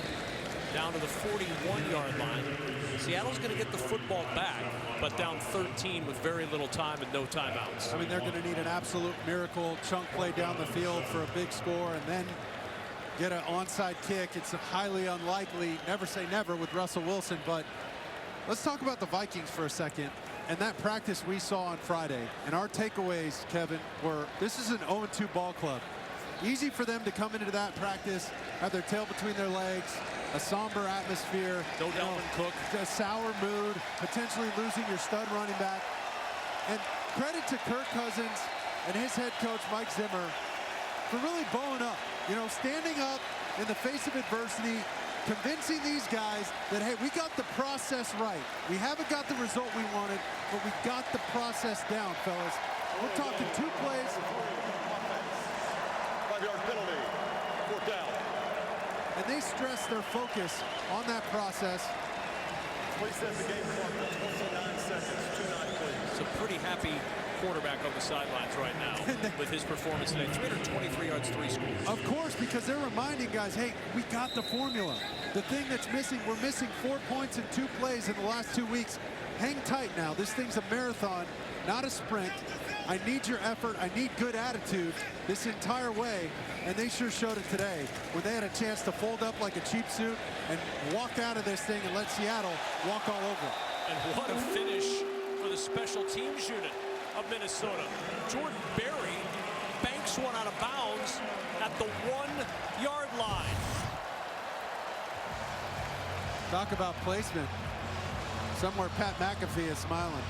A: down to the 41-yard line. Seattle's going to get the football back, but down 13 with very little time and no timeouts.
B: I mean, they're going to need an absolute miracle chunk play down the field for a big score and then get an onside kick. It's highly unlikely. Never say never with Russell Wilson, but let's talk about the Vikings for a second and that practice we saw on Friday. And our takeaways, Kevin, were this is an 0-2 ball club. Easy for them to come into that practice, have their tail between their legs, a somber atmosphere.
A: No Dalvin Cook.
B: A sour mood, potentially losing your stud running back. And credit to Kirk Cousins and his head coach, Mike Zimmer, for really bowing up. You know, standing up in the face of adversity, convincing these guys that, hey, we got the process right. We haven't got the result we wanted, but we got the process down, fellas. We're talking 2 plays.
E: 5-yard penalty, 4th down.
B: And they stress their focus on that process.
E: Please set the game clock to 29 seconds, 2-9, please.
A: It's a pretty happy quarterback on the sidelines right now with his performance today. 323 yards, 3 scores.
B: Of course, because they're reminding guys, hey, we got the formula. The thing that's missing, we're missing 4 points in 2 plays in the last 2 weeks. Hang tight now. This thing's a marathon, not a sprint. I need your effort. I need good attitude this entire way. And they sure showed it today when they had a chance to fold up like a cheap suit and walk out of this thing and let Seattle walk all over.
A: And what a finish for the special teams unit of Minnesota. Jordan Berry banks one out of bounds at the 1-yard line.
B: Talk about placement. Somewhere Pat McAfee is smiling.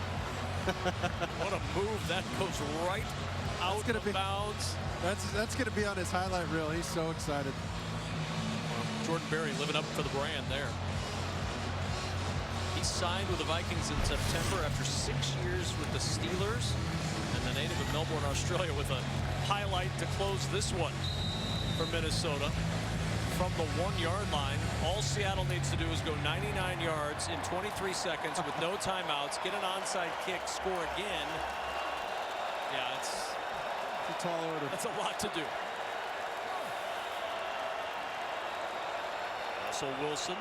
A: What a move. That goes right out of bounds.
B: That's going to be on his highlight reel. He's so excited.
A: Jordan Berry living up for the brand there. He signed with the Vikings in September after 6 years with the Steelers, and the native of Melbourne, Australia, with a highlight to close this one for Minnesota. From the 1-yard line, all Seattle needs to do is go 99 yards in 23 seconds with no timeouts, get an onside kick, score again. Yeah, it's
B: a tall order.
A: That's a lot to do. Russell Wilson.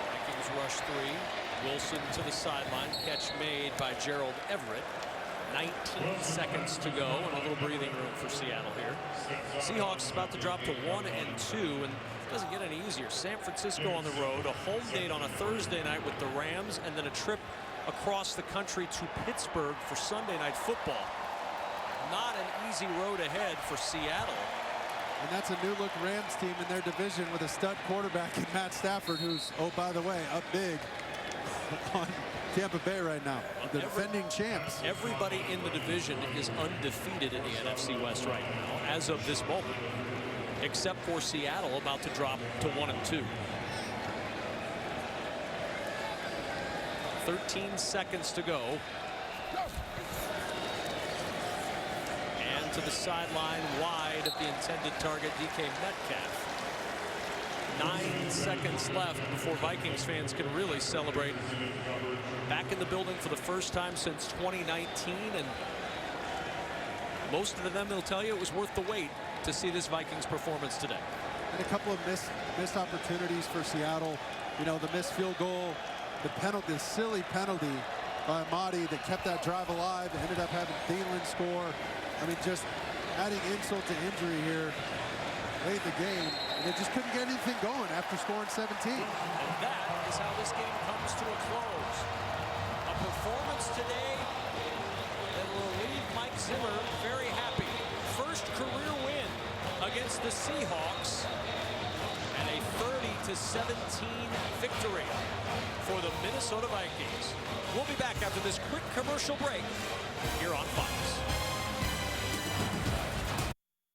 A: Vikings rush 3. Wilson to the sideline. Catch made by Jerod Everett. 19 seconds to go and a little breathing room for Seattle here. Seahawks about to drop to 1-2, and it doesn't get any easier. San Francisco on the road, a home date on a Thursday night with the Rams, and then a trip across the country to Pittsburgh for Sunday night football. Not an easy road ahead for Seattle.
B: And that's a new-look Rams team in their division with a stud quarterback in Matt Stafford, who's, oh, by the way, up big on Tampa Bay right now, the defending champs.
A: Everybody in the division is undefeated in the NFC West right now, as of this moment, except for Seattle, about to drop to 1-2. 13 seconds to go. And to the sideline, wide of the intended target, DK Metcalf. 9 seconds left before Vikings fans can really celebrate. Back in the building for the first time since 2019, and most of them will tell you it was worth the wait to see this Vikings performance today.
B: And a couple of missed opportunities for Seattle. You know, the missed field goal, the penalty, the silly penalty by Amadi that kept that drive alive, ended up having Thielen score. I mean, just adding insult to injury here late in the game. They just couldn't get anything going after scoring 17.
A: And that is how this game comes to a close. A performance today that will leave Mike Zimmer very happy. First career win against the Seahawks, and a 30-17 victory for the Minnesota Vikings. We'll be back after this quick commercial break here on Fox.